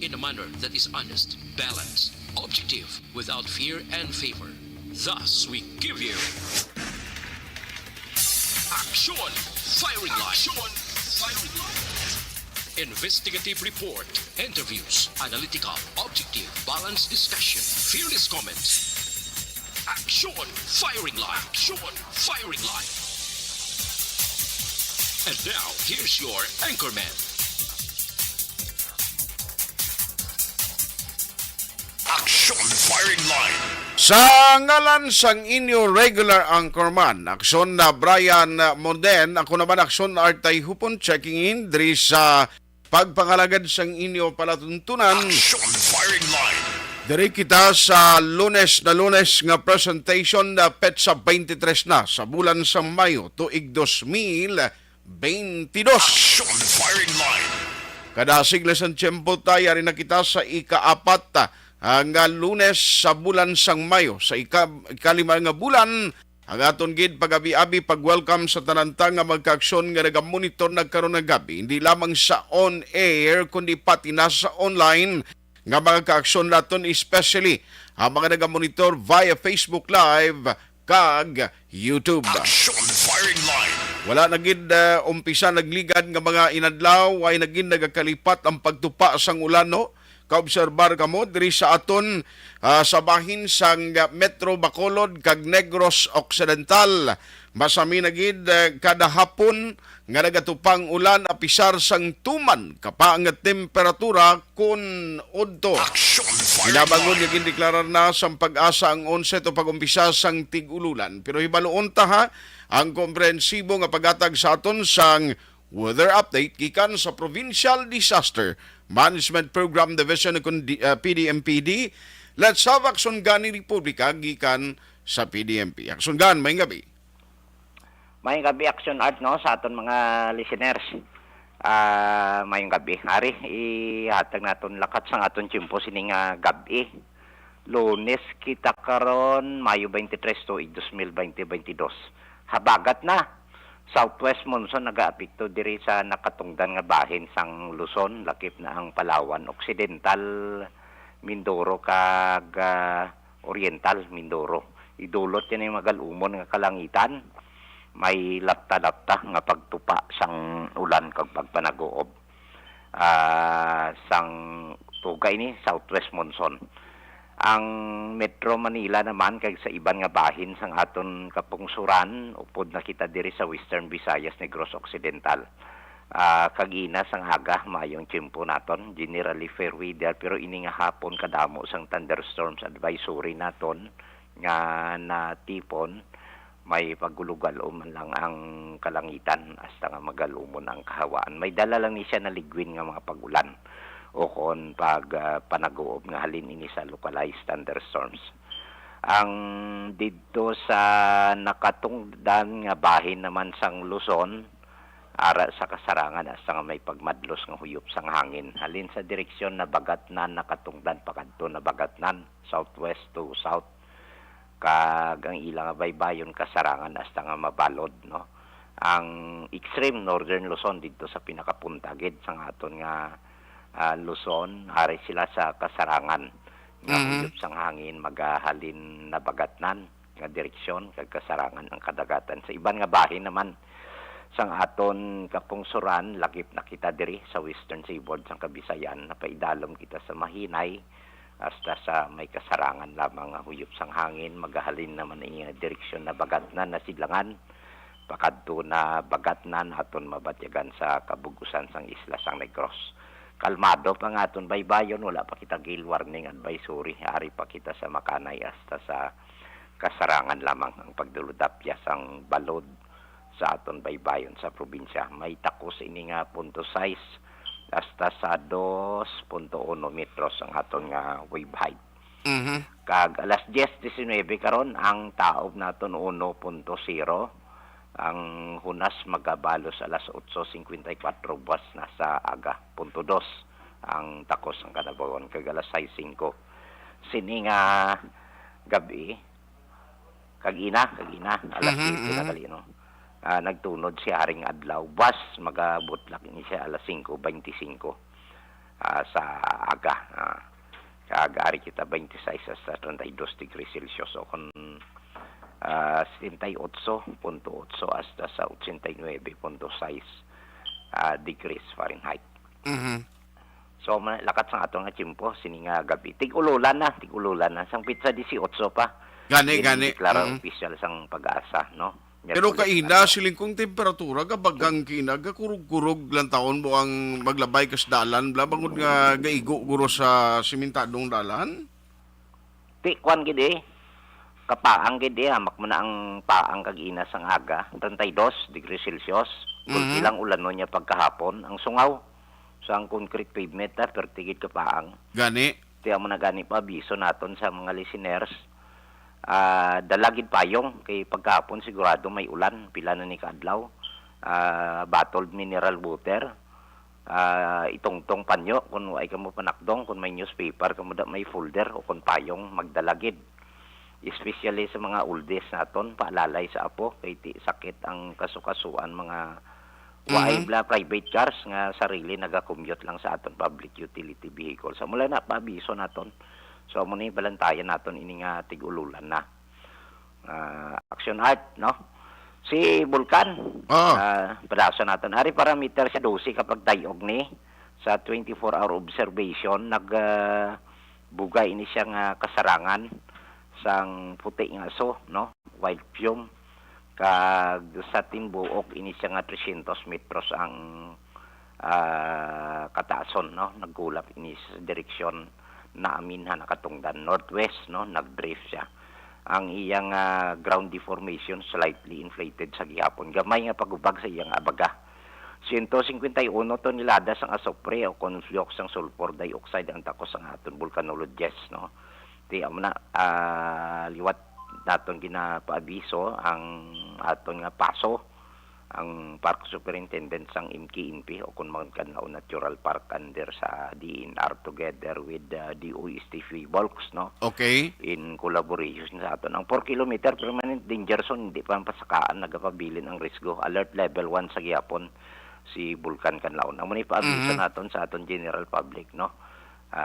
in a manner that is honest, balanced, objective, without fear and favor. Thus, we give you Action Firing Line. Investigative report, interviews, analytical, objective, balanced discussion, fearless comments. Action Firing Line. And now, here's your anchorman. Action Firing Line. Sa ngalan sang inyo regular anchorman, Aksyon na Brian Monden, ako naman Aksyon Artay Hupon, checking in diri sa pagpangalagad sang inyo palatuntunan. Action Firing Line. Diri kita sa lunes nga presentation na petsa 23 na sa bulan sa Mayo tuig 2022. Action Firing Line. Kada siglas ang tiyempo tayo rin na kita sa ika-4 ang lunes sa bulan sang Mayo. Sa ikalima nga bulan, ang aton gid pag-abi-abi pag-welcome sa tananta nga magka-aksyon nga nagamonitor nagkaroon ng gabi. Hindi lamang sa on-air, kundi pati na sa online nga mga ka-aksyon naton, especially ang mga nagamonitor via Facebook Live kag YouTube. Action Firing Line. Wala na gid umpisa nagligad nga mga inadlaw, ay naging nagakalipat ang pagtupa sang ulan, no? Kaobserbar kamo diri sa aton sa bahin sang Metro Bacolod kag Negros Occidental. Masami na gid kada hapon nga nagatupang ulan apisar sang tuman kapaang temperatura kun udto. Inabangon nga gindeklarar na sang pag-asa ang onset o pag-umpisa sang tig-ululan. Pero hibaluon ta ha ang komprehensibo nga pagatag sa aton sang weather update gikan sa Provincial Disaster Management Program Division ng PDMPD. Let's have Aksyon Gani Republika gikan sa PDMP. Aksyon Gan, may gabi. May gabi Action Art, no, sa aton mga listeners. May gabi. Hari, ihatag naton lakat sa aton tiyempo sining gabi. Lunes kita karon Mayo 23 to 2022. Habagat na. Southwest monsoon nag-aapekto diri sa nakatungdan nga bahin sang Luzon, lakip na ang Palawan, Occidental Mindoro kag Oriental Mindoro. Idulot yan yung magalumon nga kalangitan. May lapta-lapta nga pagtupa sang ulan kag pagpanagoob. Sang tuga ini Southwest monsoon. Ang Metro Manila naman kag sa iban nga bahin sang aton kapungsuran upod na kita diri sa Western Visayas, Negros Occidental. Kagina sang aga mayong tiyempo naton, generally fair weather, pero ini nga hapon kadamo sang thunderstorms advisory naton nga natipon. May paggulugal man lang ang kalangitan hasta nga magalumon ang kahawaan. May dala lang ni siya na ligwin nga mga pagulan o kon pag panagoob nga halin ini sa localized thunderstorms. Ang dito sa nakatungdan nga bahin naman sang Luzon, ara sa kasarangan hasta nga may pagmadlos nga huyop sang hangin. Halin sa direksyon na Bagatnan, nakatungdan pakadto na Bagatnan, southwest to south. Kag ang ilang baybayon kasarangan hasta nga mabalod, no. Ang extreme northern Luzon dito sa pinakapunta gid sang aton nga Luzon, hari sila sa kasarangan nga huyop sang hangin magahalin na Bagatnan nga direksyon kag kasarangan ang kadagatan. Sa iban nga bahin naman sang aton kapungsuran, lakip na kita diri sa Western Seaboard sang Kabisayan, napaidalom kita sa Mahinay hasta sa may kasarangan lamang nga huyop sang hangin magahalin naman ang direksyon na Bagatnan na Sidlangan pakadto na Bagatnan aton mabatyagan sa kabugusan sang isla sang Negros. Kalmado pa nga aton baybayon, wala pa kita gale warning advisory, ari pa kita sa Makanay hasta sa kasarangan lamang ang pagduludapya sang balod sa aton baybayon sa probinsya. May takos ini nga 0.6 hasta sa 2.1 metros ang aton nga wave height. Kag alas 10:19 karon ang taob naton 1.0. Ang hunas magabalos alas 8:54 buwas na sa aga 0.2 ang takos ang kanabawon kag alas 6:05 sini nga gabi kagina alas 10 na kalino nagtunod si Haring Adlaw bus magabot lang ni siya alas 5:25 sa aga. Kaagari kita 26 hasta 32 degrees Celsius o kung 78.8 hasta sa 89.6 degrees Fahrenheit. So lakat sa ato nga tiyempo sininga gabi. Tig-ululan na. Sang pizza 18 pa. Gani. Deklara official sang Pag-asa, no? Pero kaina siling kung temperatura kabagang kinaga kurug-kurug lang taon mo ang maglabay kas dalan bla bangod nga gaigo guro sa simentadong dalan. Ti kwan gid kapaang gid hamak mo na ang paang kag-ina sang aga 32 degrees Celsius. Kung ilang ulan no niya pagkahapon ang sungaw sang concrete pavement pertigid kapaang. Gani. Ti amo na gani pa abiso naton sa mga listeners. Dalagid payong kay pagkapon sigurado may ulan pila na ni kaadlaw, bottled mineral water, itongtong panyo kung ay kamo panakdong, kung may newspaper kamo da may folder o kung payong magdalagid, especially sa mga oldies naton paalalay sa apo kay sakit ang kasukasuan mga waibla private cars nga sarili naga-commute lang sa aton public utility vehicle. Sa mula na paabiso naton. So mo ni balantayan naton ini nga tig-ululan na. Action art, no? Si Vulcan, palasa naton. Ari parameter siya 12 kapag dayog ni sa 24-hour observation bugay ini siya nga kasarangan sang puti nga aso, no? Wild fume kag sa timbuok ini siya nga 300 metros ang kataason, no? Naggulap ini sa direksyon na amin nakatungdan northwest, no? Nagdrift siya. Ang iyang ground deformation slightly inflated sa gihapon. Gamay nga pagubag sa iyang abaga. 151 tonelada sang asopre o conflux sang sulfur dioxide ang takos ang aton volcanologist, no? Ti amo na liwat naton ginapaabiso ang aton nga paso ang Park Superintendent sang IMKI-INPI o kung mga kanlaw natural park under sa DNR together with DOST Volks, no? Okay. In collaboration sa aton. Ang 4 kilometer permanent danger zone, hindi pa pasakaan, nagapabilin ang risgo. Alert level 1 sa gihapon si Vulcan Kanlaon. Amo ni paabiso naton sa aton general public, no?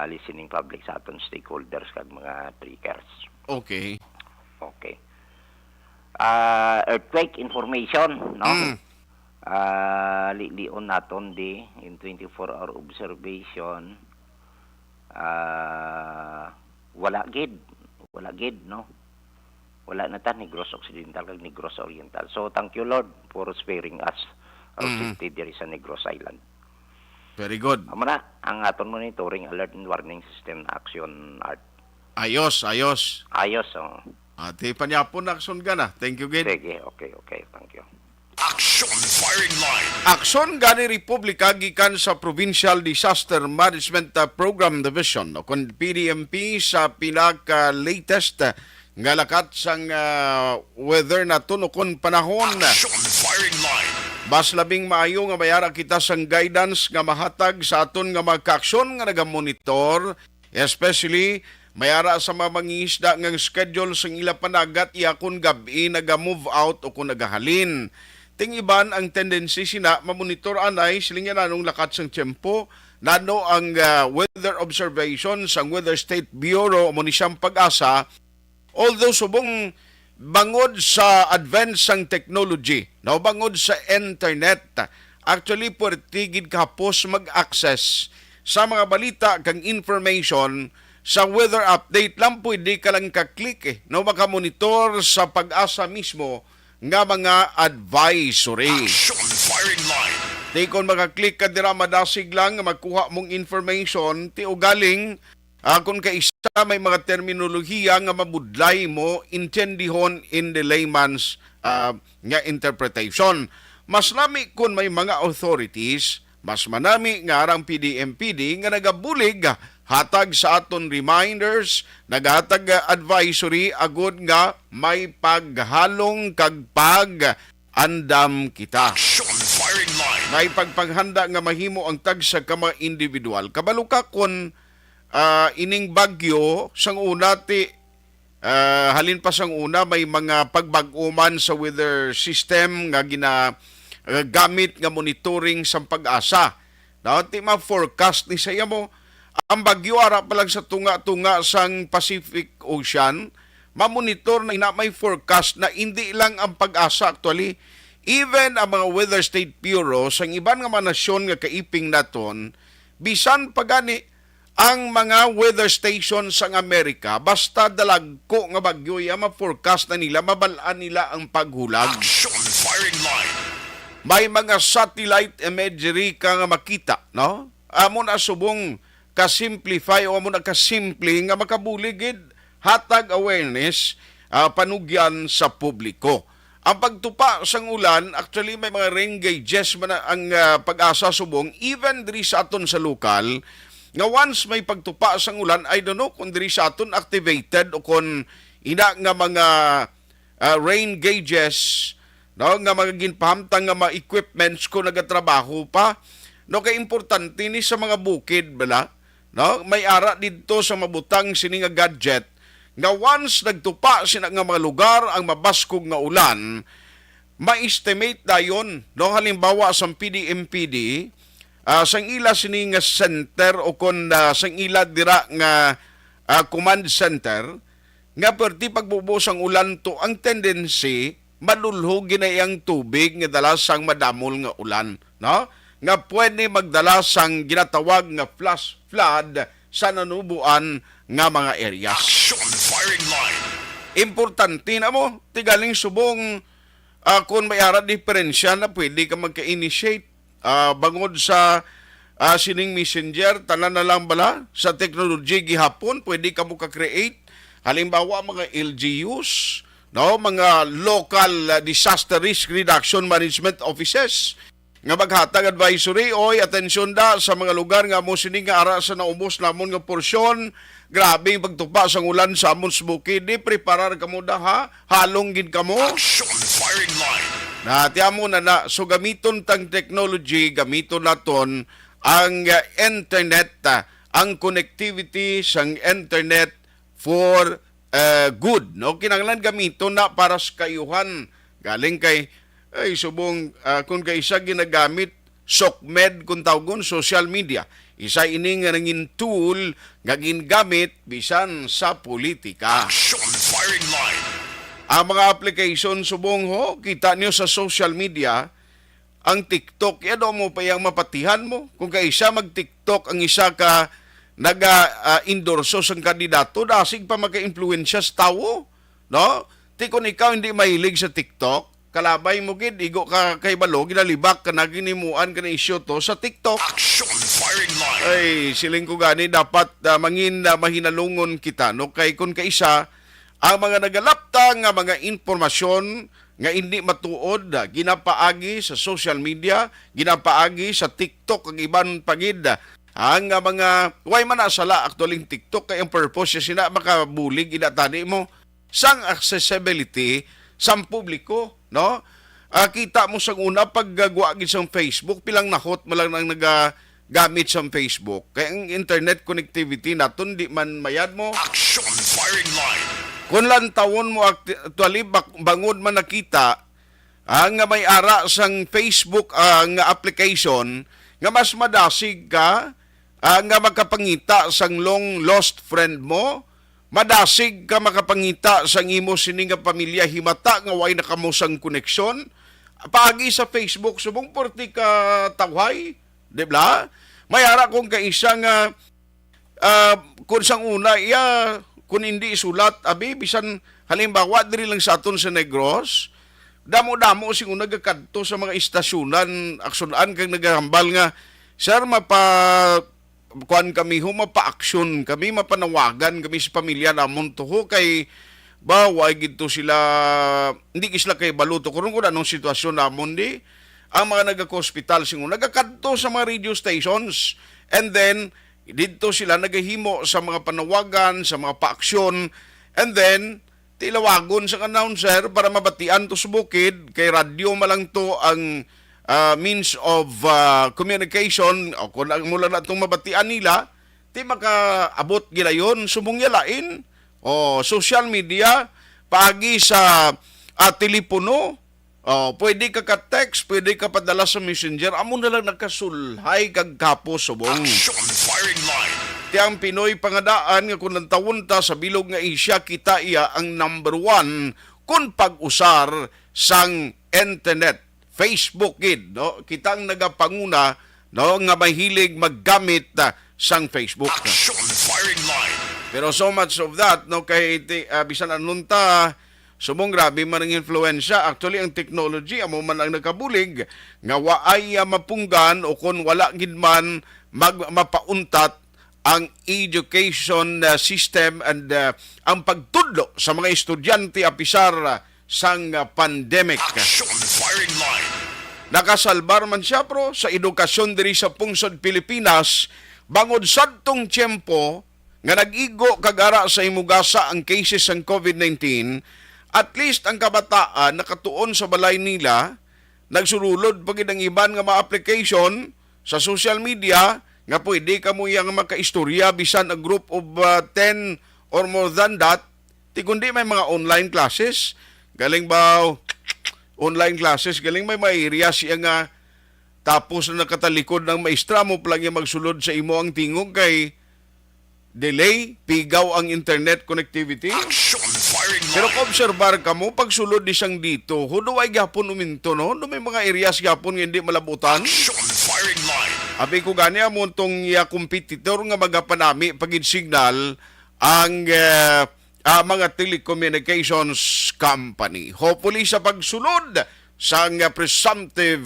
Listening public sa aton stakeholders kag mga trekkers. Okay. Earthquake information, no? Lion naton di in 24-hour observation. Wala gid, no? Wala na ta Negros Occidental kag Negros Oriental. So thank you Lord for sparing us our safety diri sa Negros Island. Very good. Amo na ang aton monitoring alert and warning system na action art. Ayos. Oh. Ati panyapon na aksyon ka na. Thank you, Gid. Sige, okay. Thank you. Action firing line. Aksyon gani Republika gikan sa Provincial Disaster Management Program Division o kun PDMP sa pinaka latest nga lakat sang weather na kun panahon. Action firing line. Mas labing maayo nga mayara kita sang guidance nga mahatag sa aton nga magka-aksyon nga nagamonitor, especially mayara sa mga mangingisda nga schedule sang ila panagat iyakon gabi naga-move out o kung nagahalin. Tingiban ang tendency sina mamonitor anay siling nanong lakat sang tiyempo nano ang weather observation sang Weather State Bureau mo ni siyang Pag-asa. Although subong bangod sa advance sang technology, no, bangod sa internet, actually puwertigid kapos mag-access sa mga balita kang information sa weather update lang pwede ka lang kaklik no, makamonitor sa Pag-asa mismo nga mga advisory. Action firing line. Di kung makaklik ka dira madasig lang nga magkuha mong information ti ugaling kung kaisa may mga terminolohiya nga mabudlay mo intendihon in the layman's nga interpretation. Mas lami kung may mga authorities, mas manami nga arang PDMPD nga nagabulig hatag sa aton reminders, naghatag advisory agud nga may paghalong kag pag-andam kita. Action firing line. May pagpanghanda nga mahimo ang tag sa kama individual. Kabalo ka kun ining bagyo sang una ti halin pa sang una may mga pagbag-uman sa weather system nga gamit nga monitoring sa Pag-asa. Ti ma-forecast ni saya mo ang bagyo ara pa lang sa tunga-tunga sang Pacific Ocean, mamonitor na ina may forecast na hindi lang ang Pag-asa actually, even ang mga Weather State Bureau sang iban nga mga nasyon nga kaiping naton, bisan pagani ang mga weather station sang Amerika, basta dalagko nga bagyo ya ma-forecast na nila, mabalaan nila ang paghulag. Action firing line. May mga satellite imagery ka nga makita, no? Amo na subong ka-simplify o amo na ka-simple nga makabuligid hatag awareness panugyan sa publiko. Ang pagtupa sang ulan, actually may mga rain gauges man ang Pag-asa subong, even diri sa aton sa lokal, nga once may pagtupa sang ulan, I don't know kung diri sa aton activated o kung ina nga mga rain gauges, no, nga mga ginpahamtang nga mga equipments ko nagatrabaho pa, no, kay importante ni sa mga bukid bala, no, may ara didto sa mabutang sini nga gadget nga once nagtupa sina nga mga lugar ang mabaskog nga ulan, ma-estimate dayon, no, halimbawa sa PDMPD, sang ila sini nga center o kon sang ila dira nga command center nga perti pagbubuos ang ulan to, ang tendency madulho ginayang tubig nga dala sang madamol nga ulan, no, nga pwede magdala sang ginatawag nga flash flood sa nanubuan nga mga areas. Action firing line. Importante na mo tigaling subong kung may ara diferensya na pwede ka magka-initiate bangod sa sining messenger, tanan na lang bala sa technology gihapon, pwede ka mo ka-create halimbawa mga LGUs, no, mga local disaster risk reduction management offices nga maghatag advisory, oy atensyon da sa mga lugar nga mo sining nga ara sa naubos namon nga porsyon, grabe yung pagtupa sang ulan sa amon sa bukid, di preparar kamo da ha, halong gid kamo. Action firing line. Tiyan mo na, so gamiton tang technology, gamiton naton ang internet, ang connectivity sang internet for good, no? Kinahanglan gamiton na para sa kayuhan, galing kay ay subong kung kay isa ginagamit SOCMED kung tawgon social media, isa ini nga nangin tool nga gingamit bisan sa politika. Action firing line. Ang mga application subong ho, kita niyo sa social media, ang TikTok, yado mo pa yung mapatihan mo. Kung ka isa mag-TikTok, ang isa ka naga-endorso sang kandidato, dasig pa maka-influensya sa tao. No? Ti kung ikaw hindi mahilig sa TikTok, kalabay mo gid, igo ka kay balo, ginalibak ka na, ginimuan ka na isyo to sa TikTok. Action firing line. Ay, siling ko gani, dapat mangin mahinalungon kita. No? Kay kung ka isa, ang mga nagalapta nga mga informasyon nga hindi matuod, ginapaagi sa social media, ginapaagi sa TikTok, ang iban pagid. Ang mga, way man asala actually TikTok, kay ang purpose siya sina makabulig, inatani mo, sang accessibility sa publiko, no? Kita mo sa una, paggagwagin sa Facebook, pilang nahot mo lang nang nagagamit sa Facebook. Kaya ang internet connectivity naton, di man mayad mo. Action firing line. Kung lang tawon mo actually bangod man nakita nga may ara sang Facebook nga application nga mas madasig ka nga makapangita sang long lost friend mo, madasig ka makapangita sang imo sini nga pamilya himata nga way nakamo sang koneksyon paagi sa Facebook subong porti ka tawhay, di ba? May ara kung kaisa nga kung sang una kung hindi isulat, abi, bisan halimbawa, diri lang sa aton sa Negros, damo-damo sing nagakadto sa mga istasyonan, aksunan kang nagahambal nga, sir, kuan kami ho, mapa-aksyon kami, mapanawagan kami sa pamilya namon to ho, kay baway gito sila, hindi sila kay baluto, kung anong sitwasyon namon di, ang mga nagaka-hospital sing nagakadto sa mga radio stations, and then, dito sila nagahimo sa mga panawagan, sa mga paaksyon, and then, tilawagon sa announcer para mabatian to sa bukid, kay radyo malang to ang means of communication, o kung mula na itong mabatian nila, ti makaabot gila yun, sumungyalain, o social media, paagi sa telepono, pwede ka ka-text, pwede ka padala sa messenger, amo na lang nagkasulhay kag kapo subong. Action firing line. Tiyang Pinoy pangadaan nga kung nantawon ta sa bilog nga Asia, kita iya ang number 1 kung pag-usar sang internet. Facebook gid, no? Kita ang nagapanguna, no, nga mahilig maggamit sang Facebook. Action firing line. Pero so much of that, no, kay bisan anunta, sumong grabe man ang influensya. Actually, ang technology, amo man ang nakabulig, nga waay mapunggan o kung wala gid man mapauntat ang education system and ang pagtudlo sa mga estudyante apisar sang pandemic. Action firing line. Nakasalbar man siya pro sa edukasyon diri sa pungsod Pilipinas bangod sadtong tiyempo nga nag-igo kagara sa imugasa ang cases ng COVID-19. At least ang kabataan nakatuon sa balay nila, nagsululod pagid ang iban nga mga application sa social media nga pwede ka mo yang makaistorya bisan a group of 10 or more than that. Ti kundi may mga online classes, galing ba online classes, galing may area siya nga tapos na nakatalikod ng maestra mo lang yung magsulod sa imo ang tingog kay delay, pigaw ang internet connectivity. Action firing line. Pero kung obserbar ka mo, pagsulod di siyang dito, huduway gapon uminto, no? May mga areas gapon nga hindi malabutan. Action firing line. Abi ko gani mo itong competitor nga magapanami pagid signal ang mga telecommunications company. Hopefully sa pagsulod sa presumptive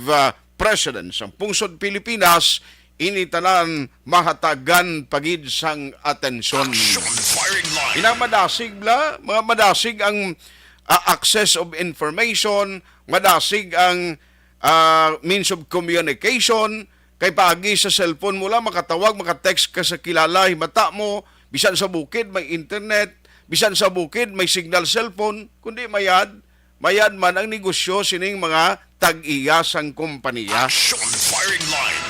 president sa pungsod Pilipinas, initanan mahatagan pagid sang atensyon. Action firing line. Inang madasig mga madasig ang access of information, madasig ang means of communication. Kay pagi sa cellphone mo lang, makatawag, makatext ka sa kilala, himata mo, bisan sa bukid may internet, bisan sa bukid may signal cellphone, kundi mayad man ang negosyo sining mga tag-iyasang kompanya. Action firing line.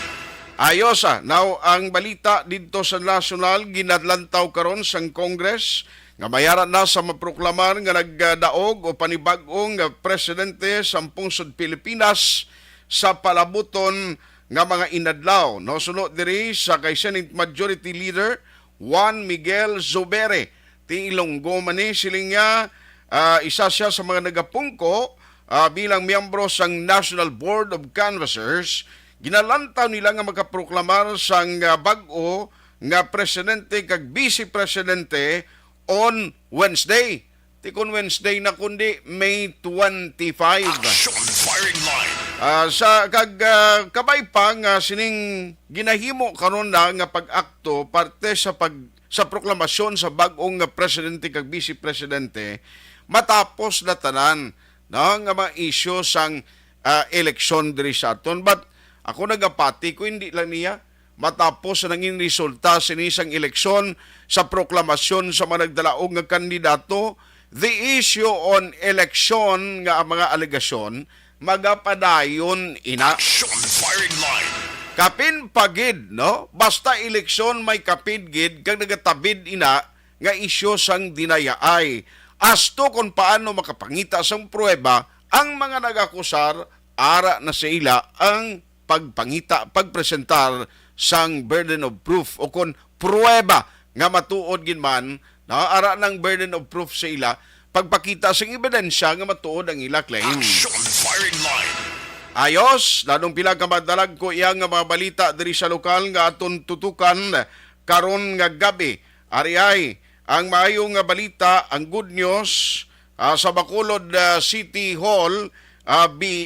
Ayos now ang balita dito sa national, ginadlantaw karon sang Congress, nga mayaran na sa maproklamar nga nagdaog o panibag-ong presidente sa pungsod Pilipinas sa palabuton nga mga inadlaw. No, sunod diri sa kay Senate Majority Leader Juan Miguel Zubere. Ti Ilonggo man ni siling nga isa siya sa mga nagapungko bilang miyembro sang National Board of Canvassers. Ginalantaw nila nga makaproklamar sang bag-o nga presidente kag vice presidente on Wednesday. Tikon Wednesday na kundi May 25. Action firing line. Sa kabay pa nga sining ginahimo karon na nga pag-akto parte sa proklamasyon sa bag-ong nga presidente kag vice presidente matapos na tanan nga mga isyu sang eleksyon diri sa aton. But ako nagapati ko hindi lang niya matapos na nanging resulta sinisang eleksyon sa proklamasyon sa mga nagdalaog nga kandidato, the issue on election nga mga alegasyon magapadayon ina. Action firing line. Kapin pagid, no? Basta eleksyon may kapid gid kag nagatabid ina nga isyu sang dinayaay. Asto kung paano makapangita sang pruweba ang mga nagakusar ara na sa ila ang pagpresentar sang burden of proof o kung pruweba nga matuod gid man na ara ng burden of proof sa ila pagpakita sang ebidensya nga matuod ang ila claim. Action firing line. Ayos, ladong pila ka madalag ko iyang nga mga balita diri sa lokal nga aton tutukan karon nga gabi. Ari ay ang maayong nga balita, ang good news sa Bacolod City Hall,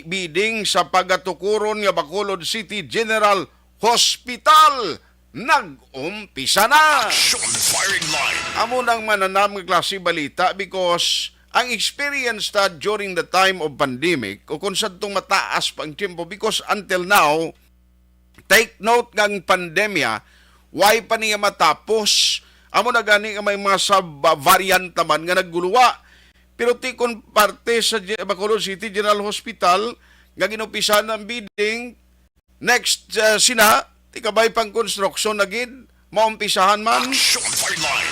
bidding sa pagatukuron nga Bacolod City General Hospital nag-umpisa na. Action firing line. Amo nang mananam nga klase balita because ang experience ta during the time of pandemic o kung saan itong mataas pang tiempo because until now, take note ng pandemya, why pa niya matapos? Amo na gani nga may mga sub-variant naman nga nagguluwa. Pero tikon parte sa Bacolod City General Hospital nga ginupisan ang bidding next sina tikabay pang construction na gid maumpisahan man. Action firing line.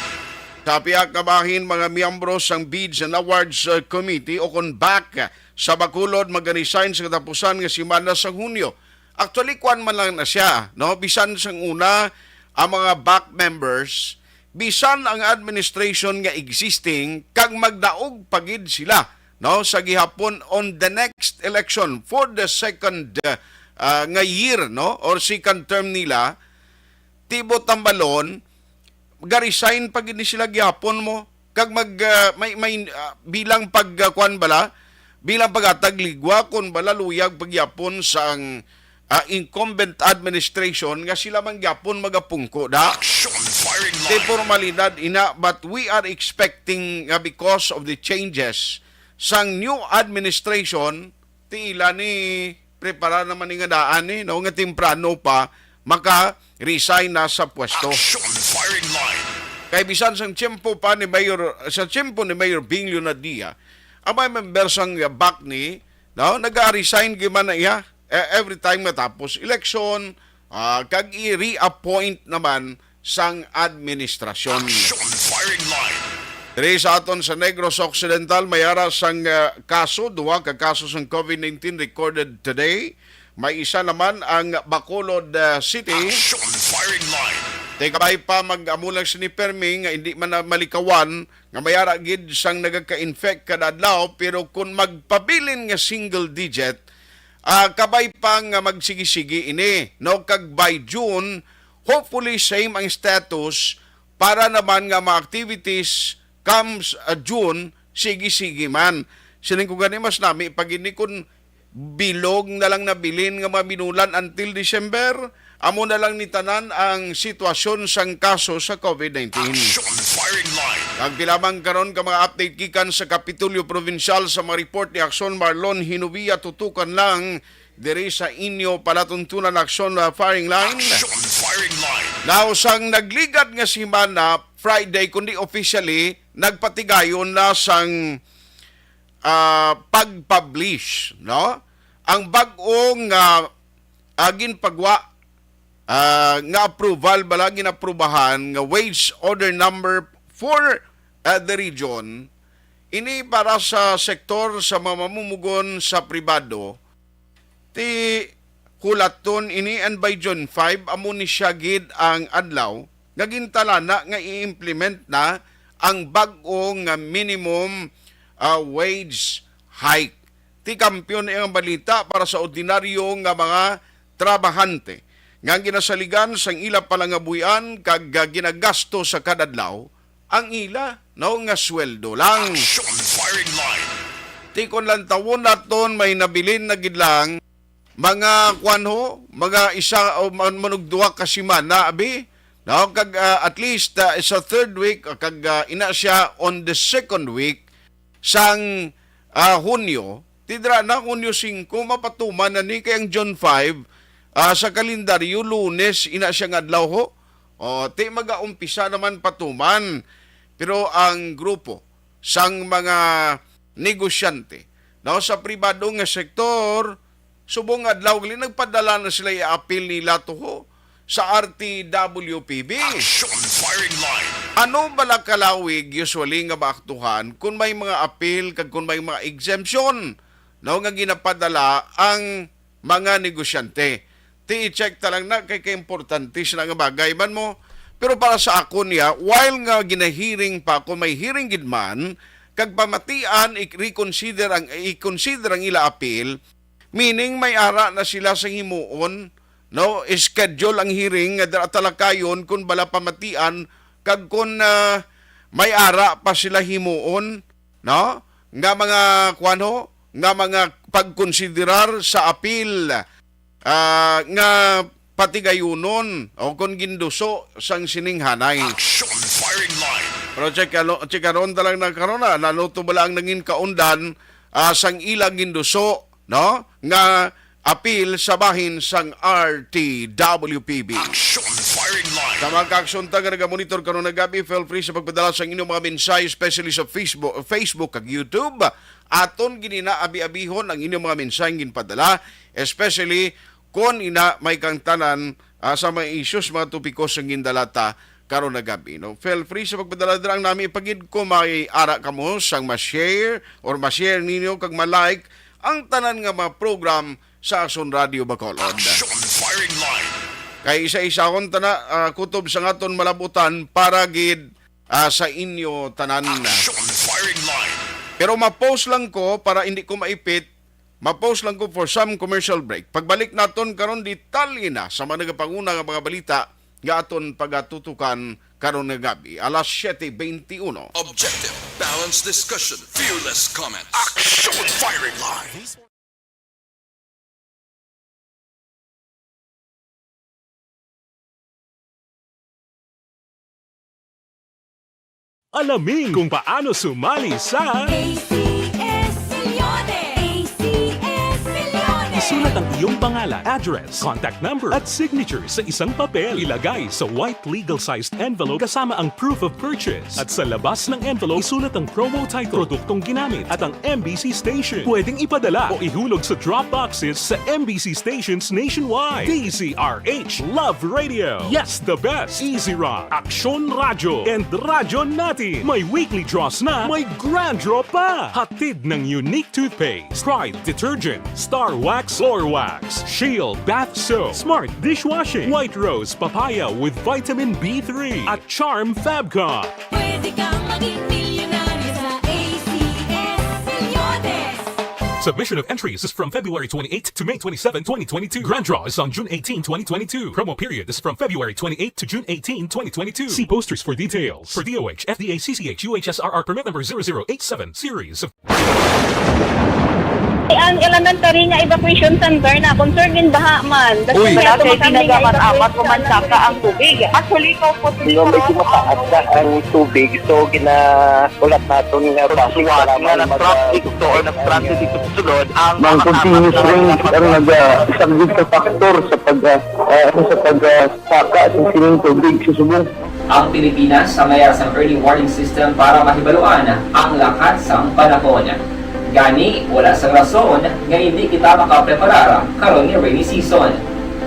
Sa piyak kabahin mga miyembro sang Bids and Awards Committee o kon back sa Bacolod mag-resign sa katapusan nga simana sa Hunyo. Actually, kuan man lang na siya, no? Bisan sang una ang mga back members bisan ang administration nga existing kag magdaog pagid sila no sa gihapon on the next election for the second nga year no or second term nila tibot ang balon ga-resign pag hindi sila gihapon mo kag may bilang pagkuan bala bilang pagatag ligwa kun bala luyag pagyapon sa ang incumbent administration nga sila man gyapon magapungko da Action firing de line. formalidad ina but we are expecting because of the changes sang new administration tila ni prepara naman nga daan ni no nga temprano pa maka-resign na sa pwesto. Action firing line. Kay bisan sa tiyempo pa ni Mayor sa tiyempo ni Mayor Bing Leonadia, ang mga member sang back ni no nag-resign gyman na iya every time matapos election kag i-reappoint naman sang administrasyon. Action firing line. Diri sa aton sa Negros Occidental mayara sang kaso duwa ka kaso sang COVID-19 recorded today. May isa naman ang Bacolod City. Action firing line. Tekabay pa mag-amulang sinipermi nga hindi man na malikawan nga mayara gid sang nagaka-infect kada adlaw pero kung magpabilin nga single digit kabay pa nga magsigi-sigi ini no kag by June hopefully same ang status para naman nga mga activities comes June sigi-sigi man sining ko gani mas nami pag ini kun bilog na lang nabilin nga mabinulan until December amo na lang ni tanan ang sitwasyon sang kaso sa COVID-19. Action firing line. Ang pilamang karon ka mga update gikan sa Kapitolyo Provincial sa mga report ni Akson Marlon Hinubia tutukan lang diri sa inyo palatuntunan Akson firing line. Action firing line. Now sang nagligad nga simana Friday kundi officially nagpatigayon na sang pag-publish no ang bag-ong ginpagwa nga approval bala ginaprubahan nga wage order number for the region ini para sa sektor sa mamamumugon sa pribado ti hulaton ini and by June 5 amo ni siya gid ang adlaw nga gintalana nga i-implement na ang bag-o nga minimum wage hike ti kampiyon ang balita para sa ordinaryo nga mga trabahante nga ginasaligan sang ila palangabuyan kag ginagasto sa kadadlaw ang ila no nga sweldo lang. Action firing line. Tikon lang tawon naton may nabilin na gid lang mga kwanho, mga isa o manugduwa ka semana abi. No kag at least sa third week kag ina siya on the second week sang Hunyo. Tidra na Hunyo 5 mapatuman na ni kayang June 5 sa kalendaryo Lunes ina siya nga adlaw ho. O ti magaumpisa naman patuman. Pero ang grupo sang mga negosyante no sa pribado nga sektor subong adlaw gali nagpadala na sila i-appeal nila to ho sa RTWPB. Action firing line. Ano bala kalawig usually nga maaktuhan kung may mga appeal kag kung may mga exemption no nga ginapadala ang mga negosyante. Ti-check talang na kay importante sila nga bagay man mo. Pero para sa ako niya, while nga ginahearing pa kung may hearing gid man kag pamatian i-consider ang ila appeal, meaning may ara na sila sa himuon no schedule ang hearing nga talakayon kung bala pamatian kag kung may ara pa sila himuon no nga mga kuano nga mga pagkonsiderar sa appeal nga patigayunon o kung ginduso sang sininghanay. Action firing line. Pero check aron talang na karon na naluto bala ang nangin kaundan sang ilang ginduso no nga appeal sa bahin sang RTWPB. Action firing line. Sa mga kaaksyon taga nagamonitor karon na gabi, feel free sa pagpadala sa inyong mga mensahe, especially sa Facebook kag YouTube. Aton ginina abi-abihon ang inyong mga mensahe ginpadala, especially kung ina may kang tanan sa mga issues, mga topikos ang gindalata karon na gabi. No? Feel free sa pagpadala dirang nami ipagid ko may ara kamo sang ma-share or ma-share ninyo kag ma-like ang tanan nga mga program sa Akson Radio Bacolod. Action firing line. Kay isa-isahon tana kutob sa ngaton malabutan para gid sa inyo tanan. Action firing line. Pero ma-post lang ko para hindi ko maipit. Ma-post lang ko for some commercial break. Pagbalik naton karon detalye na sa mga nagapanguna nga mga balita nga aton pagatutukan karon nga gabi alas 7:21. Objective, balanced discussion, fearless comment. Action firing line. Alamin kung paano sumali sa ACS Millones! ACS Millones! isulat ang iyong pangalan, address, contact number at signature sa isang papel. Ilagay sa white legal-sized envelope kasama ang proof of purchase. At sa labas ng envelope, isulat ang promo title, produktong ginamit at ang MBC station. Pwedeng ipadala o ihulog sa drop boxes sa MBC stations nationwide. DZRH Love Radio. Yes, the best. Easy Rock, Aksyon Radyo, and Radyo Natin. May weekly draws na, may grand draw pa. Hatid ng unique toothpaste, Pride Detergent, Star Wax Floor Wax, Shield Bath Soap, Smart Dishwashing, White Rose Papaya with Vitamin B3, at Charm Fabcon. Pwede kang maging milyonaryo sa ACS Millones! Submission of entries is from February 28 to May 27, 2022. Grand draw is on June 18, 2022. Promo period is from February 28 to June 18, 2022. See posters for details. For DOH, FDA, CCH, UHSRR permit number 0087 series of Ang elementary nga evacuation center na concern din baha man. Uy, kaya kasi tumakami ginagawan nga apat evacuation kumansaka ang tubig. Actually, ikaw po Di ba medyo mataas na ang tubig, so ginaulat natin nga traffic para nga nag-traffic to or nag-transit dito sa sulod ang Mang continuous rain ang isang good ka factor sa pagsaka at sining tubig sa subong. Ang Pilipinas sa mayas ang early warning system para mahibaluan ang lakas ng panahon. Gani, wala sa rason nga hindi kita makapreparar karon ni rainy season.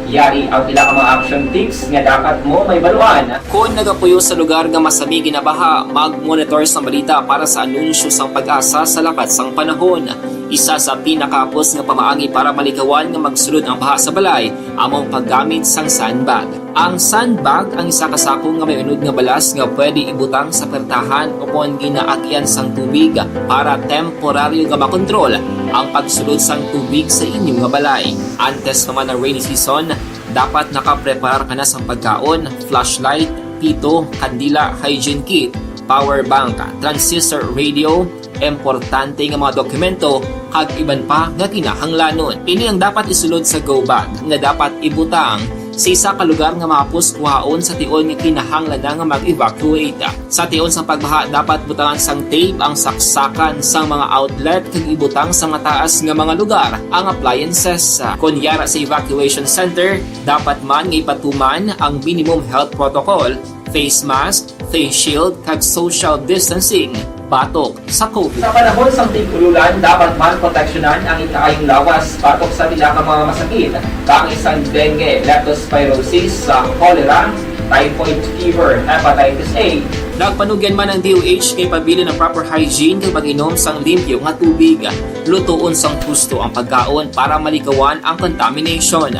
Yari ang pila ka mga action tips nga dapat mo may baluan. Kung nagapuyo sa lugar nga masabi ginabaha, mag-monitor sa balita para sa anunsyo sang pag-asa sa lakas sang panahon. Isa sa pinakapos nga pamaagi para malikawan nga magsulod ang baha sa balay, among paggamit sang sandbag. Ang sandbag ang isa kasakong nga may unod nga balas nga pwede ibutang sa pertahan upon ginaagyan sang tubig para temporaryo nga makontrol ang pagsulod sang tubig sa inyong nga balay. Antes naman ng rainy season, dapat nakapreparar ka na sa pagkaon, flashlight, pito, kandila, hygiene kit, power bank, transistor radio, importante nga mga dokumento kag iban pa nga kinahanglanon. Ini ang dapat isulod sa go bag nga dapat ibutang sa isa ka lugar nga mapus kuhaon sa tion nga kinahanglan nga mag-evacuate. Sa tion sa pagbaha dapat butangan sang tape ang saksakan sang mga outlet kag ibutang sa mataas nga mga lugar ang appliances. Kunyara sa evacuation center, dapat man nga ipatuman ang minimum health protocol, face mask, face shield kag social distancing. Batok sa COVID. Sa panahon sa tigululan, dapat man proteksyonan ang ikaayong lawas batok sa pila ka mga masakit. Kang isang dengue, leptospirosis, cholera, typhoid fever, hepatitis A. Nagpanugyan man ang DOH kay pabili ng proper hygiene kay pag-inom sang limpyo nga tubig. Lutuon sang husto ang pagkaon para malikawan ang contamination.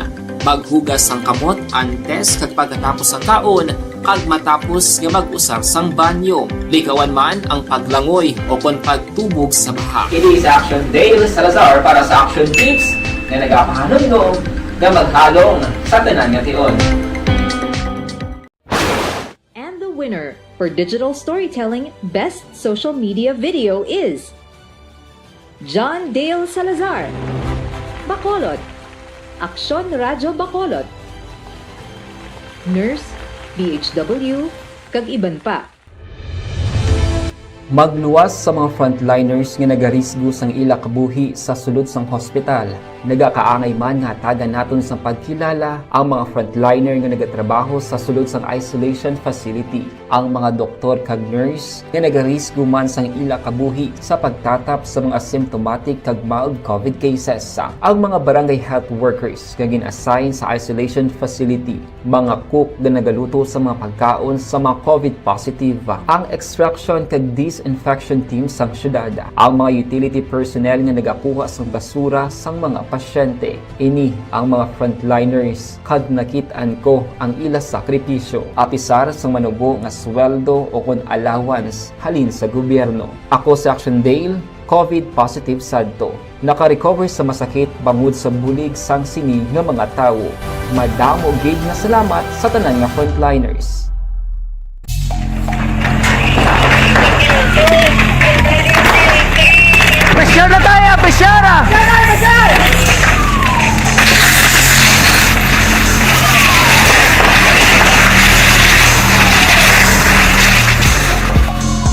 Maghugas sang kamot antes kag pagkatapos ang kaon kag matapos nga mag-usar sang banyo. Likawan man ang paglangoy o kon pagtubog sa baha. Kini sa Action Dale Salazar para sa Action Tips na nagapahanong nga maghalong sa tanan nga tion. And the winner for Digital Storytelling Best Social Media Video is John Dale Salazar, Bacolod, Aksyon Radyo Bacolod, Nurse, BHW, kag iban pa. Magluwas sa mga frontliners nga nagarisgo sang ila kabuhi sa sulod sang hospital. Nagakaangay man nga tagan naton sa pagkilala ang mga frontliner nga nagatrabaho sa sulod sang isolation facility. Ang mga doktor kag nurse nga nagarisgo man sang ila kabuhi sa pagtatap sa mga asymptomatic kag mild COVID cases. Ang mga barangay health workers nga gin-assign sa isolation facility, mga cook nga nagaluto sa mga pagkaon sa mga COVID positive. Ang extraction kag disinfection team sang syudad, ang mga utility personnel nga nagakuha sang basura sang mga pasyente. Ini ang mga frontliners kad nakitaan ko ang ila sakripisyo apisar sa manubo nga sweldo o kun allowance halin sa gobyerno. Ako si Action Dale, COVID positive sadto. Naka-recover sa masakit bangod sa bulig sang sini nga mga tawo. Madamo gid na salamat sa tanan nga frontliners. Pressure na tayo! Pressure na!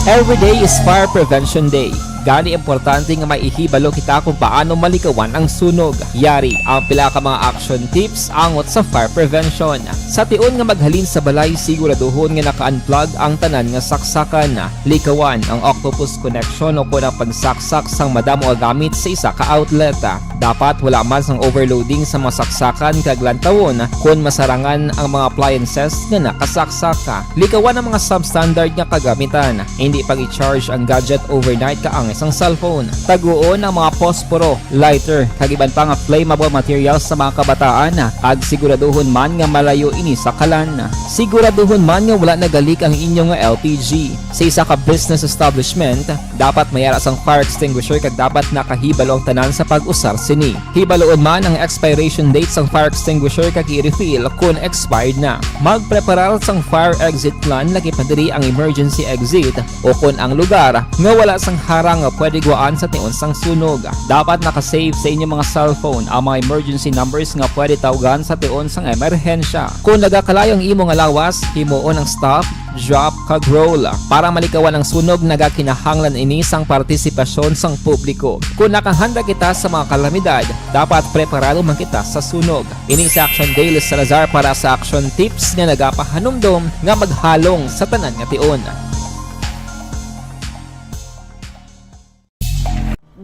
Every day is Fire Prevention Day. Gani importante nga maihibalo kita kung paano malikawan ang sunog. Yari ang pila ka mga action tips angot sa fire prevention. Sa tion nga maghalin sa balay, siguraduhon nga naka-unplug ang tanan nga saksakan. Likawan ang octopus connection o kung ang pagsaksak sang madamo nga gamit sa isa ka outlet. Dapat wala man sang overloading sa mga saksakan kag lantawon kung masarangan ang mga appliances nga nakasaksaka. Likawan ang mga substandard nga kagamitan. Hindi pag i-charge ang gadget overnight kaang isang cellphone. Taguon ang mga posporo, lighter, kag iban pa nga flammable materials sa mga kabataan. Ag siguraduhon man nga malayo ini sa kalan. Siguraduhon man nga wala nagalik ang inyong nga LPG. Sa isa ka business establishment, dapat mayara sang fire extinguisher kag dapat nakahibalo ang tanan sa pag-usar sini. Hibaloon man ang expiration date sang fire extinguisher kag i-refill kung expired na. Magpreparar sang fire exit plan laki padiri ang emergency exit o kung ang lugar nga wala sang harang nga pwede guwaan sa tion sang sunog. Dapat nakasave sa inyong mga cellphone ang mga emergency numbers nga pwede tawagan sa tion sang emerhensya. Kung nagakalayo ang imong lawas, himuon ang stop, drop, kag roll. Para malikawan ang sunog, nagakinahanglan ini sang partisipasyon sang publiko. Kung nakahanda kita sa mga kalamidad, dapat preparado man kita sa sunog. Ini sa Action Dale Salazar para sa action tips nga nagapahanumdom nga maghalong sa tanan nga tion.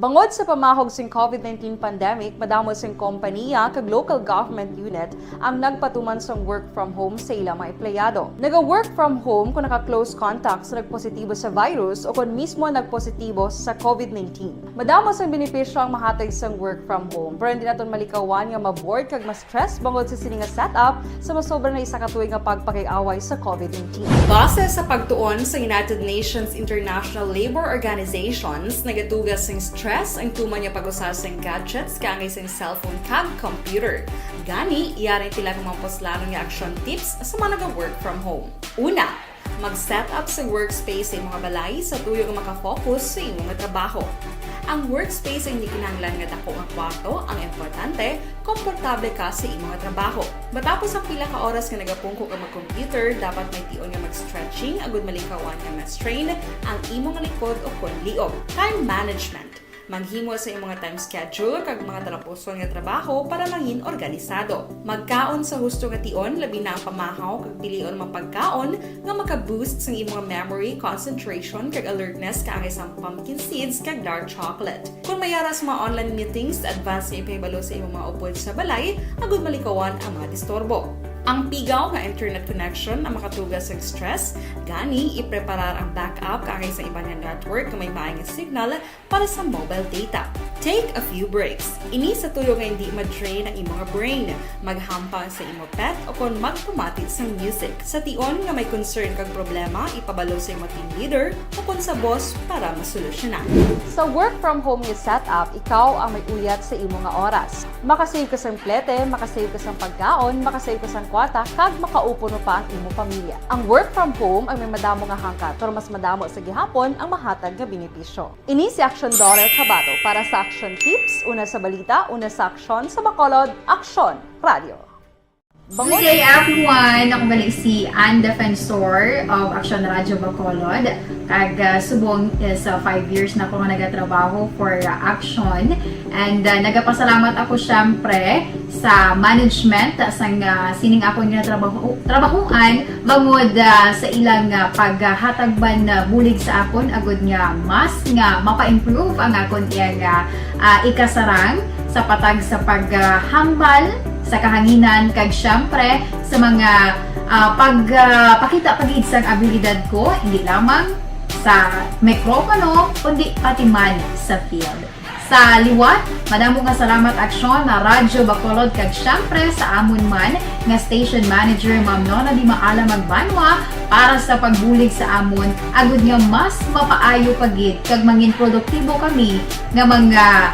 Bangod sa pamahog sing COVID-19 pandemic, madamo sing kompanya kag local government unit ang nagpatuman sang work from home sa ilang mga empleyado. Naga-work from home kung naka-close contact sa nagpositibo sa virus o kung mismo nagpositibo sa COVID-19. Madamo sang benepisyo ang mahatag sang work from home, pero hindi naton malikawan nga ma-bored kag ma-stress bangod sa sini nga setup sa masobra na isa ka tuig nga pagpakiaway sa COVID-19. Base sa pagtuon sa United Nations International Labour Organizations, nagatugas sing stress ang tuman niya pag-usar sa gadgets kaangay sa cellphone kag computer. Gani, iyaring tila kung mga poslanong nga action tips sa mga nag-work from home. Una, mag-set up sa workspace sa mga balay sa tuyo nga makafocus sa imong trabaho. Ang workspace ay hindi kinahanglan nga dako nga kwarto, ang importante, komportable ka sa imong trabaho. Matapos ang pila ka oras nga nagapungko ka mag-computer, dapat may tion nga mag-stretching agud malikawan nga ma-strain ang imong likod o kon liog. Time management. Maghimo sa imong time schedule kag mga talapuson nga trabaho para maging organisado. Magkaon sa husto nga tion, labi na ang pamahaw kag pilion mga pagkaon nga maka-boost sa imong memory, concentration kag alertness kaangay sa pumpkin seeds kag dark chocolate. Kung mayara sa mga online meetings, advance nga ipahibalo sa imong mga upod sa balay, agud malikawan ang mga disturbo. Ang pigaw nga internet connection ang makatugas sa stress, gani ipreparar ang backup kaangay sa ibang network na may maayong signal para sa mobile data. Take a few breaks. Ini sa tuyo nga hindi ma-drain ang imong brain. Maghampang sa imong pet o kung magpumatid sa music. Sa tion nga may concern kag problema, ipabalo sa imong team leader o kung sa boss para masolusyonan. Sa work from home nga setup, ikaw ang may uyat sa imong nga oras. Makasave ka sa plete, makasave ka sa pagkaon, makasave ka sa kwata, kag makaupo no pa ang imong pamilya. Ang work from home ay may madamo nga hangkat, pero mas madamo sa gihapon ang mahatag nga benepisyo. Ini si Action Dorel Cabato para sa Action Tips, una sa balita, una sa aksyon, sa Bacolod, Aksyon Radio. Good day everyone! Ako balik si Ann Defensor of Action Radio Bacolod. Kag subong sa 5 years na ako nga nagatrabaho for Action. And nagapasalamat ako syempre sa management sa sining ako nga trabahuan bangod sa ilang paghatagban bulig sa akon agud nga mas nga mapa-improve ang akon iyang ikasarang sa patag sa paghambal sa kahanginan kag syempre sa mga pagpakita pagid sang abilidad ko hindi lamang sa mikropono kundi pati man sa field. Sa liwat, madamo nga salamat aksyon na Radyo Bacolod kag syempre sa amon man nga station manager Ma'am Nona Di Maala Magbanwa para sa pagbulig sa amon agud nga mas mapaayo pagid kag mangin produktibo kami nga mga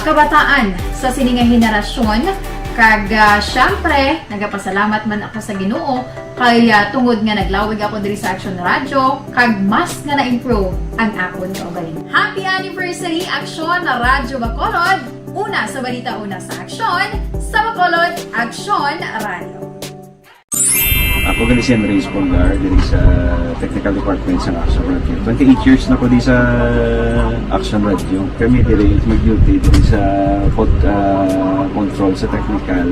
kabataan sa sininga henerasyon. Kag syempre, nagapasalamat man ako sa Ginoo kay tungod nga naglawig ako diri sa Action Radio kag mas nga na-improve ang akon kaugaling. Happy anniversary Action na Radyo Bacolod! Una sa balita, una sa Action, sa Bacolod, Action Radio. Ako gali si Andres Polgar diri sa Technical Department sa Action Radio. 28 years na ko di sa Action Radio. Kami diri mag-duty diri sa control sa technical.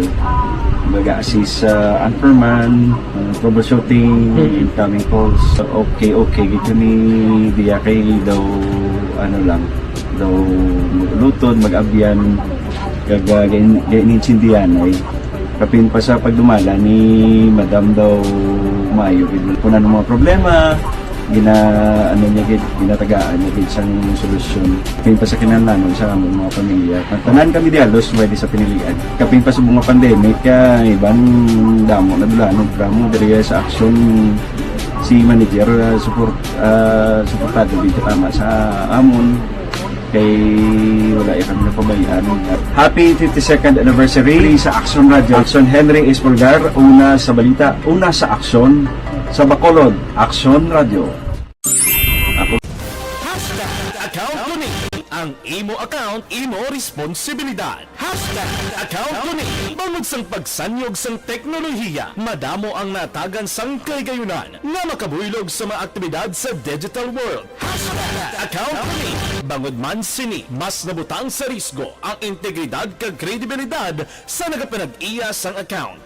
Mag-assist sa anchorman, troubleshooting, incoming calls. Okay, gito ni diya kay daw daw lutod, mag-abyan, ganinsindihan ay kapin pa sa pagdumala ni Madam daw Mayo punan ng mga problema ginatagaan niya isang solusyon kapin pa sa kinahanglan sa among mga pamilya tanan kami dialos pwede sa pinilian kapin pa sa mga pandemic ibang damo na dulanon programo diri sa action si manager suportado dito tama sa amon kay wala kami napabayaan. Happy 52nd anniversary sa Action Radio. Action Henry Espolgar, una sa balita, una sa aksyon sa Bacolod, Action Radio. Account ko ni ang imo account, imo responsibilidad. Account ko ni bangod sang pagsanyog sang teknolohiya, madamo ang natagan sang kaygayunan nga makabuylog sa mga aktibidad sa digital world. Account ko ni bangod man sini mas nabutang sa risgo ang integridad kag kredibilidad sa nagapanag-iya sang account.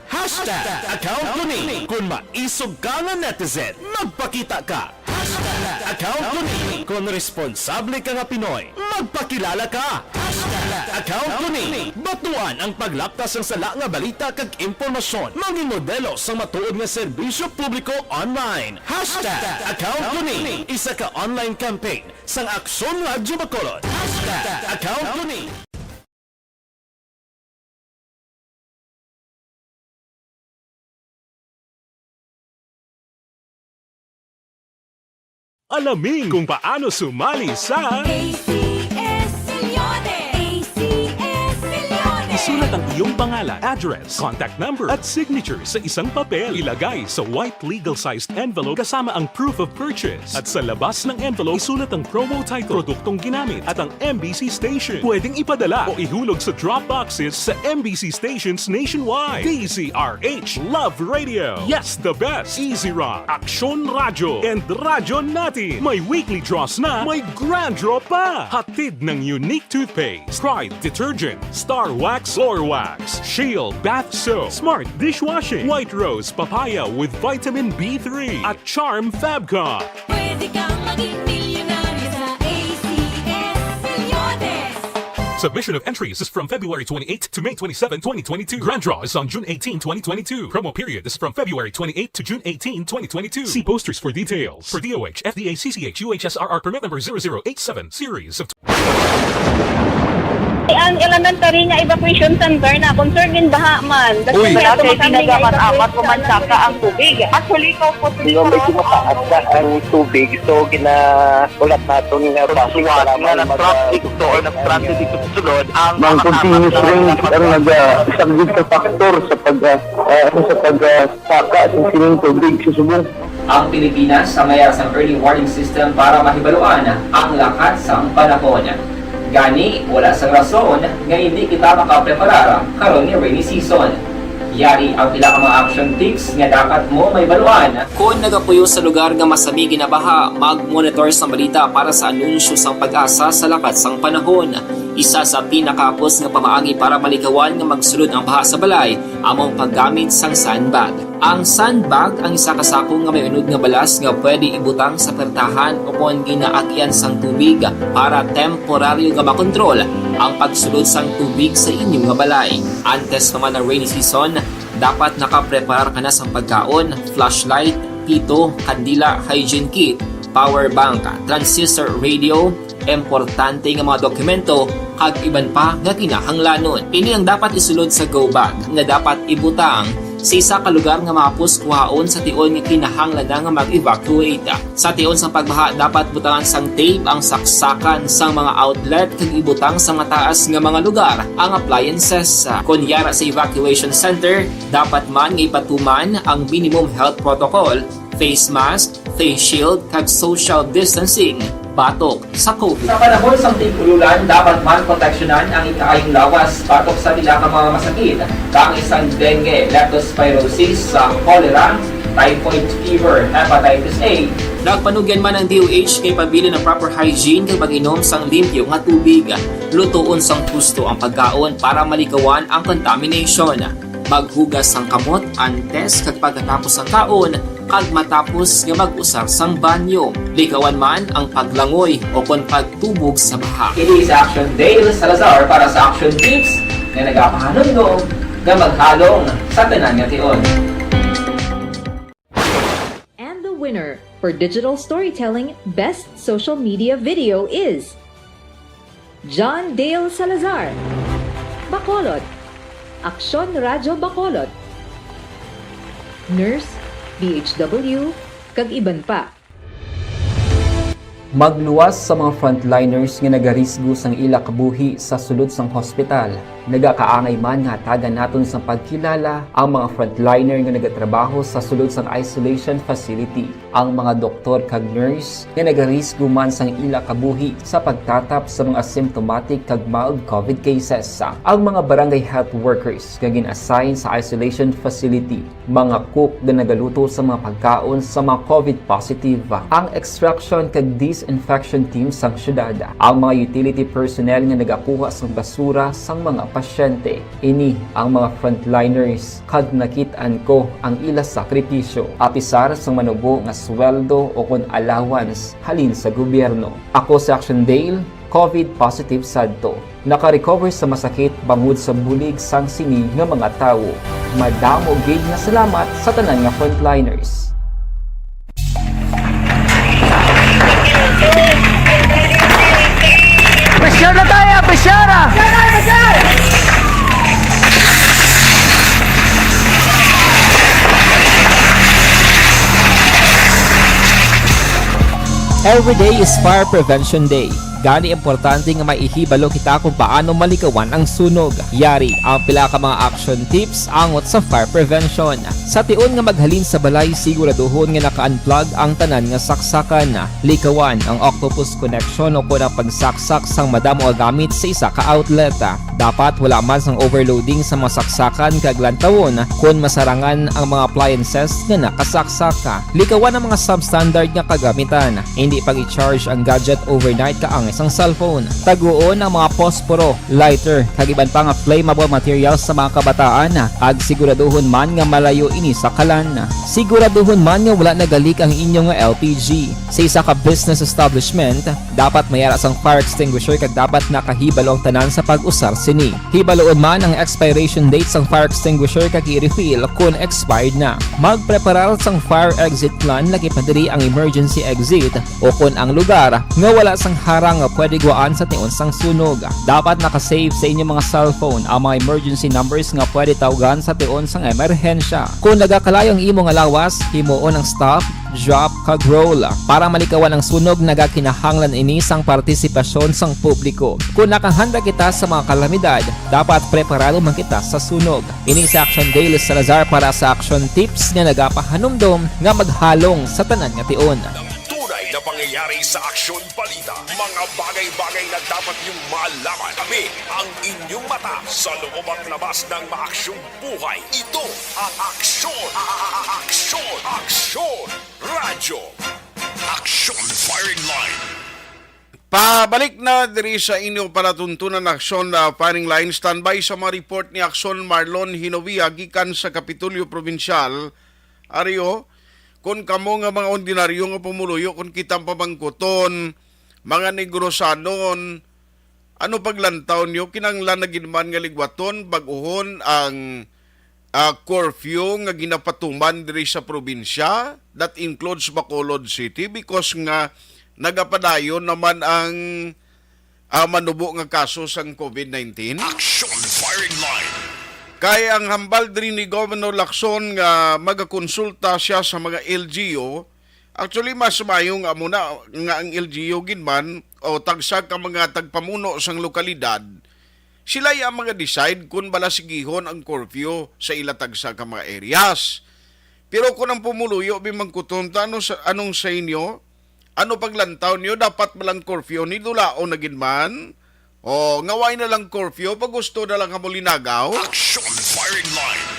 Account ko ni kung maisog ka nga netizen, magpakita ka. Account ko ni kung responsable ka nga Pinoy, magpakilala ka. Account ko ni batuan ang paglaptas ng sala nga balita kag impormasyon, maging modelo sa matuod nga serbisyo publiko online. Account ko ni isa ka online campaign sang Aksyon Radyo Bacolod. Account ko ni alamin kung paano sumali sa ACS Milyones! ACS Milyones! isulat ang iyong pangalan, address, contact number at signature sa isang papel. Ilagay sa white legal-sized envelope kasama ang proof of purchase. At sa labas ng envelope, isulat ang promo title, produktong ginamit at ang MBC station. Pwedeng ipadala o ihulog sa drop boxes sa MBC stations nationwide. DZRH Love Radio. Yes, the best. Easy Rock, Action Radio, and Radyo Natin. May weekly draws na, may grand draw pa. Hatid ng unique toothpaste, Pride Detergent, Star Wax Floor Wax, Shield Bath Soap, Smart Dishwashing, White Rose Papaya with Vitamin B3, at Charm Fabcon. Pwede kang maging milyonaryo sa ACS Milyones! Submission of entries is from February 28 to May 27, 2022. Grand draw is on June 18, 2022. Promo period is from February 28 to June 18, 2022. See posters for details. For DOH, FDA, CCH, UHSRR permit number 0087, series of... Ang elementary nga evacuation center na concerned baha man. Uy. Kasi ginagaman amat pumansaka ang tubig. Actually, ikaw po Di ba medyo mataas na ang tubig, so ginaulat natin nga pasiwala nga ng traffic to or nag-transit dito sa sulod ang ng continuous rain ang isang good factor sa pagsaka at sining tubig sa subong. Ang Pilipinas sa mayas ang early warning system para mahibaluan ang lakat sang panahon. Gani, wala sang rason nga hindi kita makapreparara karon ni rainy season. Yari ang pila ka mga action tips nga dapat mo may baluan. Kung nagapuyo sa lugar nga masabi ginabaha, mag-monitor sa balita para sa anunsyo sang pag-asa sa lakat sang panahon. Isa sa pinakapos nga pamaagi para malikawan nga magsulod ang baha sa balay, among paggamit sang sandbag. Ang sandbag ang isa ka sako nga may unod nga balas nga pwede ibutang sa pertahan upon ginaagyan sang tubig para temporaryo nga makontrol ang pagsulod sang tubig sa inyong nga balay. Antes naman ng rainy season, dapat nakapreparar ka na sang pagkaon, flashlight, pito, kandila, hygiene kit, power bank, transistor radio, importante nga mga dokumento kag iban pa nga kinahanglanon. Ini ang dapat isulod sa go bag nga dapat ibutang sa isa ka lugar nga mapus kuhaon sa tion nga kinahanglan nga mag-evacuate. Sa tion sang pagbaha dapat butangan sang tape ang saksakan sang mga outlet kag ibutang sa mataas nga mga lugar ang appliances. Kunyara sa evacuation center, dapat man nga ipatuman ang minimum health protocol, face mask, face shield kag social distancing batok sa COVID. Sa panahon sa tigululan, dapat man proteksyonan ang ikaayong lawas batok sa pila ka mga masakit, kang isang dengue, leptospirosis, cholera, typhoid fever, hepatitis A. Nagpanugyan man ang DOH kay pabili ng proper hygiene kay pag-inom sang limpyo nga tubig. Lutuon sang husto ang pagkaon para malikawan ang contamination. Maghugas sang kamot antes kag pagkatapos ang kaon kag matapos nga mag-usar sang banyo. Likawan man ang paglangoy o kon pagtubog sa baha. Kini sa Action Dale Salazar para sa Action Tips nga nagapahanumdum nga maghalong sa tanan nga tion. And the winner for Digital Storytelling Best Social Media Video is John Dale Salazar, Bacolod, Aksyon Radyo Bacolod, Nurse, BHW, kag iban pa. Magluwas sa mga frontliners nga nagarisgo sang ila kabuhi sa sulod sang hospital. Nagakaangay man nga tagan naton sa pagkilala ang mga frontliner nga nagatrabaho sa sulod sang isolation facility. Ang mga doktor kag nurse nga nagarisgo man sang ila kabuhi sa pagtatap sa mga symptomatic kag mild COVID cases. Ang mga barangay health workers nga gin-assign sa isolation facility, mga cook nga nagaluto sa mga pagkaon sa mga COVID positive, ang extraction kag disinfection team sang syudad, ang mga utility personnel nga nagakuha sang basura sang mga pasyente. Ini ang mga frontliners kag nakitaan ko ang ila sakripisyo apisar sang manubo nga sweldo o kon allowance halin sa gobyerno. Ako sa Action Dale, COVID positive sadto. Naka-recover sa masakit bangod sa bulig sang sini nga mga tawo. Madamo gid na salamat sa tanan nga frontliners. Pressure na tayo! Pressure na! Every day is Fire Prevention Day. Gani importante nga maihibalo kita kung paano malikawan ang sunog. Yari ang pila ka mga action tips angot sa fire prevention. Sa tion nga maghalin sa balay, siguraduhon nga naka-unplug ang tanan nga saksakan. Likawan ang octopus connection o kung ang pagsaksak sang madamo nga gamit sa isa ka outlet. Dapat wala man sang overloading sa mga saksakan kag lantawon kung masarangan ang mga appliances nga nakasaksaka. Likawan ang mga substandard nga kagamitan. Hindi pag i-charge ang gadget overnight kaang isang cellphone. Taguon ang mga posporo, lighter, kag iban pa nga flammable materials sa mga kabataan. Ag siguraduhon man nga malayo ini sa kalan. Siguraduhon man nga wala nagalik ang inyong LPG. Sa isa ka business establishment, dapat mayara sang fire extinguisher kag dapat nakahibalo ang tanan sa pag-usar sini. Hibaloon man ang expiration date sang fire extinguisher kag i-refill kung expired na. Magpreparar sang fire exit plan laki padiri ang emergency exit o kung ang lugar nga wala sang harang nga pwede guwaan sa tion sang sunog. Dapat nakasave sa inyong mga cellphone ang mga emergency numbers nga pwede tawagan sa tion sang emerhensya. Kung nagakalayo ang imong lawas, himuon ang stop, drop, kag roll. Para malikawan ang sunog, nagakinahanglan ini sang partisipasyon sang publiko. Kung nakahanda kita sa mga kalamidad, dapat preparado man kita sa sunog. Ini sa Action Dale Salazar para sa Action Tips nga nagapahanumdom nga maghalong sa tanan nga tion. Tunay na pangyayari sa Aksyon Balita. Mga bagay-bagay na dapat niyong malaman. Kami ang inyong mata sa loob at labas ng maaksyong buhay. Ito ang Aksyon! Aksyon! Aksyon! Radyo! Aksyon Firing Line! Pabalik na diri sa inyong palatuntunan aksyon na firing line. Standby sa mga report ni Aksyon Marlon Hinovia gikan sa Kapitolyo Provincial. Ariyo, kung kamo nga mga ordinaryo nga pumuluyo, kung kitang pamangkuton, mga negrosanon, ano paglantaw nyo, kinanglan na ginman nga ligwaton, baguhon ang curfew nga ginapatuman diri sa probinsya, that includes Bacolod City, because nga nagapadayon naman ang manubo nga kaso sang COVID-19. Action firing line. Kaya ang hambal din ni Governor Lacson nga magakonsulta siya sa mga LGU. Actually, mas mayo nga muna nga ang LGU ginman o tagsag ka mga tagpamuno sang lokalidad. Sila yung mga decide kung balasigihon ang curfew sa ilatagsa ka mga areas. Pero kung ang pumuluyo, bimangkutunta, anong sa inyo? Ano paglantaw niyo? Dapat malang curfew ni Dulao na ginman? O ngaway na lang curfew pag gusto na lang kamulinagaw? Action firing line.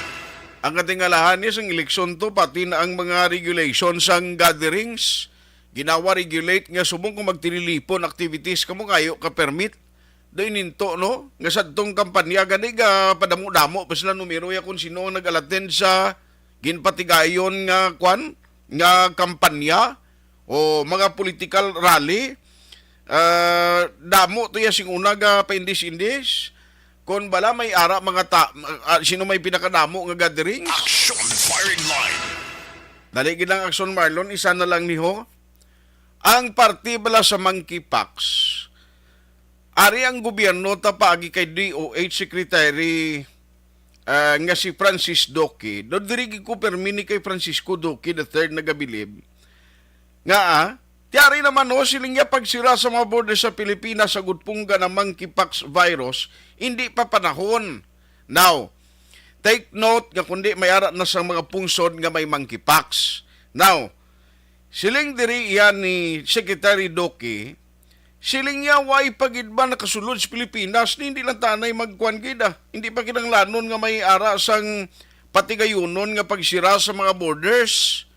Ang katingalahan niya sa eleksyon to, pati na ang mga regulations ang gatherings. Ginawa regulate nga subong kung magtililipon activities kamo kayo ka permit. Doy ninto no nga sadtong kampanya gani ga padamo-damo pa sila numero ya kung sino ang nag-alattend sa ginpatigayon nga kwan nga kampanya o mga political rally. Damo to ya sing una ga paindis-indis kon bala may ara mga sino may pinakadamo nga gathering. Action firing line. Dali gilang action Marlon, isa na lang niho. Ang parti bala sa monkeypox. Ari ang gobyerno tapagi kay DOH Secretary nga si Francis Duque. Do dirigi ko permini kay Francisco Duque III nagabilib. Nga tiari naman siling niya pagsira sa mga border sa Pilipinas sa gudpungga ng monkeypox virus, hindi pa panahon. Now, take note nga kundi may ara na sa mga pungsod nga may monkeypox. Now, siling diri yan ni Secretary Duque, siling niya way pagid ba nakasulod sa Pilipinas, hindi lang tanay magkuan gida. Hindi pa kinanglanon nga may ara sang patigayunon nga pagsira sa mga borders.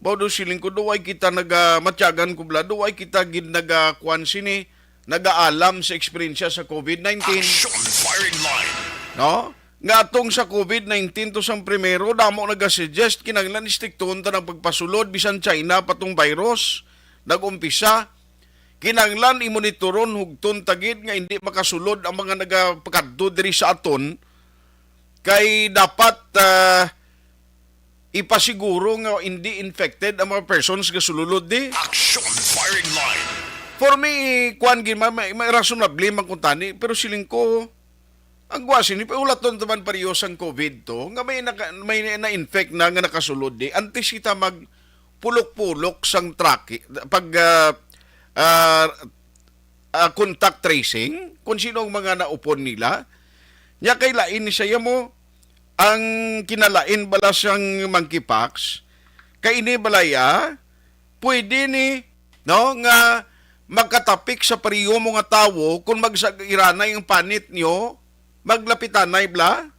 Bawdo siling ko duway kita nagamatyagan kubla, duway kita gid nagakuan sini, nagaalam sa eksperyensya sa COVID-19. Action firing line. No? Nga atong sa COVID-19 to sang primero, damo nagasuggest kinanglan istikton ta ng pagpasulod bisan China patong virus. Nagumpisa kinanglan imonitoron hugton tagid nga hindi makasulod ang mga nagapakadto diri sa aton kay dapat ipasiguro nga hindi infected ang mga persons nga sululod di. Action firing line. For me, kuan gin may reasonable man kuntani pero siling ko ang gwasin ni paulaton taman parehas ang COVID to nga may na-infect na nga nakasulod di antes kita mag pulok-pulok sang track pag contact tracing kung sino ang mga naupon nila nya kay lain ni siya mo ang kinalain bala siyang monkeypox kay ini balaya pwede ni no nga magkatapik sa pariyo mo nga tawo kung magsagirana yung panit nyo maglapitan na ibla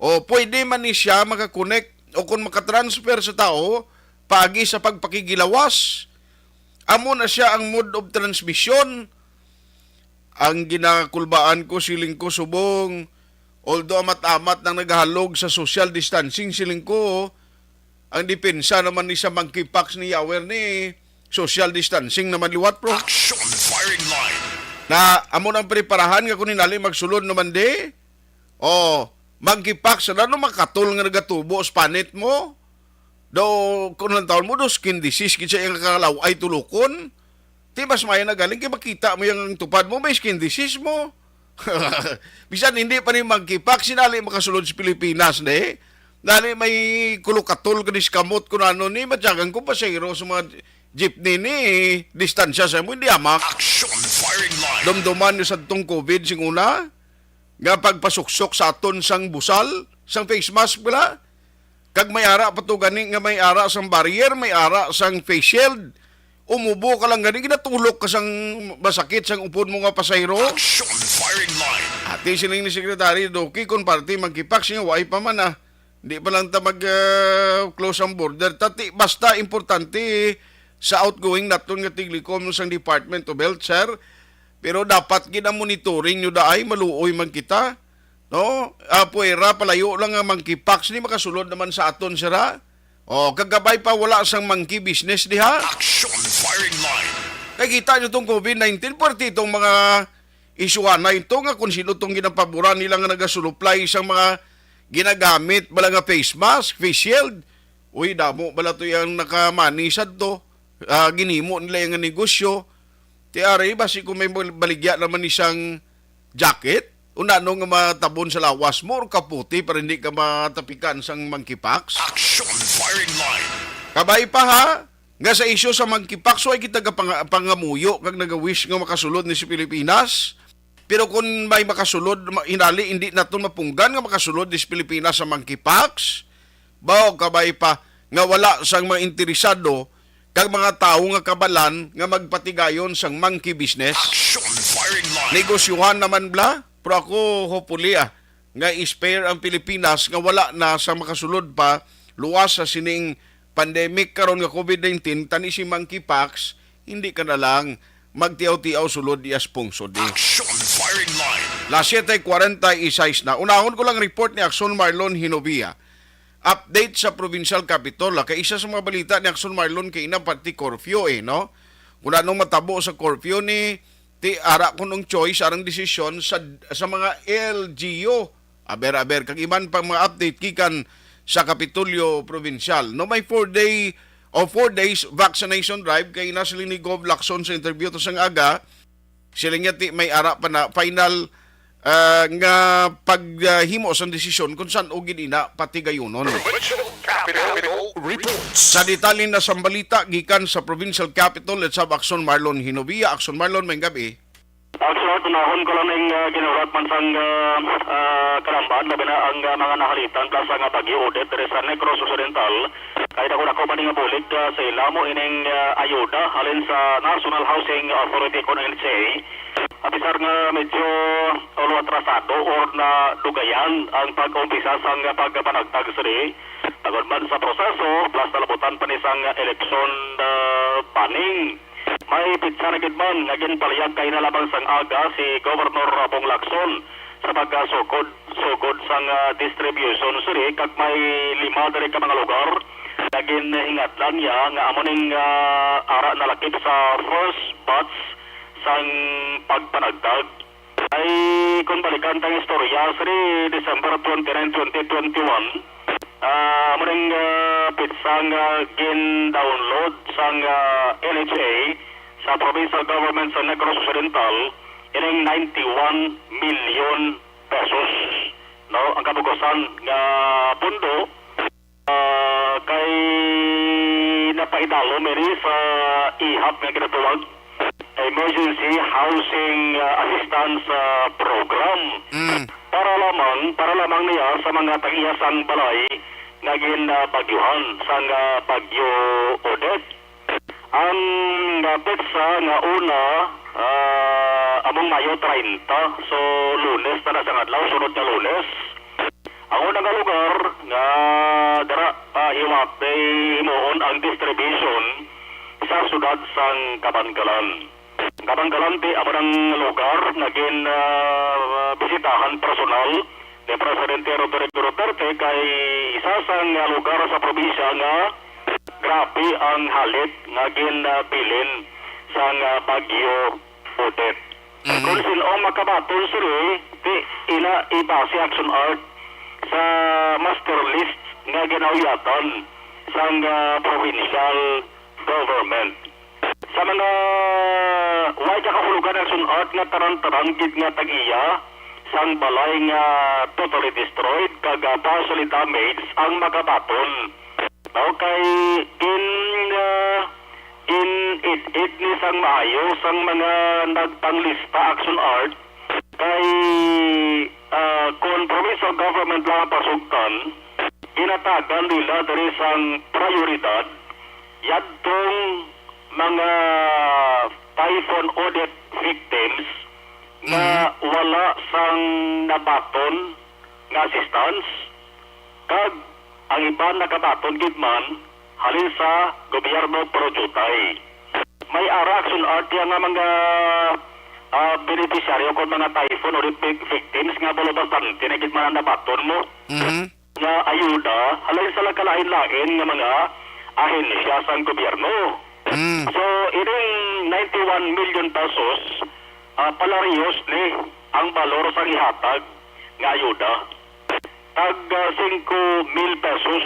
o pwede man ni siya makakonect o kung makatransfer sa tao pagi sa pagpakigilawas. Amo na siya ang mode of transmission. Ang ginakulbaan ko, siling ko subong, although amat-amat nang naghalog sa social distancing, siling ko, ang depensa naman ni sa monkeypox ni Yawer ni social distancing naman liwat pro. Action firing line. Na amo nang preparahan nga kunin nali magsulod naman di. O, monkeypox na no makatol nga nagatubo sa panit mo. Do kung ng taon mo do skin disease kinsa yung kakalaw ay tulukon. Di mas maya na galing kaya makita mo yung tupad mo may skin disease mo. Bisan hindi pa ni monkeypox sinali makasulod sa Pilipinas de. Dali may kulukatol kanis kamot kun ano ni matyagan ko pasahero sa mga jeepney ni distansya sa mo hindi amak. Action firing line. Dumduman ni sadtong COVID sing una nga pagpasuksok sa aton sang busal sang face mask bala. Kag may ara pa to gani nga may ara sang barrier, may ara sang face shield. Umubo ka lang gani ginatulok ka sang masakit sang upod mo nga pasahero. Action firing line. Ati siling ni Secretary Duque kung party magkipak siya way pa man Hindi pa lang ta mag-close ang border. Tati basta importante sa outgoing naton nga tiglikom sang Department of Health, sir. Pero dapat gina monitoring nyo daay maluoy man kita. No? Puwera palayo lang nga monkeypox ni makasulod naman sa aton sira. O kagabay pa wala sang monkey business diha. Action firing line. Kay kita nyo tong COVID-19 parte itong mga isuan na ito nga kung sino itong ginapaboran nila nga nagasuluply isang mga ginagamit bala nga face mask, face shield. Uy, damo bala to yung nakamanisad to. Ginimo nila yung negosyo. Tiari, basi kung may baligya naman isang jacket, una nga matabon sa lawas mo, or kaputi para hindi ka matapikan sang monkeypox. Action firing line. Kabay pa ha, nga sa isyo sa monkeypox, so ay kita pangamuyo kag nagawish nga makasulod ni si Pilipinas. Pero kung may makasulod, hinali, hindi natin mapunggan nga makasulod ni si Pilipinas sa monkeypox. Bao, kabay pa, nga wala sang mga interesado kag mga tao nga kabalan nga magpatigayon sang monkey business. Action firing line. Negosyuhan naman bla, pero ako hopefully nga i-spare ang Pilipinas nga wala na sa makasulod pa luwas sa sining pandemic karon nga COVID-19 tani si monkeypox, hindi ka na lang magtiaw-tiaw sulod iyas pungsod. Action firing line. Las 7:46 na. Unahon ko lang report ni Axon Marlon Hinovia. Update sa Provincial Capitol. Kay isa sa mga balita ni Axon Marlon kay ina pati curfew no. Kung anong matabo sa curfew ni ti ara ko nung choice arang desisyon sa mga LGU. Aber kag iban pang mga update kikan sa Kapitolyo Provincial. No may 4 days vaccination drive kay nasili ni Gov Lacson sa interview to sang aga. Sila nga ti may ara pa na final nga paghimo sa desisyon kung saan o ginina pati gayunon. Sa detalye na sambalita gikan sa Provincial Capital at sa Axon Marlon Hinovia. Axon Marlon, may gabi. Actually, tunahon ko lang ng ginurat man sang kalamban, labi na ang mga nahalitan plus ang Baguio Odette dari sa Negros Occidental. Kahit ako nako maning bulig sa ilamo ining ayuda halin sa National Housing Authority ko ng NCA. Apisar nga medyo ulo atrasado or na dugayan ang pag-umpisa sang pagpanagtag siri. Tagod man sa proseso plus nalabutan pa ni sang election banning. May pitsa na gidman naging palayag kay nalabang sang aga si Governor Bong Lacson sa pagkasugod sang distribution siri kag may 5 dari ka mga lugar. Naging hingatlan niya nga amoning ara nalakip sa first batch sang pagpanagdag. Ay kung balikan tang istorya siri December 29, 2021 muning pitsa nga gin-download sang NHA sa provincial government sa Negros Occidental ining 91 million pesos. No, ang kabugosan nga pundo kay napaidalo meri sa IHAP nga ginatawag Emergency Housing Assistance Program. Para lamang niya sa mga tag-iyasang balay nga ginabagyuhan sang Bagyo Odette. Ang petsa nga una among Mayo 30, so Lunes na sa adlaw, sunod na Lunes. Ang unang lugar nga dara hiwapay himuon ang distribution sa sudad sang Kabangkalan. Kabangkalan ti among lugar naging bisitahan personal ni Presidente Rodrigo Duterte kay isa sang lugar sa probinsya nga grabe ang halit nga ginbilin sang Bagyo Odette. Kung sino makabaton siri ti ina iba si Action Art sa master list nga ginawiyatan sang provincial government. Sa mga way kakahulugan Action Art nga tarang-tarang gid nga tag-iya sang balay nga totally destroyed kag partially damaged ang magabaton. Okay, in ni sang maayo sang mga nagpanglista Action Art kay kung provincial government lang ang pasugtan, inatagan nila dari sang prioridad yadtong mga typhoon audit victims na wala sang nabaton nga assistance kag ang iban nakabaton gidman halin sa gobyerno projutay. May ara Action Art nga mga beneficiaryo kung mga typhoon audit victims nga bolo bastante na gidman ang nabaton mo nga ayuda halin sa lagkalain-lain nga mga ahensya sang gobyerno. So, ining 91 million pesos palariyos ni ang balor sa ihatag nga ayuda. Tag 5,000 pesos,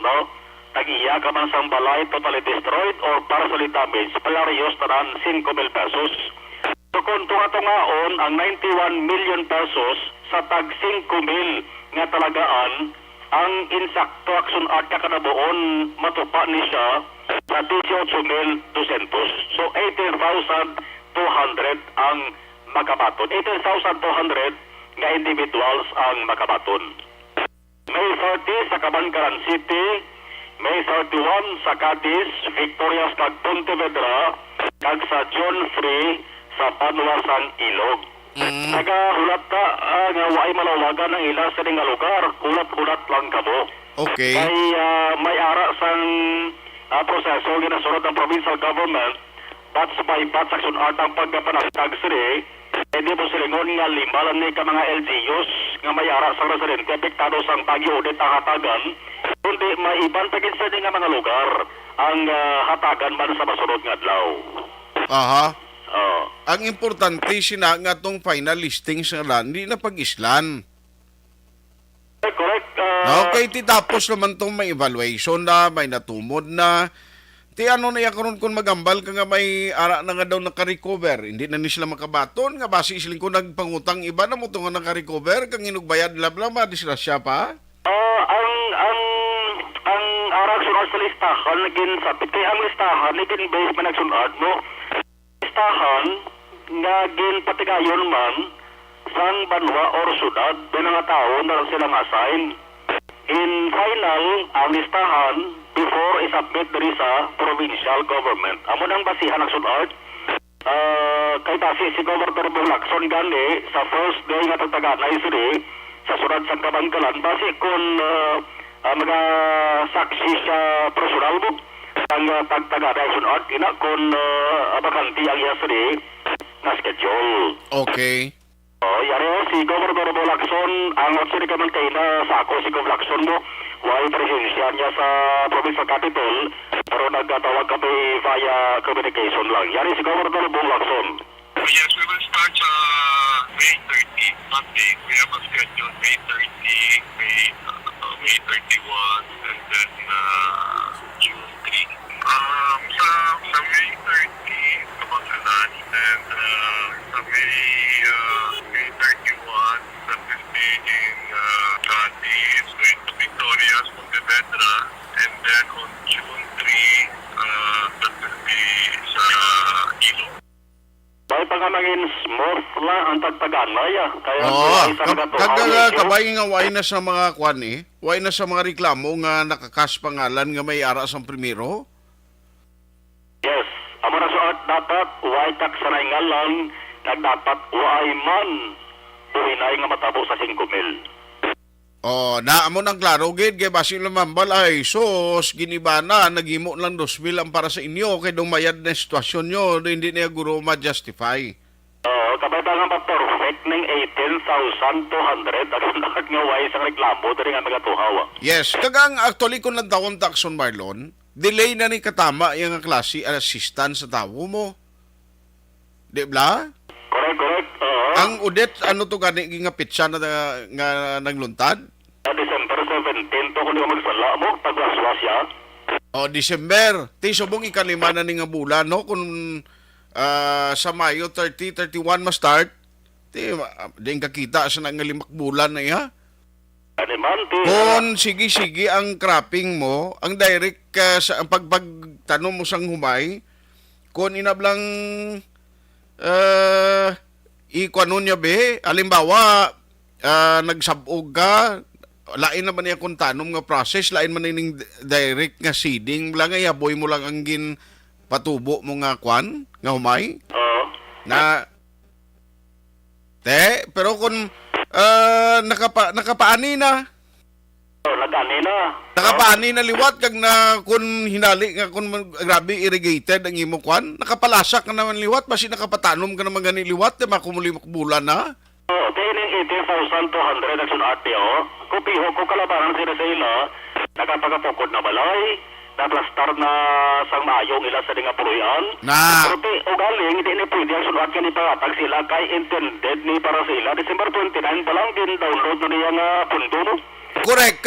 no? tag-iya ka man sang balay totally destroyed or partially damaged, palariyos tanan 5,000 pesos. So kung tunga-tungaon ang 91 million pesos sa tag 5,000 nga talagaan, ang insakto action art kakanabuon matupa ni siya sa 18,200. So 18,200 ang makabaton. 18,200 nga individuals ang makabaton. May 30 sa Cabancaran City, May 31 sa Cadiz, Victorias kag Pontevedra, kag sa John Free sa Panuasang Ilog. Nagahulat ta nga waay malawagan ang ila sa nga lugar, hulat-hulat lang kamo. Okay. Kay may ara sang proseso ginasunod ng provincial government, batch by batch action art ang pagkapanagtag siri, hindi po silingon nga limbalan ni ka mga LGUs nga may ara sang residente apektado sang pag-audit ang hatagan, kundi maiban pagin sa nga mga lugar ang hatagan man sa masunod nga adlaw. Aha. Ang importante sina nga tong final listing sa land, hindi na pag-islan. Correct. Okay, tapos naman tong may evaluation na, may natumod na. Ti ano na karon kung magambal ka nga may ara na nga daw naka-recover. Hindi na ni sila makabaton nga base siling ko nagpangutang iba na mo to nga naka-recover kang inugbayad labla madisgrasya pa. Ang arak sunod sa listahan naging sapit kay ang listahan naging base man nagsunod mo. Listahan nga gin patigayon man sang banwa or syudad na nga tao na silang assign. In final, ang listahan before isubmit diri sa provincial government. Amo nang basihan ang sunod. Kay tasi si Governor Bong Lacson gani sa first day nga tagtaganay siri sa sunod sa Kabangkalan base kung mga saksi sa personal mo ang tagtaganay sunod ina kung bakanti ang yasri na schedule. Okay. Yari si Governor Bong Lacson ang aksyon ka man kay na sako si Gov Lacson mo why presensya niya sa provincial capital pero nagtatawag kami via communication lang. Yari si Governor Bong Lacson. Yes, we will start May 30, Monday. We have a schedule May 30, May 31, and then June 3. Sa May 30, Kabangkalan, and sa May 31, that will be in Cadiz, going to Victorias, Pontevedra, and then on June 3, that will be sa Ilog. May pangamangin smooth lang ang tagtaganay kaya kabay nga way na sa mga kwan way na sa mga reklamo nga nakakas pangalan nga may ara sang primero. Yes, amo na suot dapat way tak sanay nga lang nagdapat way man buhinay nga matabo sa 5,000. Naamo nang klaro gid kay basi lumambal ay sos ginibana nagimo lang 2,000 ang para sa inyo kay dumayad na sitwasyon nyo hindi niya guro ma-justify. Kabay nga pa perfect ning 18,200 ang lahat nga way sa reklamo diri nga magatuhaw. Yes, kagang actually kung nagtawon takson Marlon, delay na ni katama yung klase assistance sa tawo mo. Di ba? Correct. Ang udet ano to gani nga pitsa na nga nagluntad? December 17 to kung magsala mo pagwaswas ya. December. Ti subong ikalima na ni nga bulan no kung sa Mayo 30, 31 ma-start. Di kakita sa nga 5 bulan na ya. Kung sige ang cropping mo, ang direct sa pagtanong mo sang humay, kung inablang ikuanon niya be, alimbawa nagsabog ka, lain naman niya kung tanom nga process, lain man ning direct nga seeding, lang nga yaboy mo lang ang gin patubo mo nga kwan, nga humay. Na pero kung nakapaani na. Nakapaani na liwat kag na kun hinali nga kun grabe irrigated ang imo kwan, nakapalasak na naman liwat basi nakapatanom ka naman gani liwat makumuli bulan na. Kaining 18,200 action RTO, kupiho ko kalabaran sila sa ila, nakapagapukod na balay, naplastar na sang maayong ila sa nga puruyan. Pero o galing, hindi ni pwede ang sunod ka ni paratag sila kay intended ni para sila. December 29 pa lang din download na niya nga pundo mo. Correct.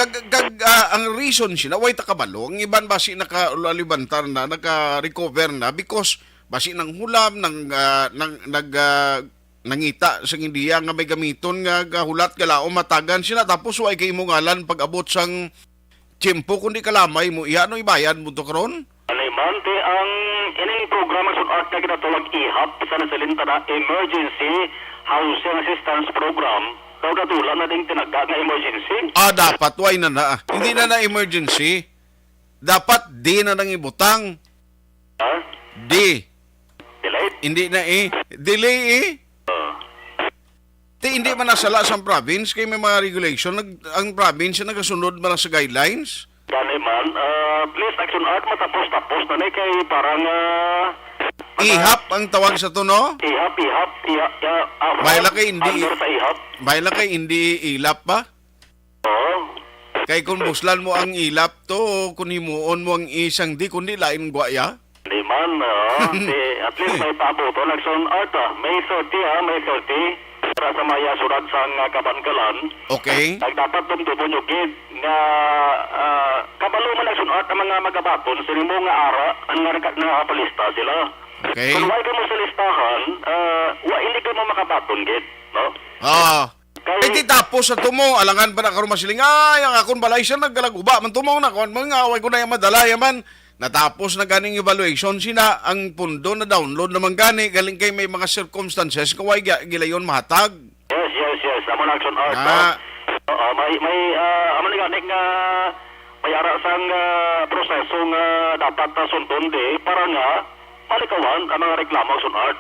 Ang reason siya, way takabalo, ang iban basi nakalibantar na, naka-recover na because basi ng hulam, nangita sa India nga may gamiton nga gahulat galao matagan sila tapos way kay imungalan pag abot sang tiyempo kundi kalamay mo iya no ibayad mo to karon. Alimante ang ining programa sa art na ginatawag IHAP sa nasalinta na Emergency Housing Assistance Program. Daw katulad na ding tinagka nga emergency. Dapat way na. Hindi na emergency. Dapat di na nang ibutang. Di. Delay? Hindi na delay hindi man nasala sa province kay may mga regulation ang province nagasunod man sa guidelines. Gani man, please action art matapos-tapos na ni kay parang IHAP ang tawag sa to, no? IHAP. May laki hindi Under sa IHAP. may laki hindi ilap pa? Oo. Kay kung buslan mo ang ilap to, kung himuon mo ang isang di kundi lain gwaya. Di man, at least may pabuto action art May 30 May 30. Para sa maya surat sa Kabankalan. Okay. Dapat tumtubon yung kid nga kabalo man action art ang mga magabaton sa mo nga ara ang nakapalista sila. Okay. Kung wala ka mo sa listahan, hindi ka mo makabaton kid, no? Di tapos sa tumo, alangan pa na karon masiling, ang akon balay siya naggalaguba, man tumo na, kung mga away ko na yung madala, yaman, natapos na ganing evaluation sina ang pundo na download naman gani galing kay may mga circumstances kaway gilayon mahatag. Yes. Amon action art. May amon gani nga payara sang proseso nga dapat sundon di para nga malikawan ang mga reklamo action art.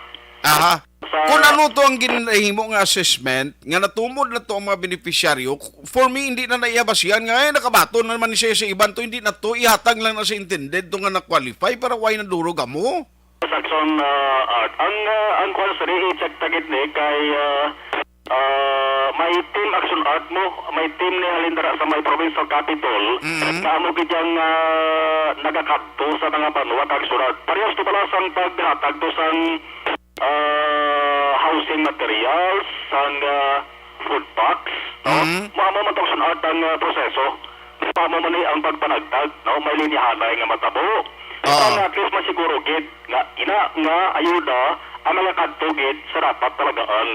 Kung ano to ang ginahimo nga assessment, nga natumod na to ang mga beneficiaryo, for me, hindi na naiyabasihan nga, nakabaton na naman siya sa iban to, hindi na to, ihatag lang na sa intended to nga na-qualify para why na durog mo. Action art. Ang konseri, i-check tagit ni kay may team action art mo, may team ni Halindara sa may provincial capital, kaamo gidyang nagakadto sa mga banuat action art. Parehas to pala sang paghatag to sang housing materials, sang food packs, Mamo man action art ang proseso. Pamo man ang pagpanagtag, may linyahanay nga matabo. At least masiguro gid nga ayuda ang mga kadto gid sa dapat talagaan.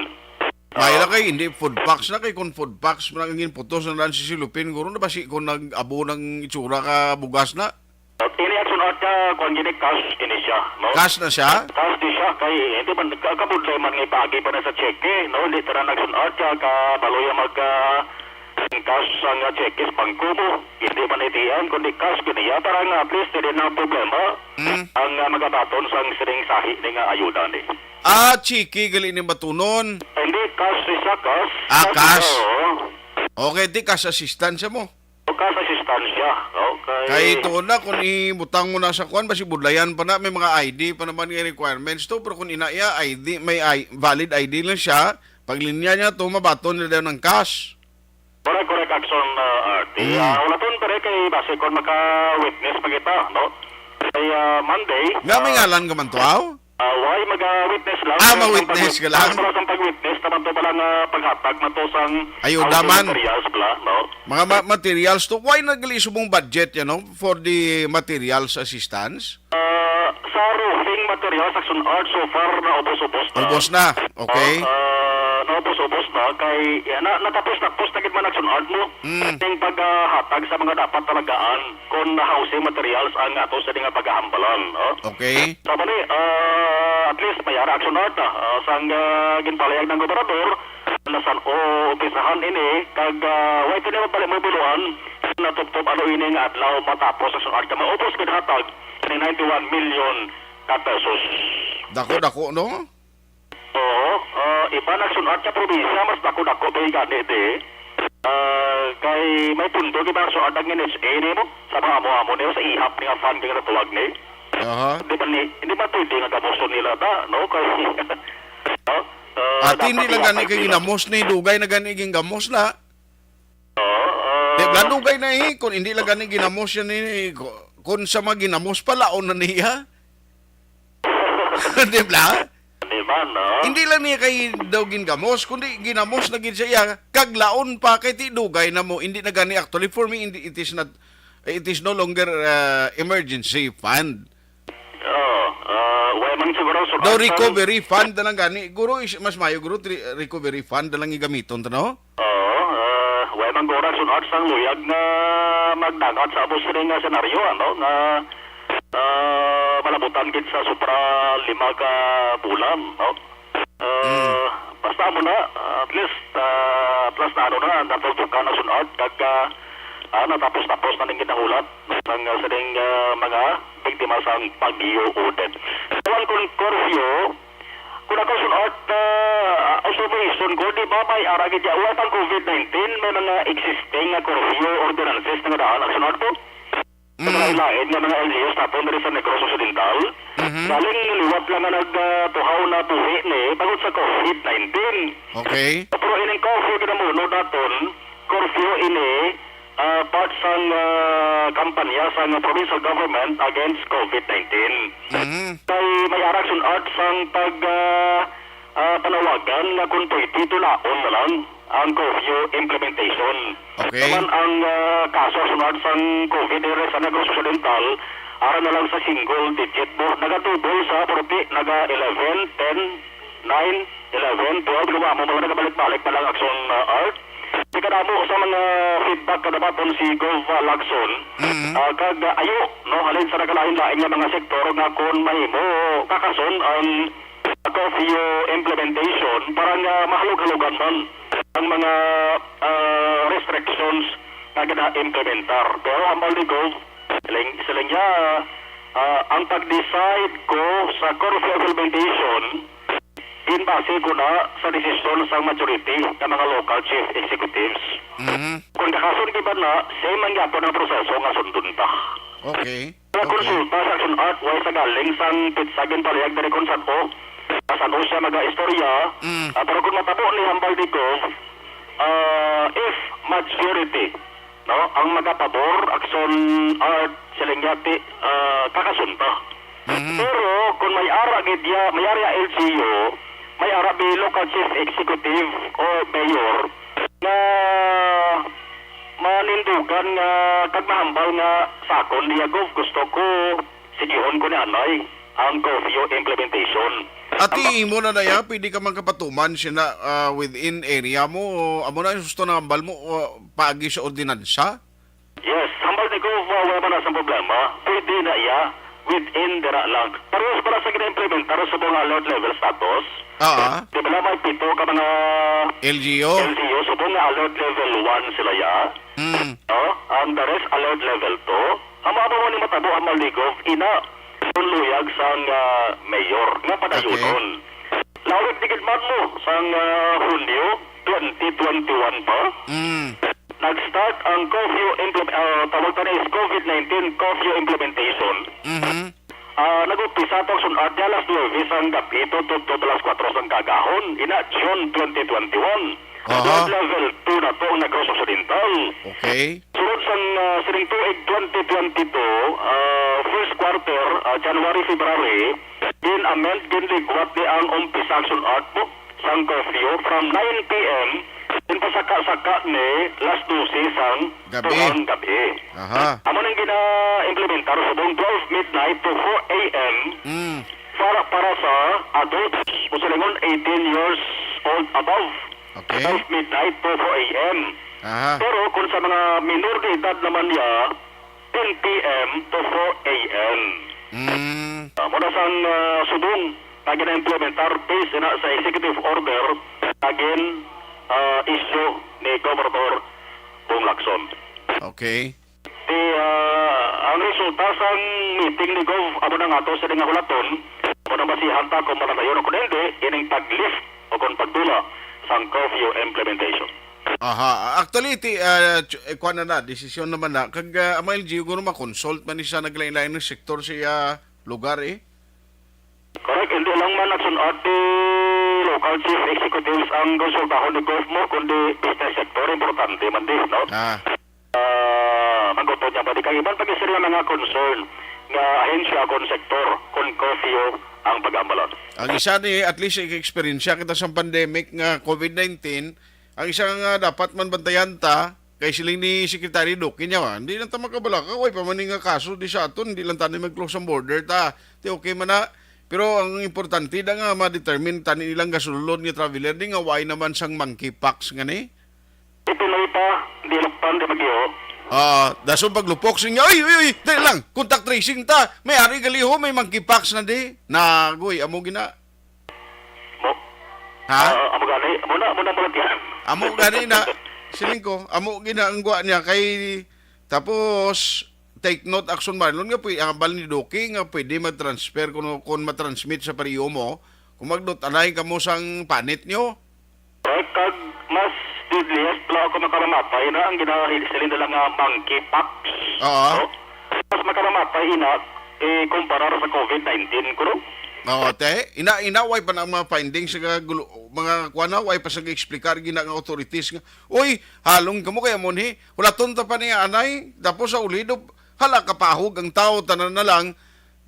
May kay hindi food packs na kay kung food packs man ang putos na lang si Silupin guro na basi kung nag-abo ng itsura ka bugas na. Ini action art ka kung gini cash ini siya, no? Cash na siya? Cash di siya kay hindi man kabudlay man nga ipagi pa na sa cheque, no? Literal action art ka baloya mag cash ang cheque sa bangko mo. Hindi man itiyan kundi cash kiniya para nga at least hindi na problema ang magabaton sa siring sahi nga ayuda ni. Chiki gali ni batunon. Hindi cash siya cash. Cash. Okay, di cash assistance mo. Cash assistance siya. Okay. Kay ito na, kung ibutang mo na sa kuwan, basi budlayan pa na, may mga ID pa naman yung requirements to, pero kung inaya, ID, valid ID lang siya, paglinya niya to, mabaton na daw ng cash. Correct action art. Wala to pare kay base kon maka-witness pa kita, no? Kay Monday. Nga may ngalan ka man to, aw? Why mag-witness lang? Ma-witness ka lang? Para sa pag-witness, naman to pala nga paghatag na to sang ayuda man. Materials pala, no? Mga materials to, why nagliso mong budget, for the materials assistance? Sa roofing materials, action art, so far naubos-ubos na. Ubos na, okay. Naubos-ubos na, kay natapos na gid man action art mo. Yung paghatag sa mga dapat talagaan kung housing materials ang ato sa nga paghahambalan, no? Okay. Sabi ni, at least may action art na sang ginpalayag ng gobernador na san umpisahan ini kag way kini mabalik mo buluan natuptop ano ini nga adlaw matapos action art ka maubos gid hatag ni 91 million ka pesos. Dako no? Oo, iba na action art ka probinsya mas dako ba gani de. Kay may punto gid action art ang NHA nimo sa mga amo nimo sa IHAP nga fund nga tuwag ni. Hindi ba pwede nga gamoson nila ta, no? Kasi, no? Hindi lang gani kay ginamos ni dugay na gani gingamos na. Dugay na kung hindi lang gani ginamos yan ni kung sa mga ginamos pala o na niya. Di ba? man. Hindi lang niya kay daw gingamos, kundi ginamos na gid siya kaglaon pa kay ti dugay na mo. Hindi na gani actually for me it is no longer emergency fund. Way man siguro sunod. Daw recovery fund na lang gani. Guro mas mayo guro recovery fund na lang igamiton no? Way man guro sunod sang luyag na magdagat sa abos ring nga senaryo ano nga malabutan gid sa supra 5 ka bulan no. Basta mo na at least plus na ano na natutukan na sunod kag natapos na ning ginahulat ng sining mga biktima sang Bagyo Odette. Kung curfew, kung ako sunod automation ko, di ba may aragid ya uwat ang COVID-19, may mga existing na curfew ordinances na daan ang sunod po. Lain nga mga LGUs tapon rin sa Negros Occidental. Galing liwat lang na nagtuhaw na buhi ni bagot sa COVID-19. Okay. Pero ining curfew kinamuno naton, curfew ini part sang kampanya sang provincial government against COVID-19. Kay may arak sunod sang panawagan nga kung pwede tulaon na lang ang curfew implementation. Okay. Naman ang kaso sunod sang COVID sa Negros Occidental, ara na lang sa single digit mo. Nagatubol sa propi, naga 11, 10, 9, 11, 12, lumamo mga nagabalik-balik pa lang action art. Ikadamo sa mga feedback kadabaton si Gov Lacson, kag ayo, no, halin sa nagalain-laing nga mga sektor nga kung mahimo kakason ang curfew implementation para nga mahalog-halogan man ang mga restrictions na gina-implementar. Pero ang Maldigov, silang niya, ang pag-decide ko sa curfew implementation, binbase ko na sa desisyon sa majority ng mga local chief executives. Kung kakasun ba na, same man yapo ng proseso nga sundun pa. Okay. Konsulta sa action art, way sa galing sang pitsagin palihag dari kung saan po, saan siya mag-istorya, pero kung matabo ni Hambal Dikov, if majority, no, ang magapabor, action art, silingyati, kakasunta. Pero kung may ara gidya, may area LGU, may ara bi local chief executive o mayor na manindugan nga kagmahambal nga sakon diya Gov, gusto ko sigihon ko ni anay ang curfew implementation. Ati mo na ya, pwede ka man kapatuman siya na within area mo, amo na yung susto na hambal mo, paagi sa ordinansa? Yes, hambal ni Gov, wala man na sa problema, pwede na iya within dira lang. Pero para sa gina-implementar sa mga alert level status, di ba may pito ka mga LGU, so mga alert level 1 sila ya. Ang the rest alert level 2. Ang mga mo ni matabo ang Maldigov, ina luyag sang mayor nga padayunon. Lawag digid man mo sang Hunyo 2021 pa. Nag-start ang curfew tawag na is COVID-19 curfew implementation. Nag-upisa ito sunod niya alas 9 sang gabi ito to alas 4 sang kagahon. Ina June 2021. Alert level 2 na ito ang Negros Occidental. Okay. Sunod sang sining tuig 2022, first quarter, January, February, amend ginligwat di ang umpisa sunod po sang curfew from 9 p.m. din pasaka-saka ni last 12 sang gabi. Amo nang gina-implementar sa buong 12 midnight to 4 a.m. para sa adults o silingon 18 years old above. 12 midnight to 4 a.m. Pero kung sa mga minor de edad naman niya, 10 p.m. to 4 a.m. Muna sang subong na gina-implementar based na sa executive order again issue ni Governor Bong Lacson. Okay. Ang resulta sang meeting ni Gov, amo na nga to sa nga hulaton, amo na basihan ta kung manatayon o kung hindi, ining pag-lift o kung pagdula sang curfew implementation. Actually, kuha na desisyon naman na. Kag ang LGU ko ma-consult man siya naglain-lain ng sektor siya lugar Correct, hindi lang man nagsunod di local chief executives ang konsultahon ni Gov mo, kundi business sector, importante man din, no? Magutod niya ba di kang ibang pag-isirya mga concern nga ahensya kon sektor, kon curfew ang pag-ambalon. Ang isa ni at least experience kita sa pandemic nga COVID-19, ang isa nga dapat man bantayan ta kay siling ni Secretary Duque niya, hindi lang ta makabala ka, way pa man nga kaso di sa aton, hindi lang ta mag-close ang border ta. Ti okay man na. Pero ang importante da nga ma-determine tani nilang gasulod nga traveler di nga way naman sang monkeypox nga ni. Ipinoy pa, di lukpan, di bagyo. Daso paglupok siya, ay, dahil lang, contact tracing ta, may ari galiho, may monkeypox na di. Nagoy, amo gina. Ha? Amo gani, muna yan. Amo gani na, siling ko, amo gina ang gwa niya kay, tapos, take note action Marlon nga pwede, ang bal ni Duque nga pwede mag-transfer kung matransmit sa pariyo mo, kung magdotanay ka mo sang panit nyo. Kag mas didliyas pala ako makaramatay na ang ginahisilin nila nga monkeypox. Oo. Mas makaramatay ina, kumpara sa COVID-19 ko. Oo, te. Inaway pa na mga findings sa mga kuwana, way pa sa explicar gina nga authorities nga. Uy, halong ka mo kaya mo ni, wala tonta pa niya anay, tapos sa ulido, hala kapahog ang tao, tanan na lang,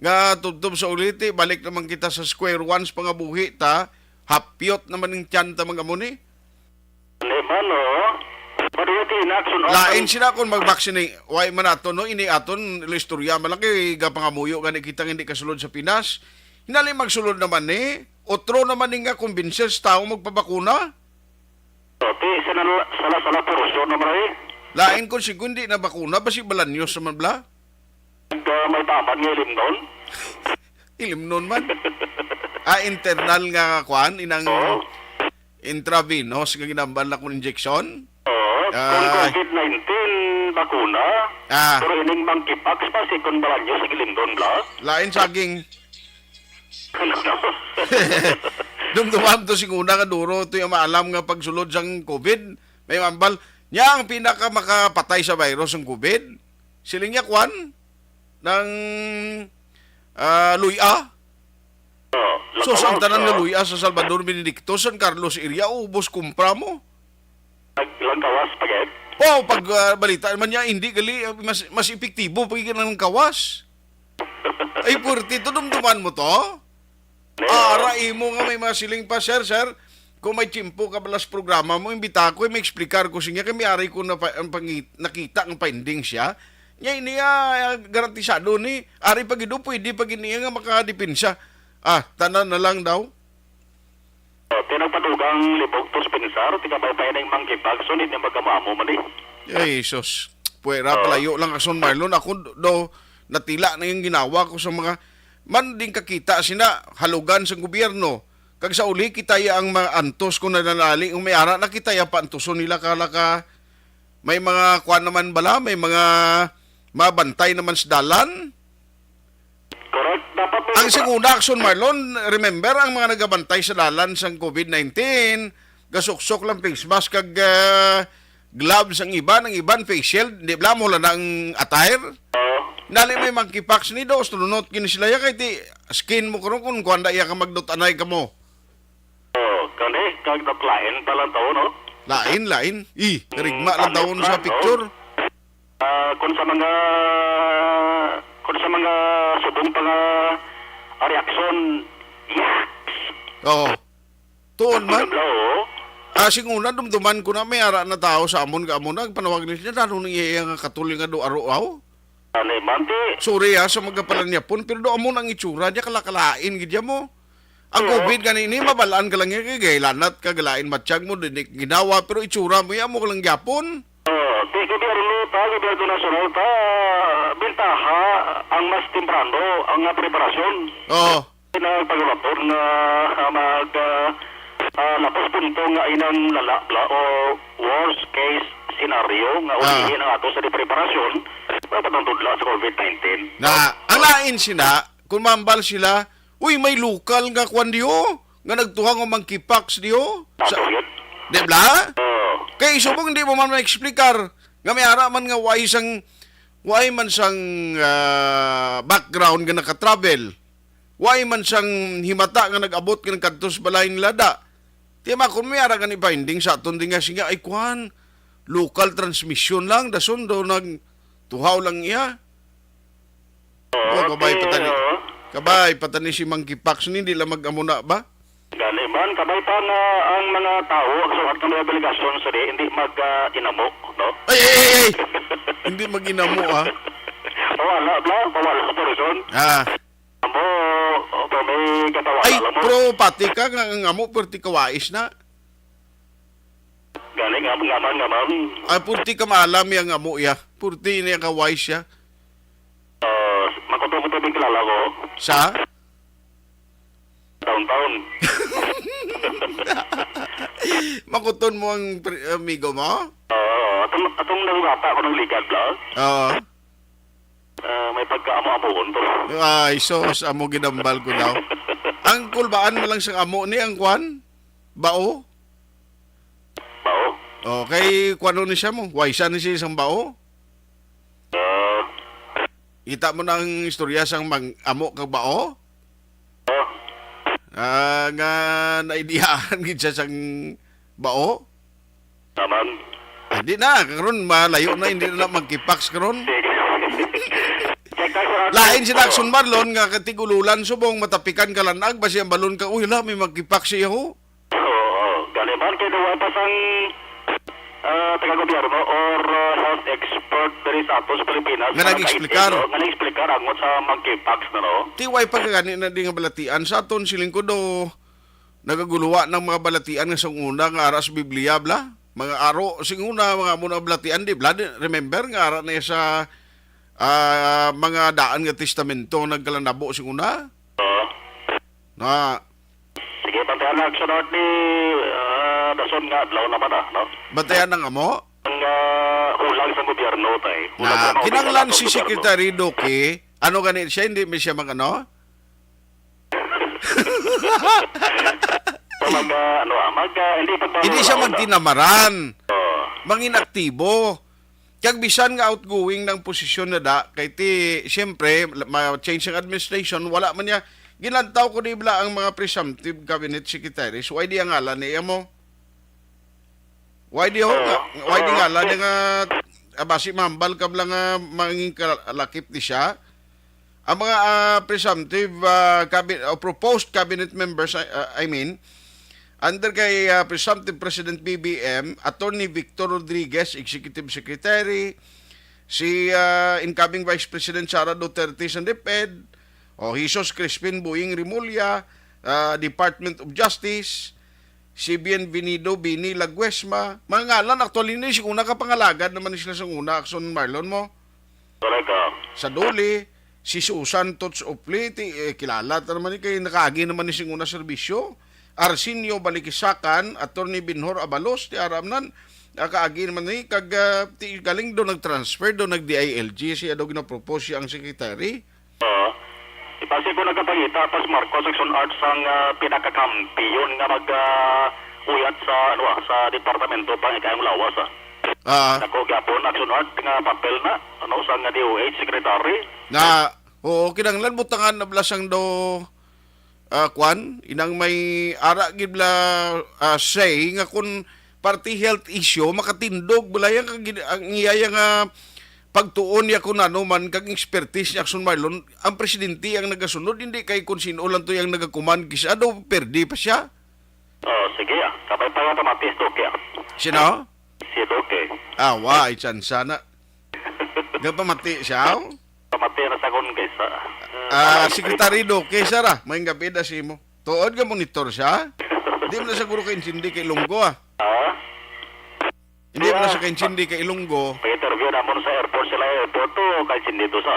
nga tubtob sa uliti, balik naman kita sa square one sa pangabuhi ta, hapyot naman ng tiyan ta mga mo ni. Lain sila kung mag-vaccinate, way man aton, no? Ini aton, istorya malaki, gapangamuyo, gani kitang hindi kasulod sa Pinas. Hinali magsulod naman ni, otro naman ni nga convinces tao magpabakuna. Sala porosyon naman eh. Lain kung si kundi na bakuna, basi balanyos naman bla? May taman nga ilimnon. Ilimnon man. Internal nga kwan, inang intravenous nga ginambal na kung injection. Kung COVID-19 bakuna, pero ining monkeypox pa si kung balanyos sa ilimnon bla. Lain saging. Dumdumam to si una ka duro, ito yung maalam nga pagsulod sang COVID. May mambal. Niya ang pinaka makapatay sa virus ng COVID. Siling niya kwan ng luya. So sa tanan nga luya sa Salvador Benedicto, San Carlos area, ubos kumpra mo. Ilang kawas pagit? Pag balita naman niya, hindi gali, mas epektibo pag ng kawas. Ay, purti, ito dumduman mo to? Arai mo nga may mga siling pa, sir, kung may tiyempo ka balas programa mo, imbita ko, may explicar ko siya, kami ari ko na nakita ang findings siya, niya garantisado ni, ari pag ito, pwede pag iniya nga makadipinsa. Tanan na lang daw. Pinagpatugang libog to spinsar, tikabay-bay na yung monkeypox, so hindi niya magkamamo man eh. Ay, sus, puwera, palayo lang ason Marlon, ako do, natila na yung ginawa ko sa mga man din kakita sina halugan sa gobyerno kag sa uli kita ya ang mga antos ko nananali ang may ara na kita ya pantuson nila kalaka may mga kuan naman bala may mga mabantay naman sa dalan. Correct, dapat ang segunda action Marlon, remember ang mga nagabantay sa dalan sa COVID-19 gasuksok lang face mask kag gloves ang iban face shield di bla mo lang ang attire. Nali may monkeypox ni dos, tulunot kini sila ya kay ti skin mo karon kung kuanda iya ka magdotanay ka mo. Kani kag lain talang taon no? Lain. Rigma lang taon sa picture. Kung sa mga subong pa nga reaksyon, yaks. Oo. Tuon man. Singuna dumduman ko na may ara na tao sa amon ka amon nagpanawag nila nano niya nga katuling nga do araw. Sorry sa magapalan niya pun, pero doon mo nang itsura niya kalakalain gidya mo. Ang COVID ganini, mabalaan ka lang niya kay lanat ka galain matsyag mo, dinik ginawa, pero itsura mo yan mo ka lang gyapon. Di gobyerno nasyonal ta, bintaha ang mas temprano, ang preparasyon. Pinagpagulator na lapos punto nga inang lalakla o worst case scenario nga ulihin ang ato sa preparasyon patutudla sa COVID-19. Ang lain sila, kung mambal sila, uy, may lokal nga kwan diyo, nga nagtuhang o monkeypox diyo. Di ba? Kaya isubong hindi mo man ma-explikar, nga may ara man nga why man sang background nga nakatravel, why man sang himata nga nag-abot nga nagkantos balay nila da. Tiyan kung may ara nga ni finding sa aton din nga siya, ay kwan, local transmission lang, dason daw tuhaw lang iya. Kabay, patani si Monkey Pax ni, hindi lang mag-amuna ba? Gani man, kabay pa nga ang mga tao, so at ng obligasyon sa hindi mag-inamo, no? Ay! Hindi mag-inamo, ha? Pawala, pawala po rin. Amo, may katawa. Ay, pero pati ka, ang amo, purti kawais na. Gani, ngaman. Ay, purti ka maalam yung amo, ya. Purti niya kawais, ya. Makuto-kuto din kilala ko. Sa? Taon-taon. Makuton mo ang amigo mo? Atong nangungapa ako ng ligad lang. Oo. May pagkaamo-amoon to. Ay, sos, amo ginambal ko daw. Ang kulbaan mo lang sa amo ni, ang kwan? Bao? Bao? Okay, kwan ni siya mo? Waisan ni siya isang bao? Ita mo na ang istorya sang amo kag bao? Nga naidihaan gid siya sang bao? Naman. Hindi na, karon malayo na, hindi na magkipaks karon. Lain si Daxon Marlon nga katigululan subong matapikan ka lanag ba siyang balon ka, uy la, may magkipaks siya ho. Oo, galiban kay dawa pa sang taga-gobyerno or health expert dari sa atos Pilipinas. Nga nag-explikar. Nga nag-explikar angon sa monkeypox na no. Tiway pagkagani na di nga balatian sa aton siling ko do nagaguluwa ng mga balatian nga sang una nga aras Biblia bla. Mga aro sing una mga muna balatian di bla. Remember nga ara na sa mga daan nga testamento nagkalanabo sing una. Na sige, bantayan na action out ni Dason nga adlaw na mata, no? Batayan ng amo? Ang ulang sa gobyerno tay. Na kinanglan si Secretary Duque, ano ganit siya, hindi mo siya mag-ano? Hindi siya magtinamaran. Manginaktibo. Kag bisan nga outgoing ng posisyon na da, kay ti, siyempre, ma-change ang administration, wala man niya, gilantaw ko dibla ang mga presumptive cabinet secretaries, why di ang ngalan niya mo? Why di ngalan niya nga, basi mambal ka lang nga manging kalakip di siya, ang mga presumptive proposed cabinet members, under kay presumptive President BBM, Attorney Victor Rodriguez, Executive Secretary, si incoming Vice President Sara Duterte sa DepEd, Jesus Crispin Buing Rimulya, Department of Justice, si Bienvenido Bini Laguesma, mga ngalan, actually ni si una ka pangalagad naman sila sa una, Akson Marlon mo. Sa Duli, si Susan Tots Opli, kilala naman ni kay nakaagi naman ni si una serbisyo. Arsenio Balikisakan, Attorney Binhor Abalos, ti aramnan, nakaagi naman ni, kag galing doon nag-transfer, doon nag-DILG, siya daw ginapropose siya ang secretary. Ipasi ko nagkapangita, pas Marcos Action Arts ang pinakakampiyon nga mag-uyat sa departamento pang ikayang lawas. Ako gapon Action Art nga papel na, sa nga DOH secretary. Na, kinanglan butangan na blasang do, kwan, inang may ara gibla say nga kung party health issue makatindog bulayang ang iyaya nga pagtuon niya kung ano man kag expertise ni Akson Marlon, ang presidente ang nagasunod, hindi kay kung sino lang to yung nagakuman kisa do perdi pa siya. Sige kapay pa nga tamatis Duque. Sino? Si Duque. Wa, sana. Gapamati siya? Pamati na sa kon kaysa. Secretary Duque, Sara, may gabi na si mo. Tuod ka monitor siya? Hindi mo na siguro kaintindi kay Ilonggo Hindi mo na siya kaintindi kay Ilonggo. Pag-interview naman sa airport sila airport kaintindi to sa.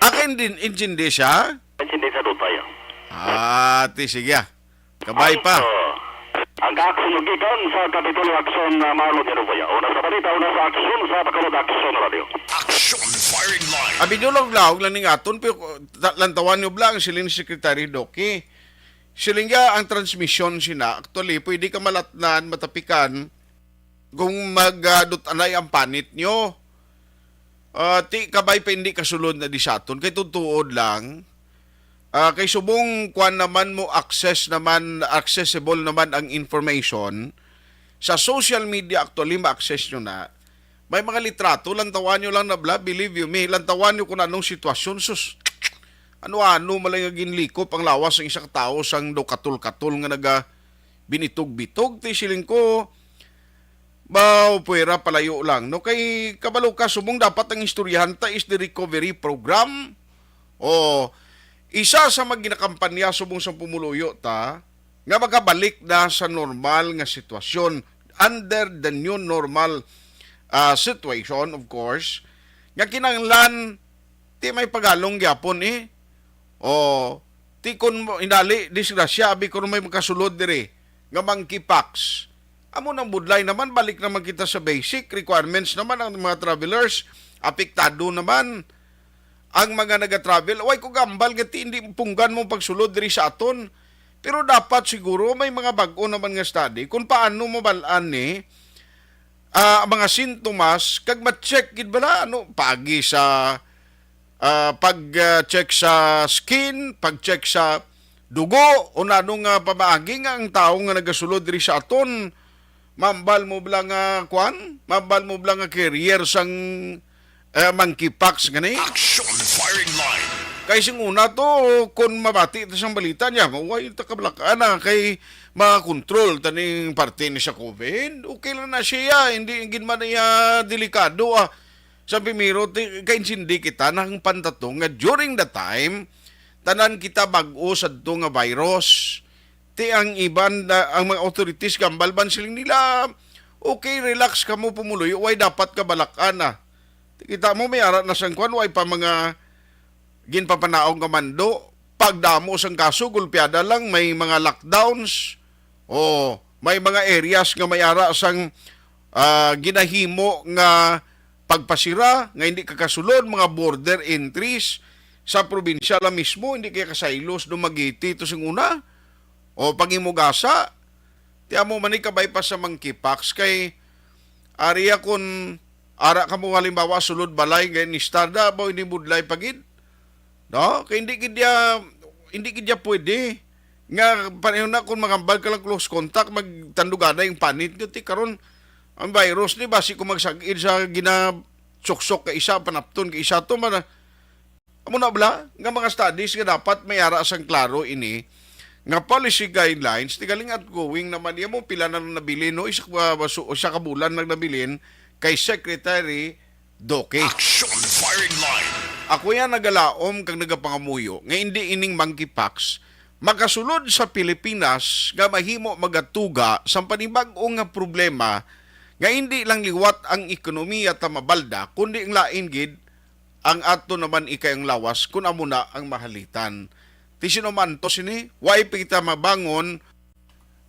Kaintindi siya? Kaintindi sa dutay. Sige. Kabay pa. Ang kakasunugikan sa Kapitulo Action na Marlon Yerovaya. Una sa balita, una sa aksyon sa Bacolod Action Radio. Action Firing Line. Abidulog-lawag lang ni aton, pero lantawan nyo blang silin Secretary Duque. Silingga ang transmission sina, actually, pwede ka malatnan, matapikan, kung mag-dutanay ang panit nyo. Ti kabay pa hindi kasulod na disaton, kay tutuod lang, kay subong kwan naman mo accessible naman ang information, sa social media actually ma-access nyo na, may mga litrato, lantawan nyo lang na bla, believe you me, lantawan nyo kung anong sitwasyon, sus, ano malay nga ginlikop ang lawas ng isang tao sang do katul-katul nga naga binitog-bitog ti siling ko puwera palayo lang. No kay kabalo ka subong dapat ang istoryahan ta is the recovery program o isa sa maginakampanya subong sa pumuluyo ta nga magabalik na sa normal nga sitwasyon under the new normal situation of course nga kinahanglan ti may pagalong gyapon o ti kun inali disgrasya abi kun may makasulod dire nga mangkipax. Amo nang budlay naman, balik naman kita sa basic requirements naman ang mga travelers. Apektado naman ang mga naga-travel. Way ko gambal nga hindi punggan mo pagsulod diri sa aton. Pero dapat siguro may mga bag-o naman nga study kung paano mabalaan mga sintomas kag ma-check gid bala pagi sa pag-check sa skin, pag-check sa dugo o nanong pamaagi nga ang tao nga nagasulod diri sa aton. Mambal mo blang mambal mo blang career sang monkeypox gani. Action firing line. Kay sing una to kun mabati ito sang balita niya, way takablakan kay makakontrol taning parte ni sa COVID. Okay lang na siya, hindi gid man niya delikado Sabi miro kay sindi kita nang pantatong nga during the time tanan kita bag-o sadto nga virus. Ti ang iban ang mga authorities gambalban siling nila okay relax ka mo pumuloy way dapat ka balakan kita mo may ara na sang kwan way pa mga ginpapanaog nga mando pagdamo sang kaso gulpiada lang may mga lockdowns o may mga areas nga may ara sang ginahimo nga pagpasira nga hindi kakasulod mga border entries sa probinsya la mismo hindi kaya kasailos dumagiti to sing una o pangimugasa, ti amo man kabay pa sa monkeypox kay ariya kun ara ka mo halimbawa sulod balay gay ni Starda ba hindi budlay pagid. No, kay hindi gidya pwede nga pareho na kun magambal ka lang close contact magtandugana yung panit ti karon ang virus ni basi kung magsagid sa ginasuksok ka isa panapton ka isa to man amo na bala nga mga studies nga dapat may ara sang klaro ini nga policy guidelines, tigaling at going naman niya mo pila na nabilin, isa ka bulan lang nabilin kay Secretary Doke. Action firing line. Ako yan nagalaom kang nagapangamuyo, nga hindi ining monkeypox, makasulod sa Pilipinas, nga mahimo magatuga sa panibag-o nga problema, nga hindi lang liwat ang ekonomiya ta mabalda, kundi ang lain gid, ang ato naman ikayang lawas, kung amo na ang mahalitan. Tisino man to sini, why kita mabangon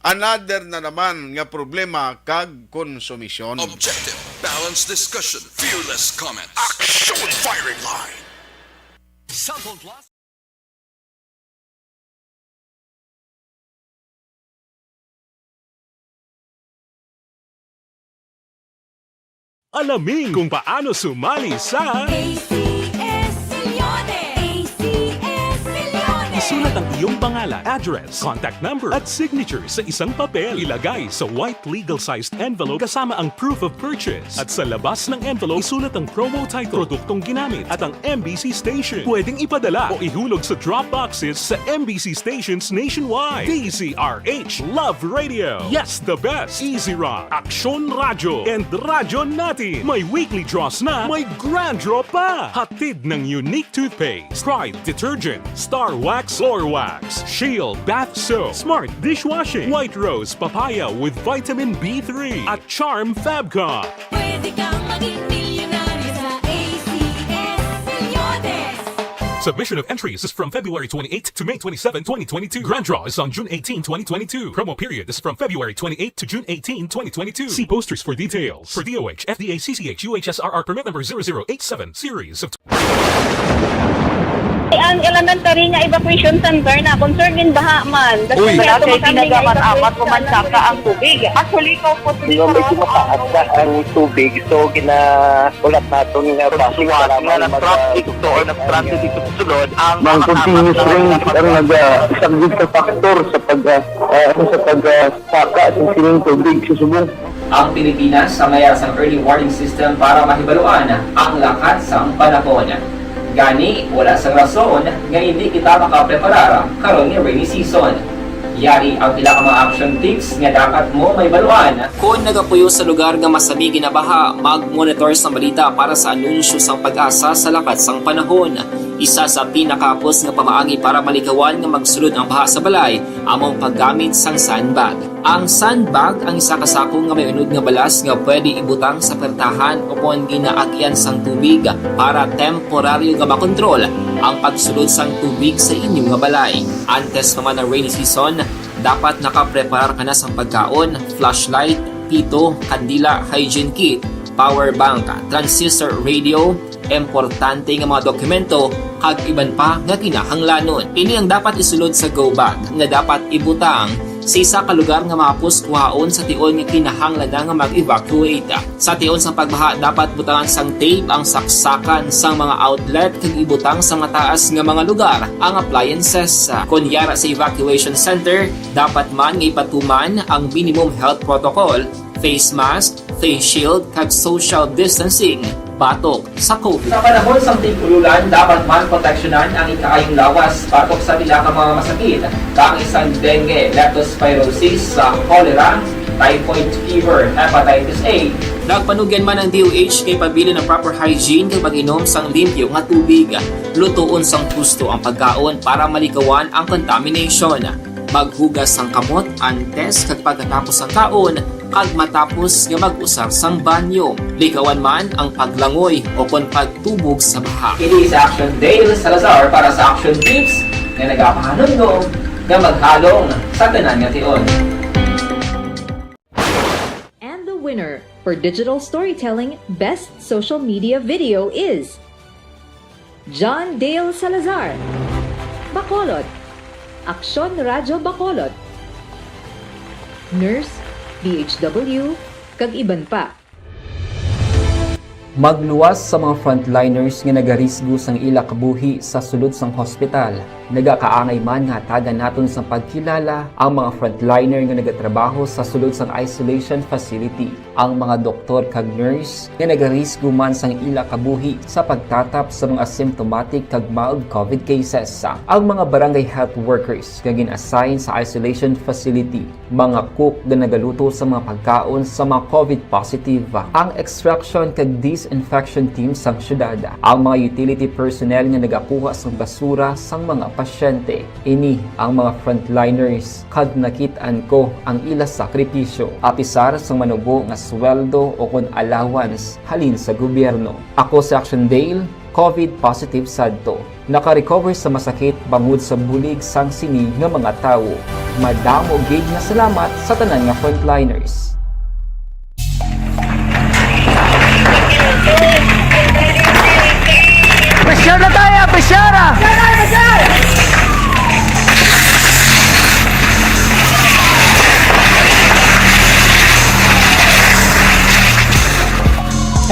another na naman nga problema kag konsumisyon. Objective, balanced discussion, fearless comments. Action firing line. Sample plus. Alamin kung paano sumali sa isulat ang iyong pangalan, address, contact number at signature sa isang papel. Ilagay sa white legal-sized envelope kasama ang proof of purchase. At sa labas ng envelope, isulat ang promo title, produktong ginamit at ang MBC station. Pwedeng ipadala o ihulog sa drop boxes sa MBC stations nationwide. DZRH, Love Radio. Yes, the best. Easy Rock, Aksyon Radyo, and Radyo Natin. May weekly draws na, may grand draw pa. Hatid ng unique toothpaste, Pride Detergent, Star Wax Floor Wax, Shield Bath Soap, Smart Dishwashing, White Rose Papaya with Vitamin B3 at Charm Fabcon. Pwede kang maging milyonaryo sa ACS Milyones. Submission of entries is from February 28 to May 27, 2022. Grand draw is on June 18, 2022. Promo period is from February 28 to June 18, 2022. See posters for details. For DOH, FDA, CCH, UHSRR permit number 0087, series of... Ang elementary nga evacuation center na concern din baha man. Uy. Kaya pinagamat-amat pumansaka ang tubig. Actually, ikaw po Medyo mataas na ang tubig. So, ulat natin nga Siwala nga ng traffic to or nag-transit dito sa sulod ang Mang continuous rain ang isang good factor sa pagsaka ng sining tubig sa subong. Ang Pilipinas sa mayas ang early warning system para mahibaluan ang lakas ng panahon. Gani, wala sang rason nga hindi kita makapreparara karon ni rainy season. Yari ang pila ka mga action tips nga dapat mo may baluan. Kung nagapuyo sa lugar nga masabi ginabaha, mag-monitor sa balita para sa anunsyo sang pag-asa sa lakat sang panahon. Isa sa pinakapos nga pamaagi para malikawan nga magsulod ang baha sa balay, among paggamit sang sandbag. Ang sandbag ang isa ka sako nga may unod nga balas nga pwede ibutang sa pertahan upon ginaagyan sang tubig para temporaryo nga makontrol ang pagsulod sang tubig sa inyong nga balay. Antes naman ng rainy season, dapat nakapreparar ka na sang pagkaon, flashlight, pito, kandila, hygiene kit, power bank, transistor radio, importante nga mga dokumento kag iban pa nga kinahanglanon. Ini ang dapat isulod sa go bag nga dapat ibutang sa isa ka lugar nga mapos kuhaon sa tion nga kinahanglan nga mag-evacuate. Sa tion sa pagbaha dapat butangan sang tape ang saksakan sang mga outlet kag ibutang sa mataas nga mga lugar ang appliances. Kunyara sa evacuation center, dapat man nga ipatuman ang minimum health protocol, face mask, face shield kag social distancing batok sa COVID. Sa panahon sa tig-ululan, dapat man proteksyonan ang ikaayong lawas batok sa pila ka mga masakit, kang isang dengue, leptospirosis, cholera, typhoid fever, hepatitis A. Nagpanugyan man ang DOH kay pabili ng proper hygiene kay pag-inom sang limpyo nga tubig. Lutuon sang gusto ang pagkaon para malikawan ang contamination. Maghugas sang kamot antes kag pagkatapos ang kaon kag matapos nga mag-usar sang banyo. Likawan man ang paglangoy o kon pagtubog sa baha. Kini sa Action Dale Salazar para sa action tips nga nagapahanundong nga maghalong sa tanan nga tion. And the winner for Digital Storytelling Best Social Media Video is John Dale Salazar, Bacolod, Aksyon Radyo Bacolod, Nurse, DHW, kag iban pa. Magluwas sa mga frontliners nga nagarisgo sang ila kabuhi sa sulod sang hospital. Nagakaangay man nga tagan naton sa pagkilala ang mga frontliner nga nagatrabaho sa sulod sang isolation facility. Ang mga doktor kag nurse nga nagarisgo man sang ila kabuhi sa pagtatap sa mga asymptomatic kag mild COVID cases. Ang mga barangay health workers nga gin-assign sa isolation facility, mga cook nga nagaluto sa mga pagkaon sa mga COVID positive, ang extraction kag disinfection team sang syudad, ang mga utility personnel nga nagakuha sang basura sang mga pasyente. Ini ang mga frontliners kag nakit-an ko ang ila sakripisyo apisar sang manubo nga sweldo o kon allowance halin sa gobyerno. Ako sa Action Dale, COVID positive sadto. Naka-recover sa masakit bangod sa bulig sang sini nga mga tawo. Madamo gid nga salamat sa tanan nga frontliners. Pressure na tayo! Pressure!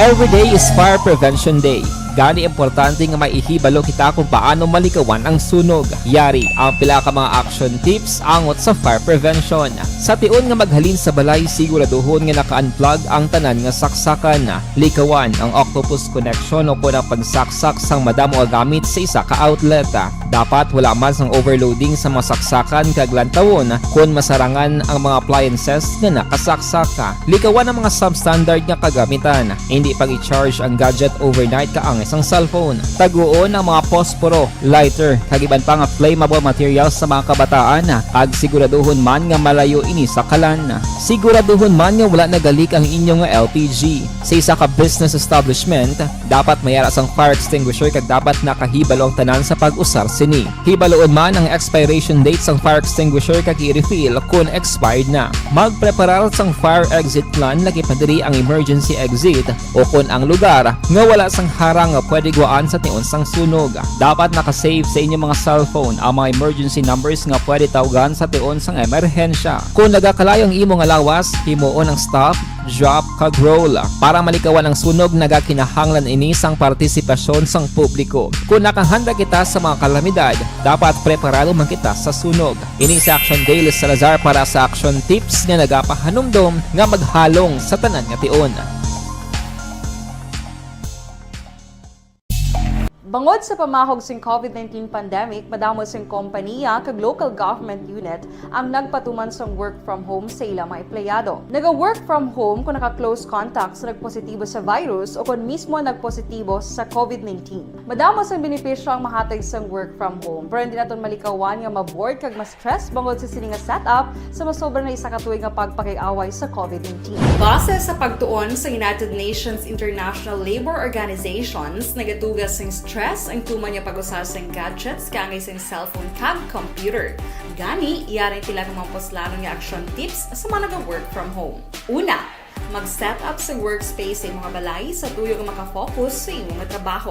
Every day is Fire Prevention Day. Gani importante nga maihibalo kita kung paano malikawan ang sunog. Yari ang pila ka mga action tips angot sa fire prevention. Sa tion nga maghalin sa balay, siguraduhon nga naka-unplug ang tanan nga saksakan. Likawan ang octopus connection o ang pagsaksak sang madamo nga gamit sa isa ka outlet. Dapat wala man sang overloading sa mga saksakan kag lantawon kung masarangan ang mga appliances nga nakasaksaka. Likawan ang mga substandard nga kagamitan. Hindi pag i-charge ang gadget overnight kaang isang cellphone. Taguon ang mga posporo, lighter, kag iban pa nga flammable materials sa mga kabataan. Ag siguraduhon man nga malayo ini sa kalan. Siguraduhon man nga wala nagalik ang inyong LPG. Sa isa ka business establishment, dapat mayara sang fire extinguisher kag dapat nakahibalo ang tanan sa pag-usar sini. Hibaloon man ang expiration date sang fire extinguisher kag i-refill kung expired na. Magpreparar sang fire exit plan lagi pa diri ang emergency exit o kung ang lugar nga wala sang harang nga pwede guaan sa tion sang sunog. Dapat nakasave sa inyong mga cellphone ang mga emergency numbers nga pwede tawagan sa tion sang emerhensya. Kung nagakalayo ang imong alawas, himuon ang stop, drop kag roll para malikawan ang sunog. Nagakinahanglan ini sang partisipasyon sang publiko. Kung nakahanda kita sa mga kalamidad, dapat preparado man kita sa sunog. Ini sa Action Dale Salazar para sa action tips nga nagapahanumdom nga maghalong sa tanan nga tion. Bangod sa pamahog sing COVID-19 pandemic, madamo sing kompanya kag local government unit ang nagpatuman sang work from home sa ilang mga empleyado. Naga-work from home kung naka-close contacts na nagpositibo sa virus o kung mismo nagpositibo sa COVID-19. Madamo sang benepisyo ang mahatag sang work from home, pero hindi naton malikawan nga ma-bored kag ma-stress bangod sa sini nga setup sa masobra na isa ka tuig nga pagpakiaway sa COVID-19. Base sa pagtuon sa United Nations International Labour Organizations, nagatugas sing stress ang tuman niya pag-usar sa gadgets kangay sa cellphone kag computer. Gani, iyaring tila ng mga poslano nga action tips sa mga nag-work from home. Una, mag-set up sa workspace sa mga balay sa tuyo nga makafocus sa imong trabaho.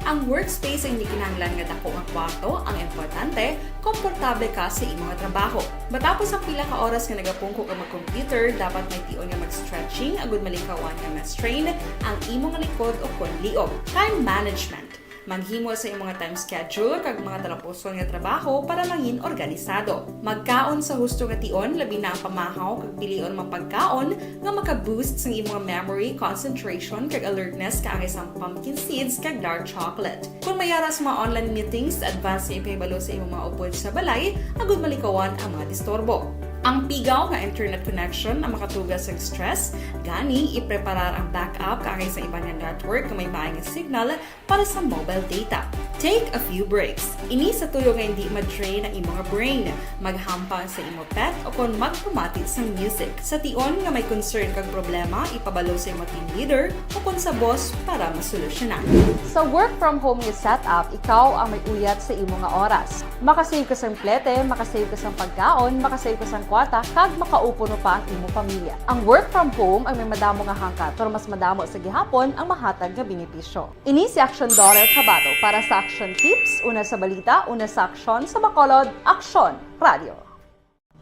Ang workspace ay hindi kinahanglan nga dako nga kwarto, ang importante, komportable ka sa imong trabaho. Matapos ang pila ka oras nga nagapungko ka mag-computer, dapat may tion nga mag-stretching agud malikawan nga ma-strain ang imong likod o konliog. Time management. Maghimo sa imong time schedule kag mga talapuson nga trabaho para mangin organisado. Magkaon sa husto nga tion, labi na ang pamahaw kag pilion mang pagkaon nga maka-boost sa imong memory, concentration kag alertness kaangay sang pumpkin seeds kag dark chocolate. Kung mayara sa mga online meetings, advance nga ipahibalo sa imong mga upod sa balay, agud malikawan ang mga disturbo. Ang pigaw nga internet connection ang makatugas sa stress, gani ipreparar ang backup kaangay sa ibang network na may maayong signal para sa mobile data. Take a few breaks. Ini sa tuyo nga hindi ma-drain ang imong brain, maghampang sa imong pet o kung magpumatit sa music. Sa tion nga may concern kag problema, ipabalo sa imong team leader o kung sa boss para masolusyonan. Sa work from home nga setup, ikaw ang may uyat sa imong nga oras. Makasave ka sa plete, makasave ka sa pagkaon, makasave ka sa kwata, kag makaupo no pa ang imong pamilya. Ang work from home ay may madamo nga hangkat, pero mas madamo sa gihapon ang mahatag nga benepisyo. Ini si Action Daughter Cabato para sa Action Tips, una sa balita, una sa aksyon, sa Bacolod, Action Radio.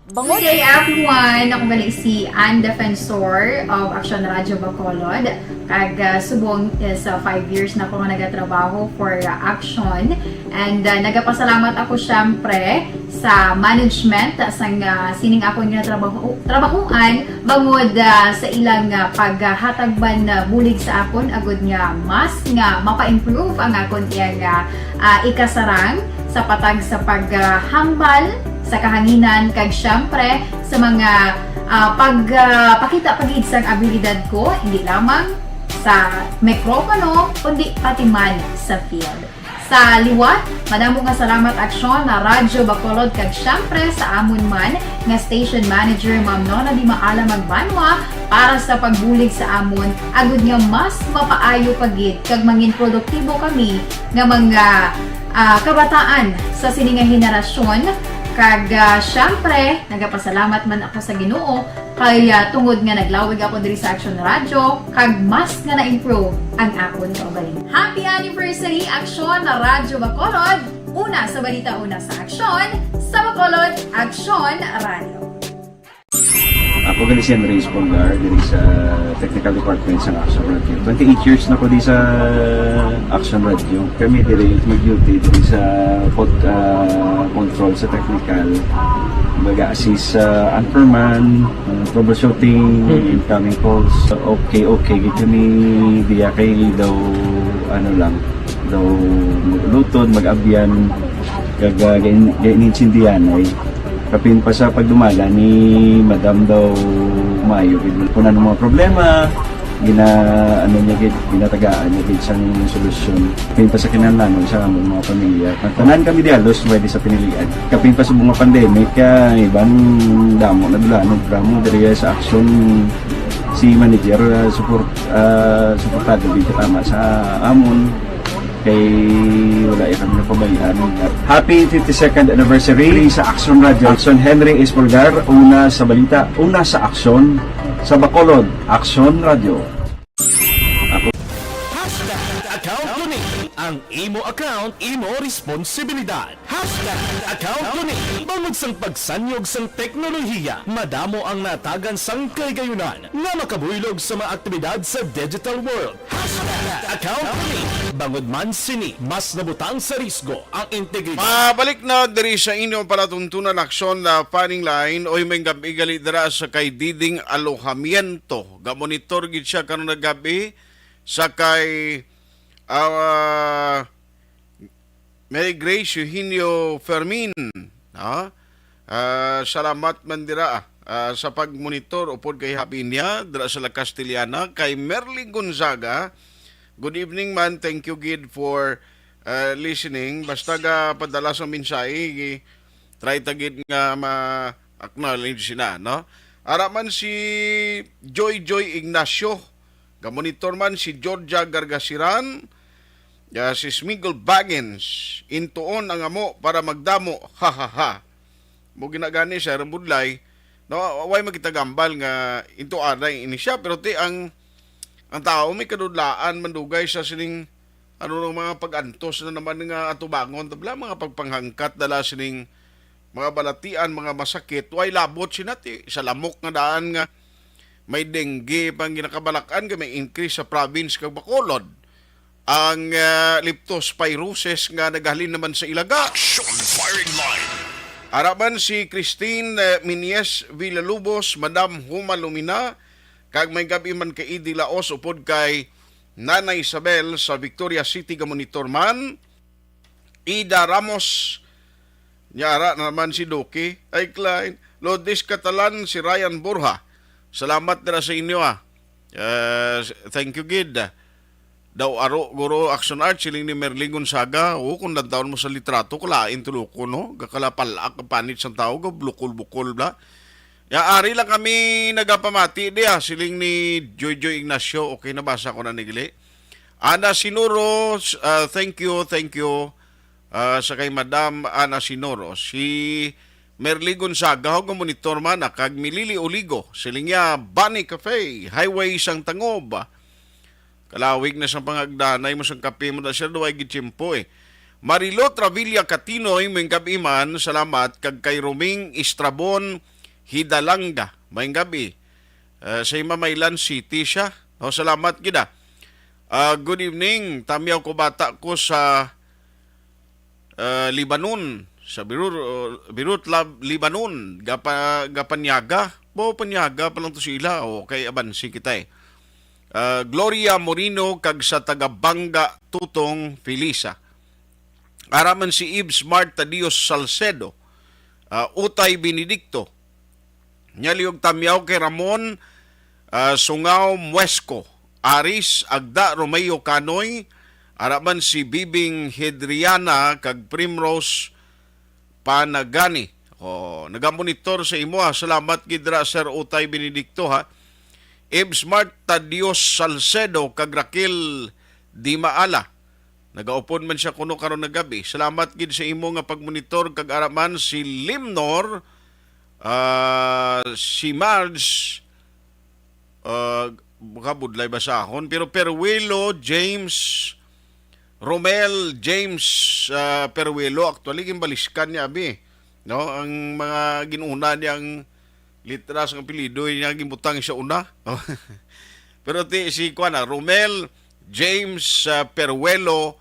Good day everyone! Ako balik si Ann Defensor of Action Radio Bacolod. Kag subong sa 5 years na ako nga nagatrabaho for Action. And nagapasalamat ako syempre sa management sang sining ako nga trabahuan bangod sa ilang paghatagban na bulig sa akon agud nga mas nga mapa-improve ang akon iyang ikasarang sa patag sa paghambal sa kahanginan kag syempre sa mga pagpakita pagid sang abilidad ko hindi lamang sa mikropono kundi pati man sa field. Sa liwat, madamo nga salamat Aksyon na Radyo Bacolod kag syempre sa amon man nga station manager Ma'am Nona Di Maala Magbanwa para sa pagbulig sa amon agud nga mas mapaayo pagid kag mangin produktibo kami nga mga kabataan sa sining nga henerasyon. Kag syempre, nagapasalamat man ako sa Ginoo kay tungod nga naglawig ako diri sa Action Radio kag mas nga na-improve ang akon kaugalingon. Happy anniversary Action na Radyo Bacolod! Una sa balita, una sa aksyon, sa Bacolod, Action Radio. Ako gali si Henry Espolgar diri sa Technical Department sa Action Radio. 28 years na ko di sa Action Radio. Kami diri mag-duty diri sa control sa technical. Mag-assist sa anchorman, troubleshooting, incoming calls. Okay, kami diya kay daw lutod, mag-abyan, ganinsindihan ay kapin pa sa pagdumala ni Madam daw Mayo kung ano mga problema ginatagaan niya isang solusyon kapin pa sa kinahanglan sa among mga pamilya tanan kami dialos pwede sa pinilian kapin pa sa mga pandemic ibang damo na dulanog dramo diri sa action si manager suportado dito tama sa amon kay wala kami napabayaan. Happy 52nd anniversary sa Action Radio. Action Henry Espolgar, una sa balita, una sa aksyon, sa Bacolod, Action Radio. Account Kuning. Ang imo account, imo responsibilidad. Account Kuning. Bangod sang pagsanyog sang teknolohiya, madamo ang natagan sang kaygayunan nga makabuylog sa mga aktibidad sa digital world. Account Kuning. Bangod man sini, mas nabutang sa risgo ang integridad. Mabalik na diri sa inyo palatuntunan aksyon na paning line oy may gabi dira sa kay Diding Alojamiento. Gamonitor gid siya karon gabi sa kay Mary Grace Eugenio Fermin. No? Salamat man dira sa pagmonitor upod kay happy niya dira sa La Castellana. Kay Merly Gonzaga, good evening man, thank you gid for listening. Basta ga padala sa mensahe, try tagid nga ma-acknowledge na, no? Araman si Joy Ignacio, gamonitor man si Georgia Gargasiran, si Smigol Baggins, intuon ang amo para magdamo, ha ha ha. Mo ginagani sa Rambudlay, no, way magitagambal nga into aray ini siya, pero ti ang tao may kadudlaan mandugay sa sining ng mga pag-antos na naman nga atubangon, tabla mga pagpanghangkat dala sining mga balatian, mga masakit, way labot sinati sa lamok nga daan nga may dengue pang ginakabalakan nga may increase sa province kag Bacolod. Ang leptospirosis nga naghalin naman sa ilaga. Action firing line. Araban si Christine Minies Villalubos, Madam Huma Lumina, kag may gabi man kay Idi Laos upod kay Nana Isabel sa Victoria City ga monitor man. Ida Ramos, nyara naman si Doki, ay Klein, Lourdes Catalan, si Ryan Borja. Salamat na sa inyo thank you gid. Daw aro guro Action Art siling ni Merly Gonzaga, kung nantaon mo sa litrato kalain tuluko no, gakalapalak panit sa tao go bukol-bukol bla. Ya ari lang kami nagapamati diya siling ni Joy Ignacio, okay nabasa ko na nigli. Ana Sinoro, thank you sa kay Madam Ana Sinoro. Si Merly Gonzaga, ho monitor man kag Milili Oligo, siling ya Bunny Cafe, Highway Sang Tangob. Kalawig na sa pangagdanay mo sa kape mo na siya duway gitsimpo Marilo Travilla Catinoy, may gabi man, salamat kag kay Roming Estrabon Hidalanga, may gabi. Sa Mamaylan City siya. Salamat gida. Good evening, tamyaw ko bata ko sa Libanon, sa Beirut Libanon, Gapanyaga. Panyaga pa lang to sila, kay abansi kita Gloria Morino kag sa Tagabanga Tutong Felisa. Araman si Ibs Marta Dios Salcedo, Utay Benedicto, nyaliog tamyaw kay Ramon Sungao Muesco, Aris Agda Romeo Canoy, araman si Bibing Hedriana kag Primrose Panagani. Nagamonitor sa imo salamat gidra Sir Utay Benedicto Ibs Marta Dios Salcedo kag Raquel Di Maala. Nagaupon man siya kuno karon na gabi. Salamat gid sa imo nga pagmonitor kag araman si Limnor, si Marge, budlay basahon, pero Peruelo James, Romel James Peruelo, actually gimbaliskan niya abi. No, ang mga ginuna niyang litras ng apelido niya gimbutang siya una. Pero si Romel James Peruelo,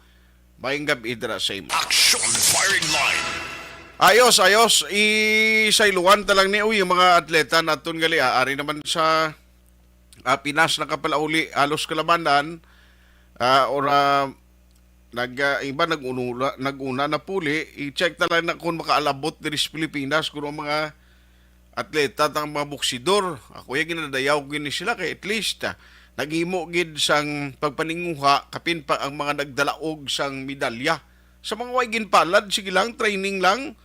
mayong gabi dira sa imo. Action firing line. Ayos. Isailuan talang ni yung mga atleta naton gali. Ari naman sa Pinas na kapalauli alos kalabanan iba naguna na puli. I-check talang na kung makaalabot diri sa Pilipinas kung mga atleta tang mga boksidor. Ako yung ginadayaw gini sila kay at least naghimo gid sang pagpaninguha kapin pa ang mga nagdalaog sang medalya. Sa mga way ginpalad, sige lang, training lang.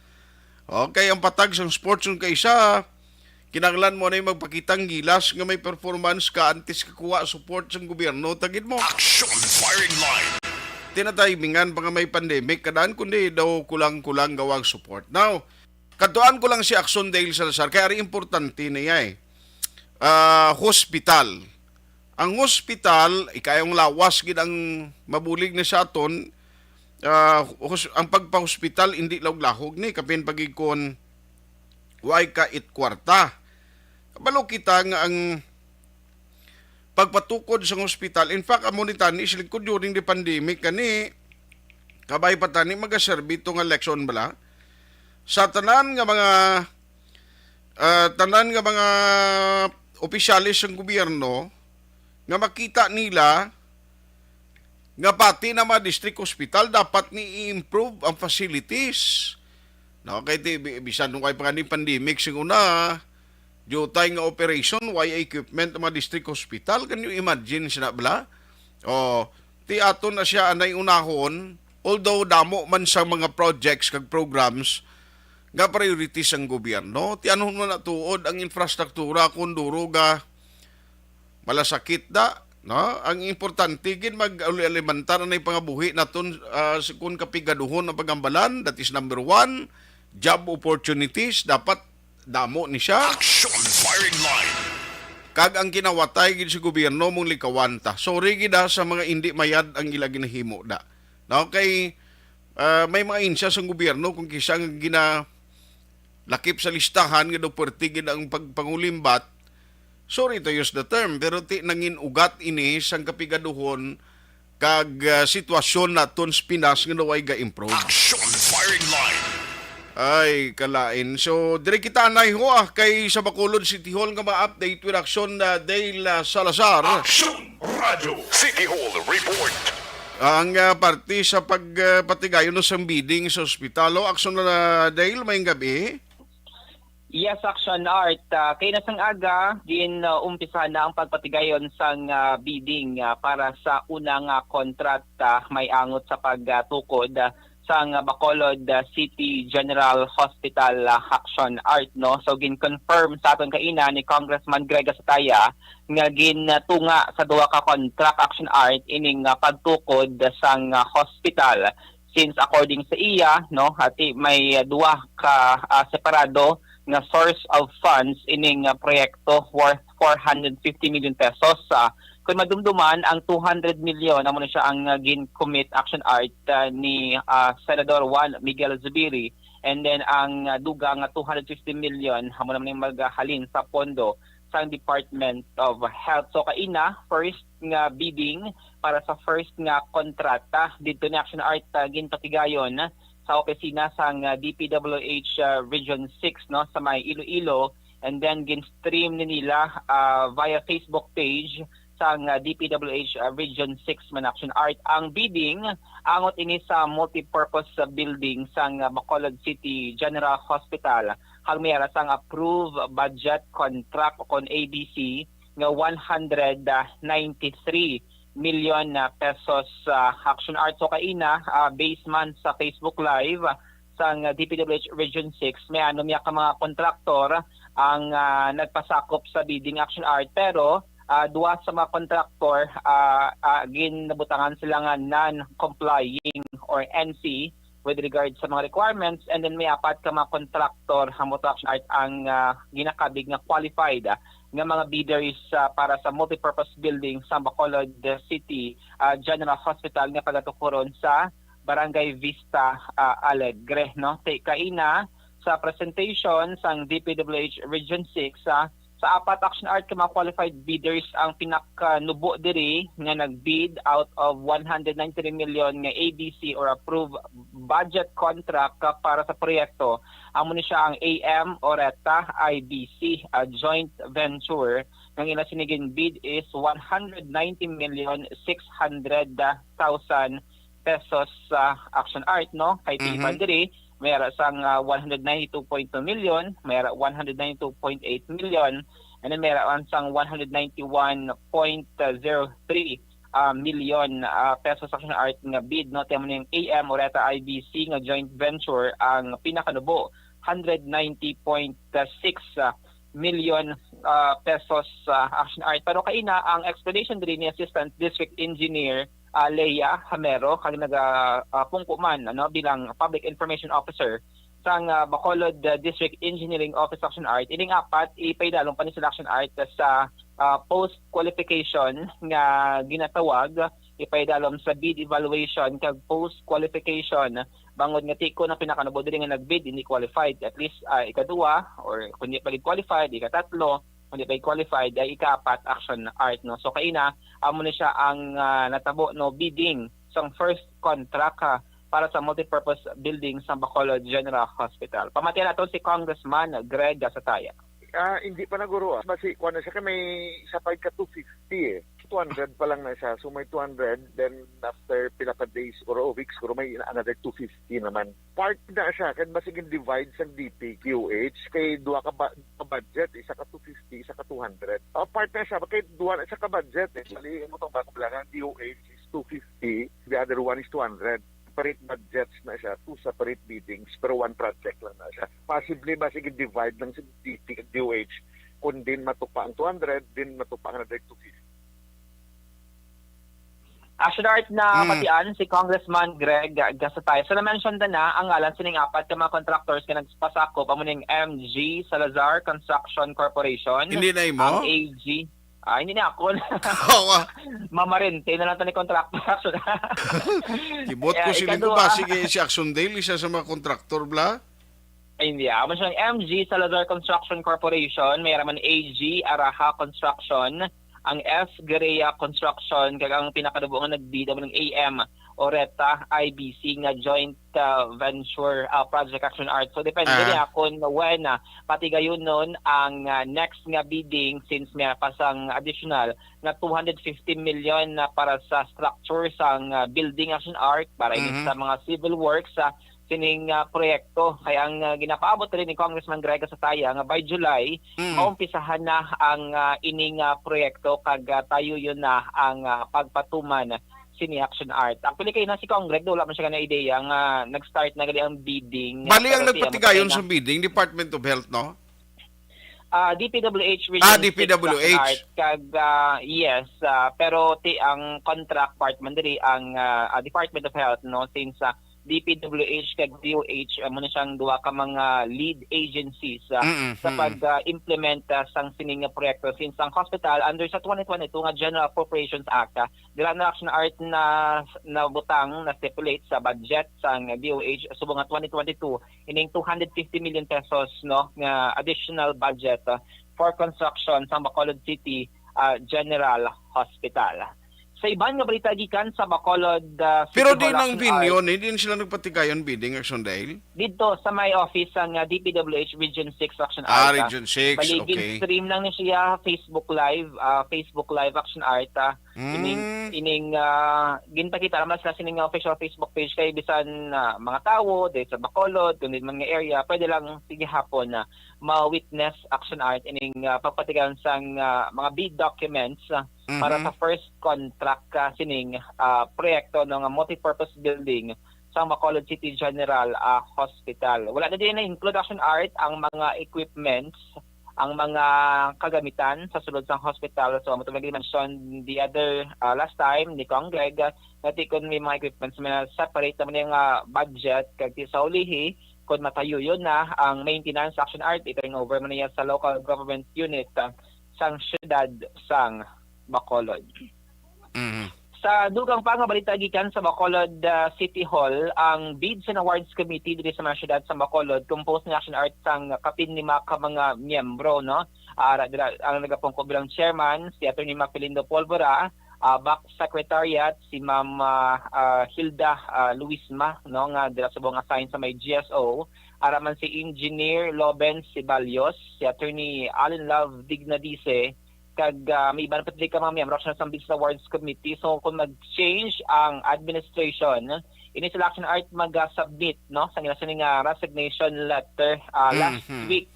Okay, ang patag sang sports yung kaysa, kinanglan mo na yung magpakitang gilas nga may performance ka antes kakuha support sang gobyerno, tagid mo. Action firing line. Tinatimingan pa nga may pandemic, kadaan kundi daw kulang-kulang gawang support. Now, katuan ko lang si Axon Dale Salazar, kaya rin importante niya hospital. Ang hospital, ikayong lawas gid ang mabulig na sa aton, ang pagpa-hospital hindi lahog ni kapin pagikon way ka kwarta. Kabalo kita nga ang pagpatukod sa hospital. In fact, amo ni tani silikod during the pandemic kani kabay pa tani magaserbi tong election bala sa tanan nga mga opisyalis ng gobyerno nga makita nila nga pati na mga district hospital dapat ni i-improve ang facilities. No, kay bisan nung kay pa ni pandemic siguna jutay nga operation why equipment ang mga district hospital, can you imagine sina bala? O ti aton na siya anay unahon, although damo man sa mga projects kag programs nga priorities ang gobyerno, ti anong na natuod ang infrastruktura kun duro ga malasakit da, no? Ang importante gid mag-alimentar na pangabuhi naton kun kapigaduhon ang pagambalan, that is number 1. Job opportunities dapat damo ni siya. Action firing line. Kag ang kinawatay gid sa gobyerno mong likawan ta. Sorry gid sa mga hindi mayad ang ila ginahimo da. No, kay may mga insya sa gobyerno kung kisa nga lakip sa listahan nga do pertigid ang pagpangulimbat. Sorry to use the term, pero ti nangin ugat ini sang kapigaduhon kag sitwasyon naton sa Pinas nga naway ga-improve. Action firing line. Ay, kalain. So, dire kita anay ho kay sa Bacolod City Hall nga ma-update with Action Dale Salazar. Action Radio City Hall report. Ang parte sa pagpatigayon ng bidding sa ospitalo. Action Dale, may gabi. Yes, Action Art. Kay nasang aga, umpisa na ang pagpatigayon sang bidding para sa unang kontrata may angot sa pagtukod sang Bacolod City General Hospital Action Art, no? So gin-confirm sa aton kaina ni Congressman Greg Asataya nga gintunga sa duha ka contract Action Art ining pagtukod sang hospital, since according sa iya, no, ati may duha ka separado nga source of funds ining proyekto worth 450 million pesos. Kung madumduman, ang 200 million amo na siya ang gin-commit Action Art ni Senador Juan Miguel Zubiri, and then ang dugang 250 million amo naman yung maghalin sa pondo sa Department of Health. So kaina, first nga bidding para sa first nga kontrata dito ni Action Art ginpatigayon sa opisina sang DPWH Region 6, no, sa may Iloilo, and then gin-stream nila via Facebook page sang DPWH Region 6 man Action Art. Ang bidding angot ini sa multipurpose building sang Bacolod City General Hospital. Hang mayara sang approved budget contract kon ABC nga 193 million pesos Action Art. So kaina based man sa Facebook Live sang DPWH Region 6, may miya ka mga kontraktor ang nagpasakop sa bidding Action Art, pero duwa sa mga kontraktor ginabutangan sila nga non-complying or NC with regard sa mga requirements, and then may apat ka mga kontraktor hamot Action Art ang ginakabig nga qualified nga mga bidders para sa multipurpose building sa Bacolod City General Hospital nga pagatukuron sa Barangay Vista Alegre, no? Kaina sa presentation sang DPWH Region 6 sa apat Action Art ka mga qualified bidders ang pinakanubo diri nga nagbid out of 193 million nga ABC or approved budget contract para sa proyekto. Amo ni siya ang AM Oreta IBC, a joint venture. Ang ila sinigin bid is 190,600,000 pesos Action Art, no? Kay tipan diri mayroon sang 192.2 million, mayroon 192.8 million, and then mayroon sang 191.03 million pesos Action Art nga bid, no? Temo ning AM Oreta IBC nga joint venture ang pinakanubo 190.6 million pesos Action Art. Pero kaina ang explanation diri ni Assistant District Engineer Leia Hamero kag nagapungko man bilang Public Information Officer sang Bacolod District Engineering Office Action Art. Ining apat ipaydalong pa ni sila Action Art sa post qualification nga ginatawag, ipaydalom sa bid evaluation kag post qualification bangod nga tiko na pinakanubo diri nga nagbid hindi qualified, at least ikaduwa or kundi pagid qualified ikatatlo, kundi pagid qualified ay ikaapat Action Art, no? So kaina amo ni siya ang natabo no bidding sang first contract para sa multipurpose building sa Bacolod General Hospital. Pamatian nato si Congressman Greg Asataya. Hindi pa naguro. Basi kuan na siya kay may sapay ka 250 eh. 200 pa lang na siya. So may 200, then after pila ka days or weeks, siguro may another 250 naman. Part na siya, kaya masiging divide sa DPQH, kay duha ka budget, isa ka 250, isa ka 200. Part na siya, kay duha na siya ka budget. Mali mo itong bako bilangan, DOH is 250, the other one is 200. Separate budgets na siya, two separate biddings, pero one project lang na siya. Possibly, masiging divide ng DOH, kung din matupa ang 200, din matupa ang another 250. Action Art na patian si Congressman Greg Gasatay. So na-mention na ang ngalan sining apat ka mga contractors ka nagpasako pamuning MG Salazar Construction Corporation. Hindi na mo? Ang AG. Hindi na ako. Mamarente na lang ito ni contractor. Kibot ko siling ko ba? Sige, si Action Dale, isa sa mga contractor bla? Hindi. Amo siyang MG Salazar Construction Corporation, may raman AG Araha Construction, ang F Guerrilla Construction, kag ang pinakadubo nga nagbida mo ng AM Oreta IBC nga joint venture project Action Art. So depende niya kung when pati gayon nun ang next nga bidding, since may pasang additional na 250 million para sa structure sang building Action Art para sa mga civil works sining proyekto. Kaya ang ginapaabot rin ni Congressman Greg Gasatay nga by July, maumpisahan na ang ining proyekto kag tayo yun na ang pagpatuman sini Action Art. Actually kayo na si Congreg, wala man siya na ideya nga nag-start na gali ang bidding. Bali ang nagpatigayon sa bidding, Department of Health, no? DPWH Region DPWH. Kag yes, pero ang contract part man diri ang Department of Health, no, since DPWH kag DOH mo na siyang duha ka mga lead agencies sa pag-implement sang sining proyekto, since ang hospital under sa 2022 nga General Appropriations Act dira na Action Art na butang na stipulate sa budget sang DOH subong nga 2022 ining 250 million pesos, no, nga additional budget for construction sa Bacolod City General Hospital. Sa iban nga balita gikan sa Bacolod City pero di Hall nang binyon, hindi din sila nagpatigayon bidding Action Dale? Dito sa may office ang DPWH Region 6 Action Art. Region 6, okay. Stream lang ni siya Facebook Live Action Art. Ining ginpakita naman sila sining official Facebook page kay bisan mga tawo dito sa Bacolod, kundi mga area, pwede lang sige hapon na ma-witness Action Art ining pagpatigayon sang mga bid documents para sa first contract sining proyekto ng multi-purpose building sa Bacolod City General Hospital. Wala na din na include Action Art ang mga equipments, ang mga kagamitan sa sulod sa hospital. So mo mention the other last time ni Kong Greg nati kun may mga equipments na separate naman yung budget kag sa ulihi kung matayo yun na ang maintenance Action Art i-turn over man niya sa local government unit sang syudad sang Bacolod. Sa dugang pa nga balita gikan sa Bacolod City Hall, ang Bids and Awards Committee diri sa mga syudad sa Bacolod composed ng Action Art sang kapin ni ka mga miyembro, no. Ang nagapungko bilang chairman si Attorney Macilindo Polvora, back secretariat si Ma'am Hilda Luisma, no, nga dira sa buong assign sa may GSO. Araman si Engineer Loben Sibalios, si Attorney Allen Love Dignadice, kag may iba na pati ka mga miyembro sa Bids Awards Committee. So kung mag-change ang administration, ini sila Action Art mag-submit, no, sa ginasining resignation letter last week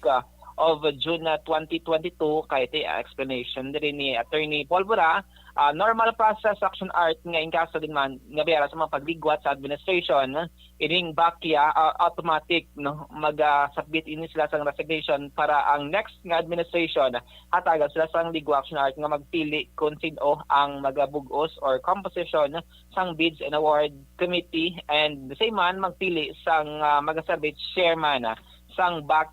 of June 2022 kay explanation din ni Attorney Polvora. Normal process Action Art nga in kaso din man nga biyara sa mga pagligwat sa administration, ining bakya automatic, no, mag-submit ini sila sa resignation para ang next nga administration hatagan sila sa ligwa Action Art nga magpili kung sino ang magabugos or composition sang Bids and Award Committee, and the same man magpili sang magaserve chairman sang back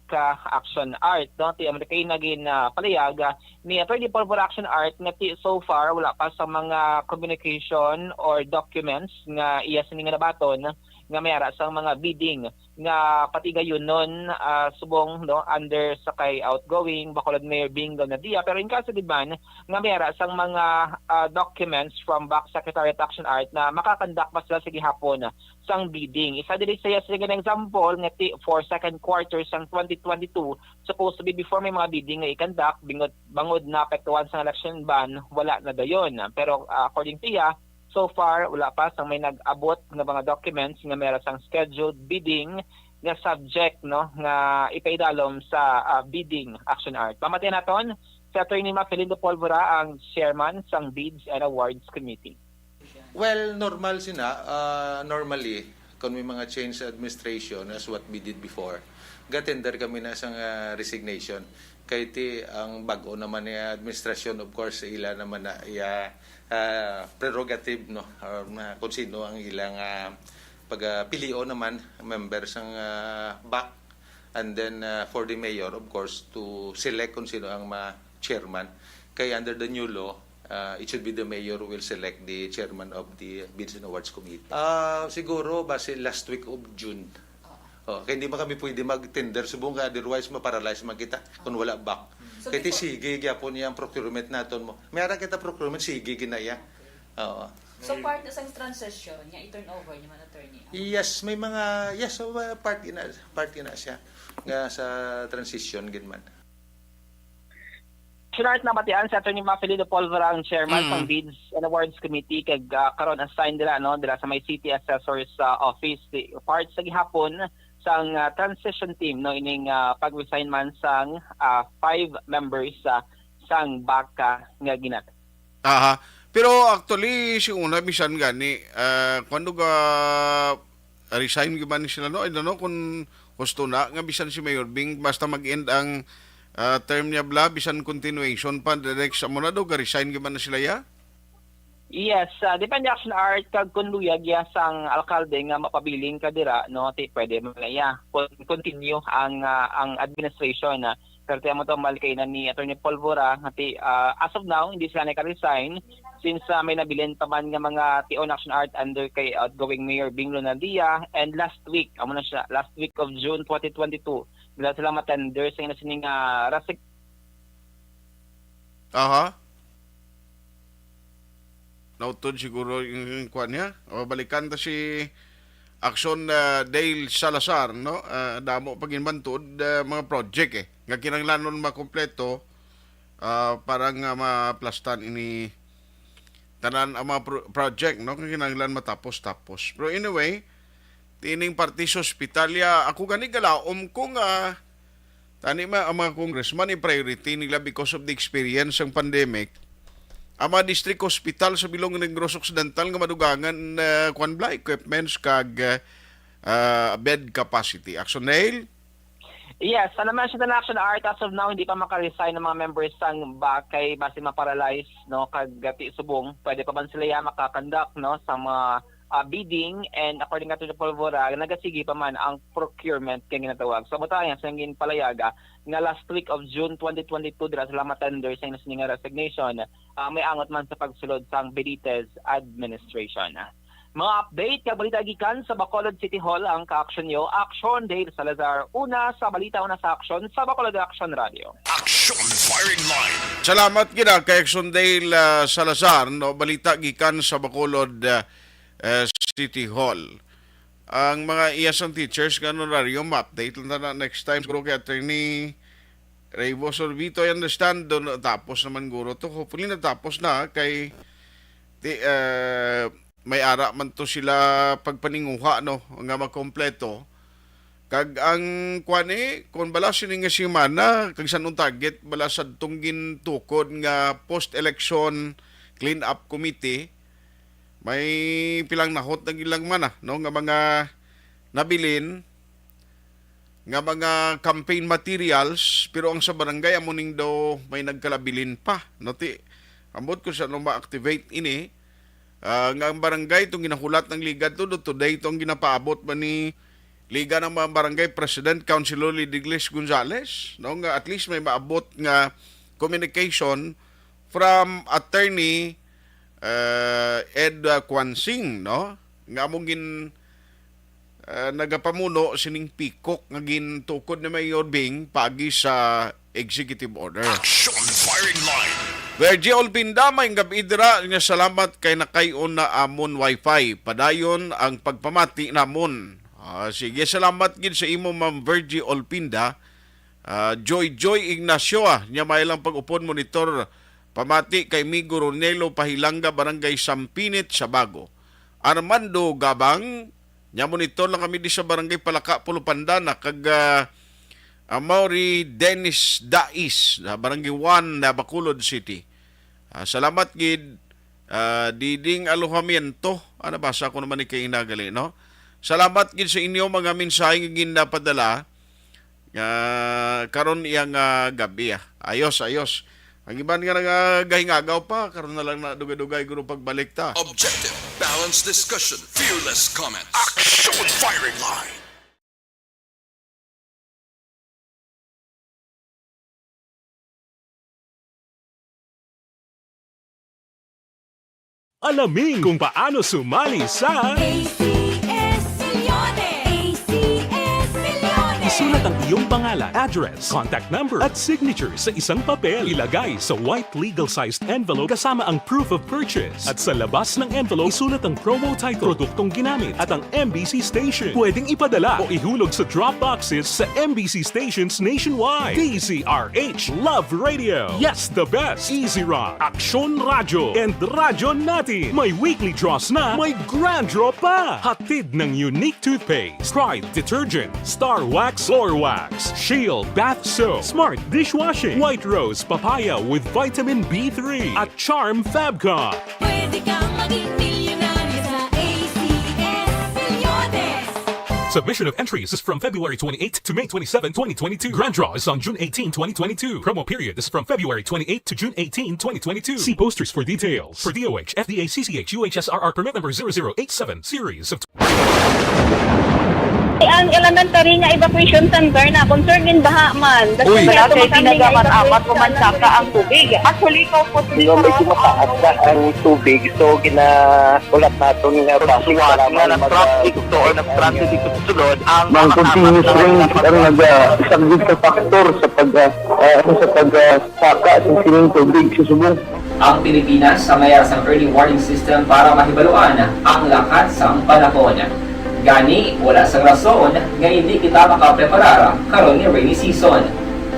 Action Art, no. Ti Amerikay naging palayag ni Attorney Polvora Action Art nga so far wala pa sa mga communication or documents nga iya sining nabaton nga mayara sa mga bidding nga pati gayon nun subong no under sa kay outgoing Bacolod Mayor Bingo Nadia, pero in kaso di man nga mayara sang mga documents from Back Secretariat Action Art na makakandak pa sila sa gihapon sang bidding. Isa dili saya sa ganang example nga for second quarter sang 2022 supposed to be before may mga bidding nga ikandak bangod na apektuhan sa election ban, wala na dayon. Pero according to iya, so far, wala pa sang may nag-abot ng mga documents nga meron sang scheduled bidding nga subject no nga ipaidalom sa bidding action art. Pamatayan naton si Attorney Mafelindo Polvora ang chairman sang Bids and Awards Committee. Well, normal normally kung may mga change sa administration as what we did before, gatender kami na sang resignation. Kaya ang bago naman ni administration, of course, ila naman na prerogative no or kung sino ang ilang pagpilio naman members ng back, and then for the mayor, of course, to select kung sino ang chairman. Kaya under the new law, it should be the mayor who will select the chairman of the Bids and Awards Committee. Siguro base last week of June. Kaya hindi pa kami pwede mag-tender subong ka, otherwise maparalyze man kita kung wala back. So kaya sige gyapon niya ang procurement naton mo. Mayara kita procurement sige ginaya. So part sa transition niya i-turn over ni man attorney. Yes, may mga part na siya nga sa transition ginman. Sinart na batian sa Attorney Mafelindo Polvora ang chairman ng Bids and Awards Committee kag karon assign dila sa may City Assessor's Office part sa gihapon sang transition team no ining pag-resign man sang 5 members sang baka nga ginat. Pero actually si una bisan gani kuando ga resign gyud sila no, I don't know kung gusto na nga bisan si Mayor Bing basta mag-end ang term niya bisan continuation pa direct sa muna daw ga-resign gyud na sila ya. Yes, depende action art kag kun luyag ya sang alkalde nga mapabiling kadira no pwede malaya continue ang administration pero mo to malkay na ni Attorney Polvora as of now hindi sila naka-resign since may nabilin pa man nga mga tion action art under kay outgoing Mayor Bingo Nadia, and last week of June 2022 bila sila matender sa inasining rasig. Nautod siguro yung kwan niya. O balikan ta si Action Dale Salazar, no? Damo paginbantod mga project nga kinanglanon makompleto parang maplastan ini tanan ang mga project, no? Kinanglan matapos-tapos. Pero anyway, tining party sa ospitalya, ako gani galaom kung tani ang mga congressman i-priority nila because of the experience ng pandemic. Ang mga district hospital sa Bilong Negros Occidental nga madugangan equipments kag bed capacity. Action Nail? Yes, sa naman siya na action art as of now hindi pa maka-resign ng mga members sang bakay base ma-paralyze no kag subong pwede pa man sila makakandak no sa mga bidding, and according to the Polvora nagasigi pa man ang procurement kay ginatawag. So mutayan sa ngin palayaga nga last week of June 2022 dira sa mga tenders sa nasinga resignation may angot man sa pagsulod sang Benitez administration. Mga update kag balita gikan sa Bacolod City Hall ang ka-action nyo. Action Dale Salazar, una sa balita, una sa action sa Bacolod Action Radio. Action Firing Line. Salamat gina kay Action Dale Salazar, no balita gikan sa Bacolod City Hall. Ang mga iyasang teachers nga honorarium update lang na next time siguro kay Attorney Reybo Sorbito. I understand doon tapos naman guro to. Hopefully natapos na kay may ara man to sila pagpaninguha no nga makompleto. Kag ang kuani kon bala sini nga semana kag sanong target bala sa tunggin tukod nga post-election clean up committee may pilang nahot ng ilang mana no nga mga nabilin nga mga campaign materials, pero ang sa barangay amuning daw may nagkalabilin pa no ti ambot ko sa no ma-activate ini nga ang barangay itong ginahulat ng liga today itong ginapaabot ba ni liga ng mga barangay President Councilor Lidigles Gonzales no nga at least may maabot nga communication from Attorney Ed Kwansing no nga among nagapamuno sining pikok nga gintukod ni Mayor Bing pagi sa executive order. Action firing line. Vergi Olpinda, may gabidra nga salamat kay nakayon na amon wifi. Padayon ang pagpamati namon. Sige, salamat gid sa imo Ma'am Vergi Olpinda. Joy Ignacio, nya may lang pag-upon monitor pamati kay Migo Ronelo Pahilanga, Barangay Sampinit, Sabago. Armando Gabang, nya monitor lang kami di sa Barangay Palaka, Pulupandana, kag Amaury Dennis Dais, Barangay 1, Bacolod City. Salamat gid Diding Alojamiento. Ano basa ko naman ni kay inagali, no? Salamat gid sa inyo mga mensahe nga ginapadala karon iyang gabi. Ayos. Ang iban nga nagahingagaw pa, karon na lang na dugay-dugay guro pagbalik ta. Objective, balanced discussion, fearless comments. Action firing line. Alamin kung paano sumali sa ACS Milyones! ACS Milyones! Isulat ang iyong pangalan, address, contact number at signature sa isang papel. Ilagay sa white legal-sized envelope kasama ang proof of purchase. At sa labas ng envelope, isulat ang promo title, produktong ginamit at ang MBC station. Pwedeng ipadala o ihulog sa drop boxes sa MBC stations nationwide. DZRH Love Radio. Yes, the best. Easy Rock, Aksyon Radyo, and Radyo Natin. May weekly draws na, may grand draw pa. Hatid ng unique toothpaste, Pride Detergent, Star Wax Floor Wax, Shield Bath Soap, Smart Dishwashing, White Rose Papaya with Vitamin B3, at Charm Fabcon. Pwede kang maging milyonaryo sa ACS Milyones! Submission of entries is from February 28 to May 27, 2022. Grand draw is on June 18, 2022. Promo period is from February 28 to June 18, 2022. See posters for details. For DOH, FDA, CCH, UHSRR permit number 0087, series of... Ang elementary nga evacuation center na concern din baha man. Uy, kaya pinagamat-amat kumansaka ang tubig. Actually, ikaw po Medyo mataas na ang tubig. So, ulat natin nga pasuwala nga ng traffic to or nag-traffic dito sa sulod ang mga continuous rain ang isang good factor sa pagsaka ng sining tubig sa subong. Ang Pilipinas sa mayas ang early warning system para mahibaluan ang lakas ng panahon. Gani, wala sang rason nga hindi kita makapreparar karon ni rainy season.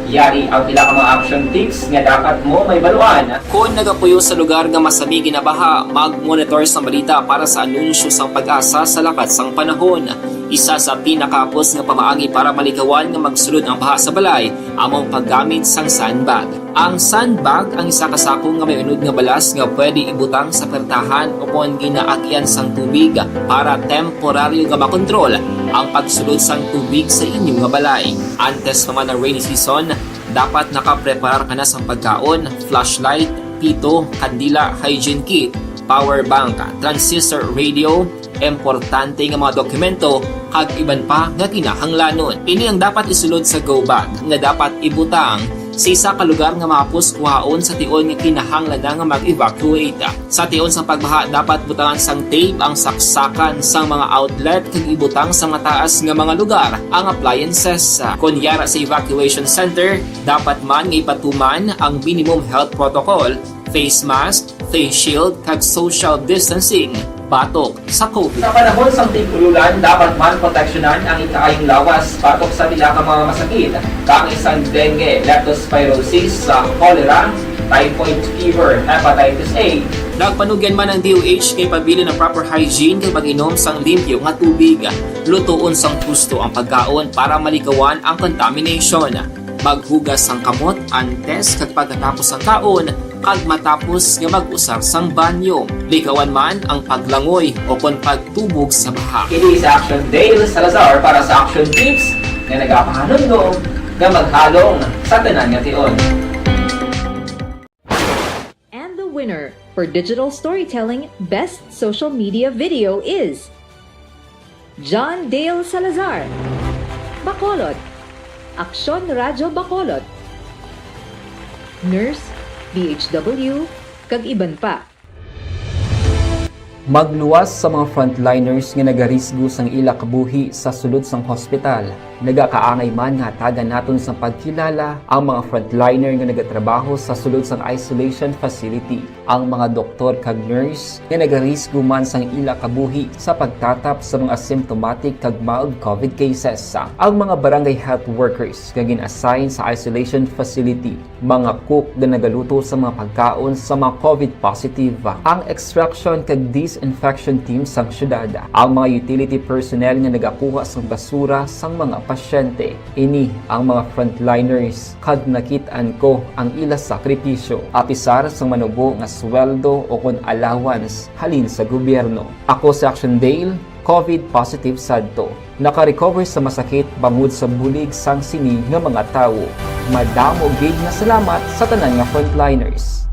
Yari ang pila ka mga action tips nga dapat mo may baluan. Kung nagapuyo sa lugar nga masabi ginabaha, mag-monitor sa balita para sa anunsyo sang pag-asa sa lakat sang panahon. Isa sa pinakapos nga pamaagi para malikawan nga magsulod ang baha sa balay, among paggamit sang sandbag. Ang sandbag ang isa ka sako nga may unod nga balas nga pwede ibutang sa pertahan upon ginaagyan sang tubig para temporaryo nga makontrol ang pagsulod sang tubig sa inyong nga balay. Antes naman ng rainy season, dapat nakapreparar ka na sang pagkaon, flashlight, pito, kandila, hygiene kit, power bank, transistor radio, importante nga mga dokumento kag iban pa nga kinahanglanon. Ini ang dapat isulod sa go bag nga dapat ibutang sa isa ka lugar nga mapos kuhaon sa tion nga kinahanglan nga mag-evacuate. Sa tion sa pagbaha dapat butangan sang tape ang saksakan sang mga outlet kag ibutang sa mataas nga mga lugar ang appliances. Kunyara sa evacuation center, dapat man nga ipatuman ang minimum health protocol, face mask, face shield kag social distancing. Batok sa COVID. Sa panahon sa tigululan, dapat man proteksyonan ang ikaayong lawas batok sa pila ka mga masakit. Kang isang dengue, leptospirosis, cholera, typhoid fever, hepatitis A. Nagpanugyan man ang DOH kay pabili ng proper hygiene kay pag-inom sang limpyo nga tubig. Lutuon sang gusto ang pagkaon para malikawan ang contamination. Maghugas sang kamot antes kag pagkatapos ang kaon kag matapos nga mag-usar sang banyo. Likawan man ang paglangoy o kon pagtubog sa baha. Kini sa Action Dale Salazar para sa Action Tips nga nagapahanundong nga maghalong sa tanan nga tion. And the winner for Digital Storytelling Best Social Media Video is John Dale Salazar, Bacolod, Aksyon Radyo Bacolod, Nurse, DHW, kag iban pa. Magluwas sa mga frontliners nga nagarisgo sang ila kabuhi sa sulod sang hospital. Nagakaangay man nga tagan naton sa pagkilala ang mga frontliner nga nagatrabaho sa sulod sang isolation facility. Ang mga doktor kag nurse nga nagarisgo man sang ila kabuhi sa pagtatap sa mga asymptomatic kag mild COVID cases. Ang mga barangay health workers nga gin-assign sa isolation facility, mga cook nga nagaluto sa mga pagkaon sa mga COVID positive, ang extraction kag disinfection team sang syudad, ang mga utility personnel nga nagakuha sang basura sang mga pasyente. Ini ang mga frontliners kag nakit-an ko ang ila sakripisyo apisar sang manubo nga sweldo o kon allowance halin sa gobyerno. Ako si Action Dale, COVID positive sadto. Naka-recover sa masakit bangod sa bulig sang sini nga mga tawo. Madamo gid na salamat sa tanan nga frontliners.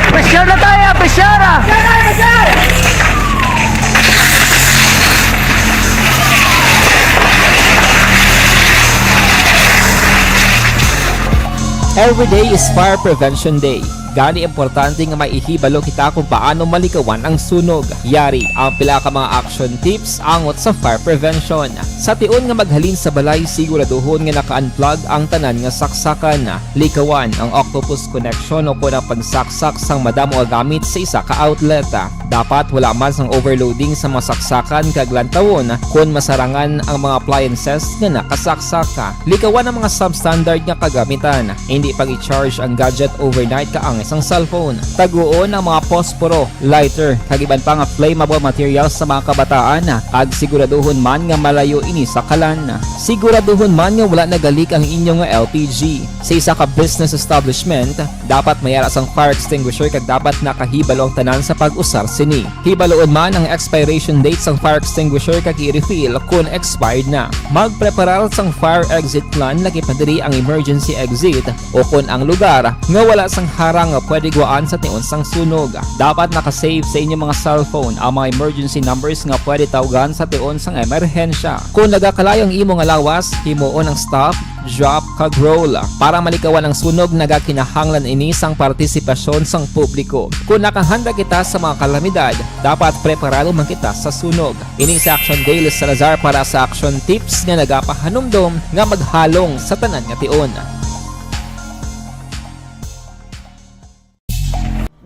Pressure na tayo! Pressure! Every day is Fire Prevention Day. Gani importante nga maihibalo kita kung paano malikawan ang sunog. Yari ang pila ka mga action tips angot sa fire prevention. Sa tion nga maghalin sa balay, siguraduhon nga naka-unplug ang tanan nga saksakan. Likawan ang octopus connection o kung ang pagsaksak sang madamo nga gamit sa isa ka outlet. Dapat wala man sang overloading sa mga saksakan kag lantawon kung masarangan ang mga appliances nga nakasaksaka. Likawan ang mga substandard nga kagamitan. Hindi pag i-charge ang gadget overnight kaang isang cellphone. Taguon ang mga posporo, lighter, kag iban pa nga flammable materials sa mga kabataan. Ag siguraduhon man nga malayo ini sa kalan. Siguraduhon man nga wala nagalik ang inyong LPG. Sa isa ka business establishment, dapat mayara sang fire extinguisher kag dapat nakahibalo ang tanan sa pag-usar sini. Hibaloon man ang expiration date sang fire extinguisher kag i-refill kung expired na. Magpreparar sang fire exit plan lagi pa diri ang emergency exit o kung ang lugar nga wala sang harang nga pwede guaan sa tion sang sunog. Dapat nakasave sa inyong mga cellphone ang mga emergency numbers nga pwede tawagan sa tion sang emerhensya. Kung nagakalayo ang imong alawas, himuon ang stop, drop kag roll. Para malikawan ang sunog, nagakinahanglan ini sang partisipasyon sang publiko. Kung nakahanda kita sa mga kalamidad, dapat preparado man kita sa sunog. Ini sa Action Dale Salazar para sa action tips nga nagapahanumdom nga maghalong sa tanan nga tion.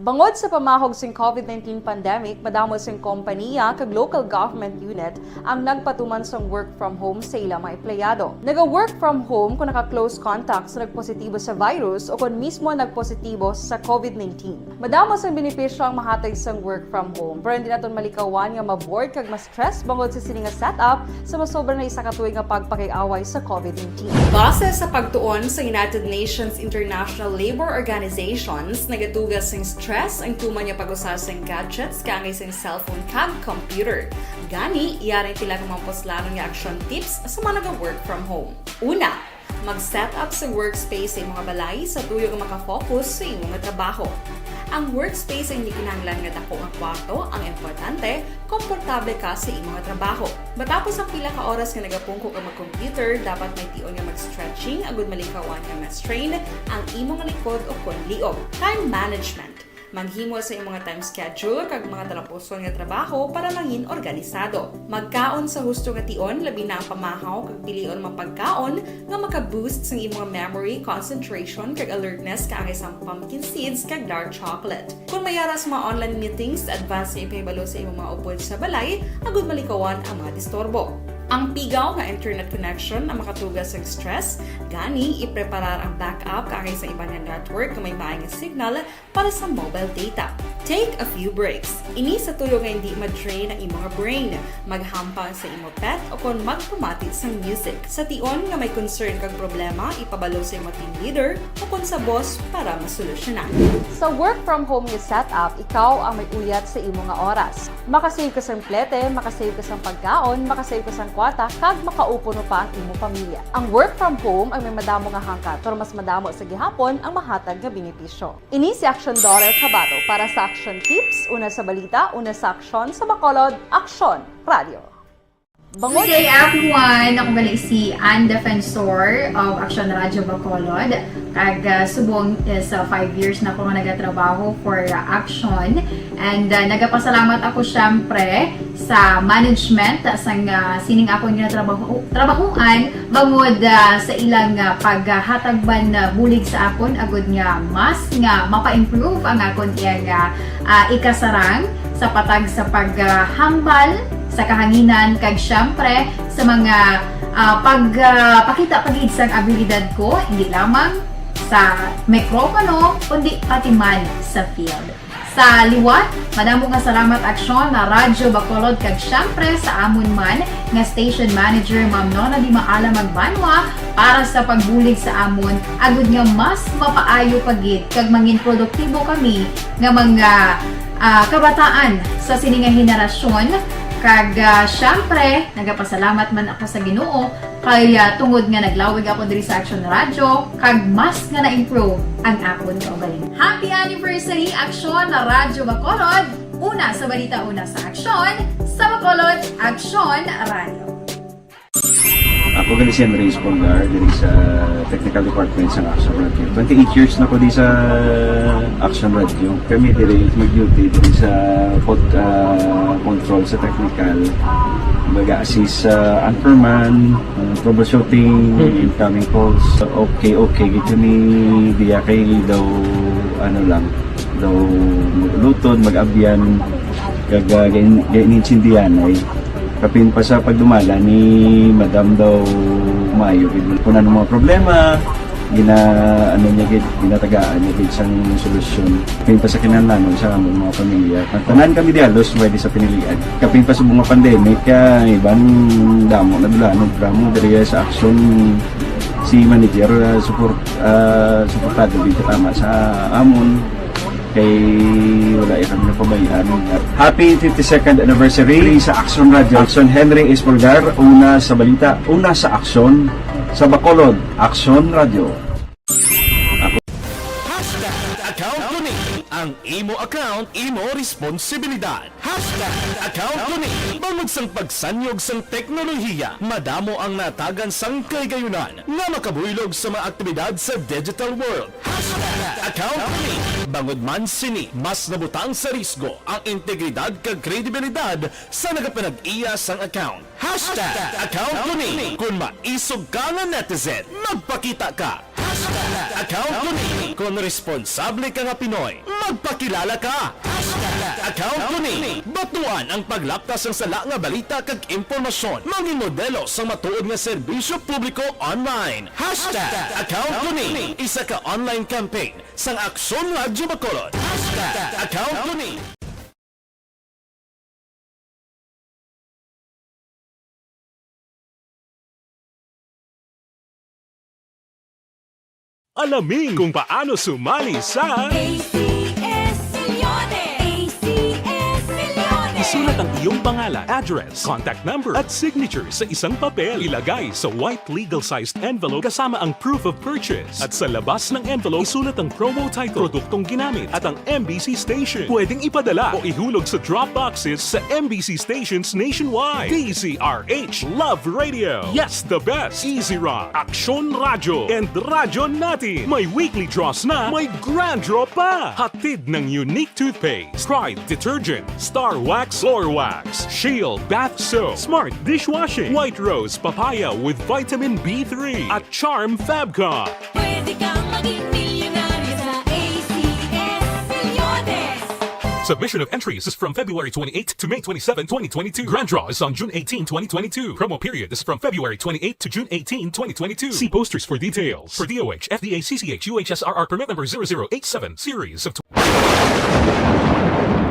Bangod sa pamahog sing COVID-19 pandemic, madamo sing kompanya kag local government unit ang nagpatuman sang work from home sa ilang mga empleyado. Naga-work from home kung naka-close contact sa nagpositibo sa virus o kung mismo nagpositibo sa COVID-19. Madamo sang benepisyo ang mahatag sang work from home, pero hindi naton malikawan nga ma-bored kag ma-stress bangod sa sini nga setup sa masobra na isa ka tuig nga pagpakiaway sa COVID-19. Base sa pagtuon sa United Nations International Labour Organizations, nagatugas sing stress ang tuman niya pag-usar sa gadgets kangay sa cellphone kag computer. Gani, iyaring tila kumamposlanon nga action tips sa mga nag-work from home. Una, mag-set up sa workspace sa imong balay sa tuyo nga makafocus sa imong trabaho. Ang workspace ay hindi kinahanglan nga dako nga kwarto, ang importante, komportable ka sa imong trabaho. Matapos ang pila ka oras nga nagapungko ka mag-computer, dapat may tion nga mag-stretching agud malikawan nga ma-strain ang imong likod o kon liog. Time management. Maghimo sa imong time schedule kag mga talapuson nga trabaho para langin organisado. Magkaon sa husto nga tion, labi na ang pamahaw kag pilion mapagkaon nga maka-boost sa imong memory, concentration kag alertness kaangay sang pumpkin seeds kag dark chocolate. Kung mayara sa mga online meetings, advance nga ipahibalo sa imong mga upod sa balay, agud malikawan ang mga disturbo. Ang pigaw nga internet connection ang makatugas sa stress, gani ipreparar ang backup kaangay sa ibang network kung may maayong signal para sa mobile data. Take a few breaks. Ini sa tuyo nga hindi ma-drain ang imong brain, maghampang sa imong pet o kung magpumatit sa music. Sa tion nga may concern kag problema, ipabalo sa imong team leader o kung sa boss para masolusyonan. Sa work from home nga setup, ikaw ang may uyat sa imong nga oras. Makasave ka sa plete, makasave ka sa pagkaon, makasave ka sa kwata, kag makaupo no pa ang imong pamilya. Ang work from home ay may madamo nga hangkat, pero mas madamo sa gihapon ang mahatag nga benepisyo. Ini si Action Daughter Cabato para sa Action Tips, una sa balita, una sa aksyon sa Bacolod, Aksyon Radio. Bangod. Good day everyone! Ako balik si Ann Defensor of Action Radio Bacolod. Kag subong sa 5 years na ako nga nagatrabaho for Action. And nagapasalamat ako syempre sa management sang sining ako nga trabahuan bangod sa ilang paghatagban bulig sa akon agud nga mas nga mapa-improve ang akon iyang ikasarang sa patag sa paghambal sa kahanginan kag syempre sa mga pagpakita pagid sang abilidad ko hindi lamang sa mikropono kundi pati man sa field. Sa liwat, madamo nga salamat Aksyon na Radyo Bacolod kag syempre sa amon man nga station manager Ma'am Nona Di Maala Magbanwa para sa pagbulig sa amon agud nga mas mapaayo pagid kag mangin produktibo kami nga mga kabataan sa sining nga henerasyon. Kag syempre, nagapasalamat man ako sa Ginoo kay tungod nga naglawig ako diri sa Action Radio kag mas nga na-improve ang akon kaugalingon. Happy anniversary Action na Radyo Bacolod! Una sa balita, una sa Action, sa Bacolod, Action Radio. Ako gali si Henry Espolgar diri sa Technical Department sa Action Radio. 28 years na ko di sa Action Radio. Kami diri mag-duty diri sa control sa technical. Mag-assist sa anchorman, troubleshooting, incoming calls. Okay, gito ni diya kay daw daw lutod, mag-abyan, ganinsindihan ay kapin pa sa pagdumala ni Madam daw Mayo kung ano mga problema ginatagaan niya gid sang solusyon kapin pa sa kinahanglan sa among mga pamilya tanan kami dialos pwede sa pinilian kapin pa sa mga pandemic ibang damo na dulanog drama diri sa Action si manager suportado dito tama sa amon kay wala kami napabayaan. Happy 52nd anniversary sa Action Radio. Action Henry Espolgar, una sa balita, una sa Action, sa Bacolod, Action Radio. Account ko ni ang imo account, imo responsibilidad. Account ko ni bangod sang pagsanyog sang teknolohiya, madamo ang natagan sang kaygayunan nga makabuylog sa mga aktibidad sa digital world. Account ko ni bangod man sini mas nabutang sa risgo ang integridad kag kredibilidad sa nagapanag-iya sang account. Account ko ni kung maisog ka nga netizen, magpakita ka. Account ko ni kung responsable ka nga Pinoy, magpakilala ka. Account ko ni batuan ang paglaptas ng sala nga balita kag impormasyon, mangin modelo sa matuod nga serbisyo publiko online. Account ko ni isa ka online campaign sang Aksyon Radio Bacolod. Account ko ni alamin kung paano sumali sa ACS Milyones! ACS Milyones! isulat ang iyong pangalan, address, contact number at signature sa isang papel. Ilagay sa white legal-sized envelope kasama ang proof of purchase. At sa labas ng envelope, isulat ang promo title, produktong ginamit at ang MBC station. Pwedeng ipadala o ihulog sa drop boxes sa MBC stations nationwide. DZRH Love Radio. Yes, the best. Easy Rock, Action Radio, and Radyo Natin. May weekly draws na, may grand draw pa. Hatid ng unique toothpaste, Pride Detergent, Star Wax Floor Wax, Shield Bath Soap, Smart Dishwashing, White Rose Papaya with Vitamin B3 at Charm Fabcon. Pwede kang maging milyonaryo sa ACS Milyones! Submission of entries is from February 28 to May 27, 2022. Grand draw is on June 18, 2022. Promo period is from February 28 to June 18, 2022. See posters for details. For DOH, FDA, CCH, UHSRR permit number 0087, series of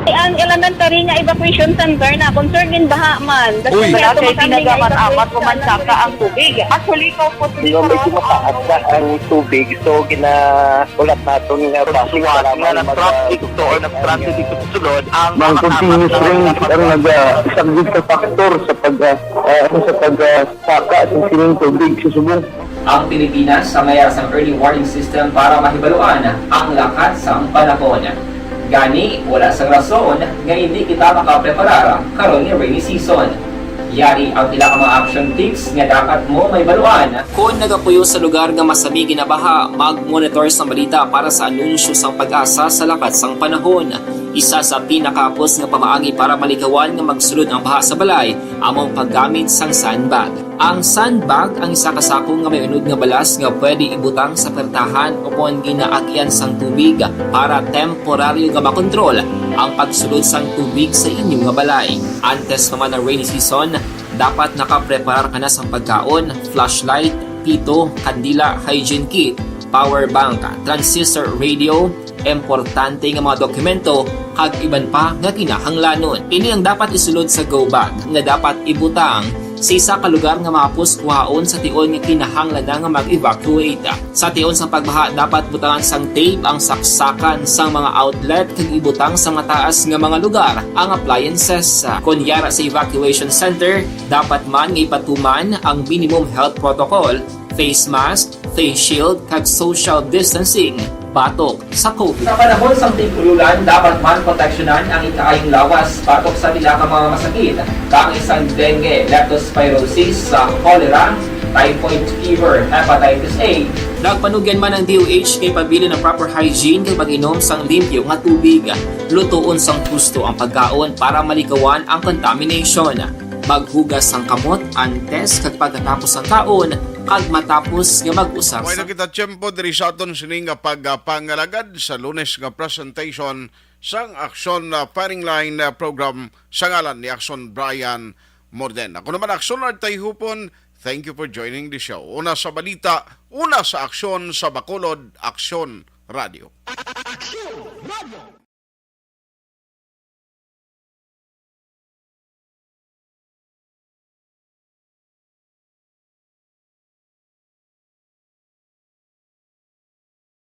Ang elementary nga evacuation center na concerned baha man. Uy, kay pinagamat-amat kumansaka ang tubig. Actually, po Medyo mataas na ang tubig. So, ulat natin nga siwat nga nag-traffic to or nag-transit dito sa sulod ang mga continuous rain ang isang big factor sa pagsaka at sining tubig sa subong. Ang Pilipinas sa mayas ng early warning system para mahibaluan ang lakas ng panahon. Gani, wala sang rason nga hindi kita makapreparara karon ni rainy season. Yari ang pila ka mga action tips nga dapat mo may baluan. Kung nagapuyo sa lugar nga masami ginabaha, mag-monitor sa balita para sa anunsyo sang pag-asa sa lakat sang panahon. Isa sa pinakapos nga pamaagi para malikawan nga magsulod ang baha sa balay, among paggamit sang sandbag. Ang sandbag ang isa kasako nga may unod nga balas nga pwede ibutang sa pertahan upon ginaagyan sang tubig para temporaryo nga makontrol ang pagsulod sang tubig sa inyong nga balay. Antes naman ng rainy season, dapat nakapreparar ka na sang pagkaon, flashlight, pito, kandila, hygiene kit, power bank, transistor radio, importante nga mga dokumento kag iban pa nga kinahanglanon. Ini ang dapat isulod sa go bag nga dapat ibutang sa isa ka lugar nga mapus kuhaon sa tion nga kinahanglan nga mag-evacuate. Sa tion sa pagbaha dapat butangan sang tape ang saksakan sang mga outlet kag ibutang sa mataas nga mga lugar ang appliances. Kunyara sa evacuation center, dapat man nga ipatuman ang minimum health protocol, face mask, face shield kag social distancing batok sa COVID. Sa panahon sa tigululan, dapat man proteksyonan ang ikaayong lawas batok sa pila ka mga masakit. Kang isang dengue, leptospirosis, cholera, typhoid fever, hepatitis A. Nagpanugyan man ang DOH kay pabili ng proper hygiene kay pag-inom sang limpyo nga tubig. Lutuon sang gusto ang pagkaon para malikawan ang contamination. Maghugas sang kamot antes kag pagkatapos ang kaon kag matapos nga mag-usap May nakita tiyempo diri sa aton sini nga pagpangalagad sa Lunes nga presentation sang Aksyon Firing Line program sa ngalan ni Aksyon Brian Morden. Ako naman Aksyon Artay Hupon, thank you for joining the show. Una sa balita, una sa aksyon sa Bacolod, Aksyon Radio. Aksyon Radio!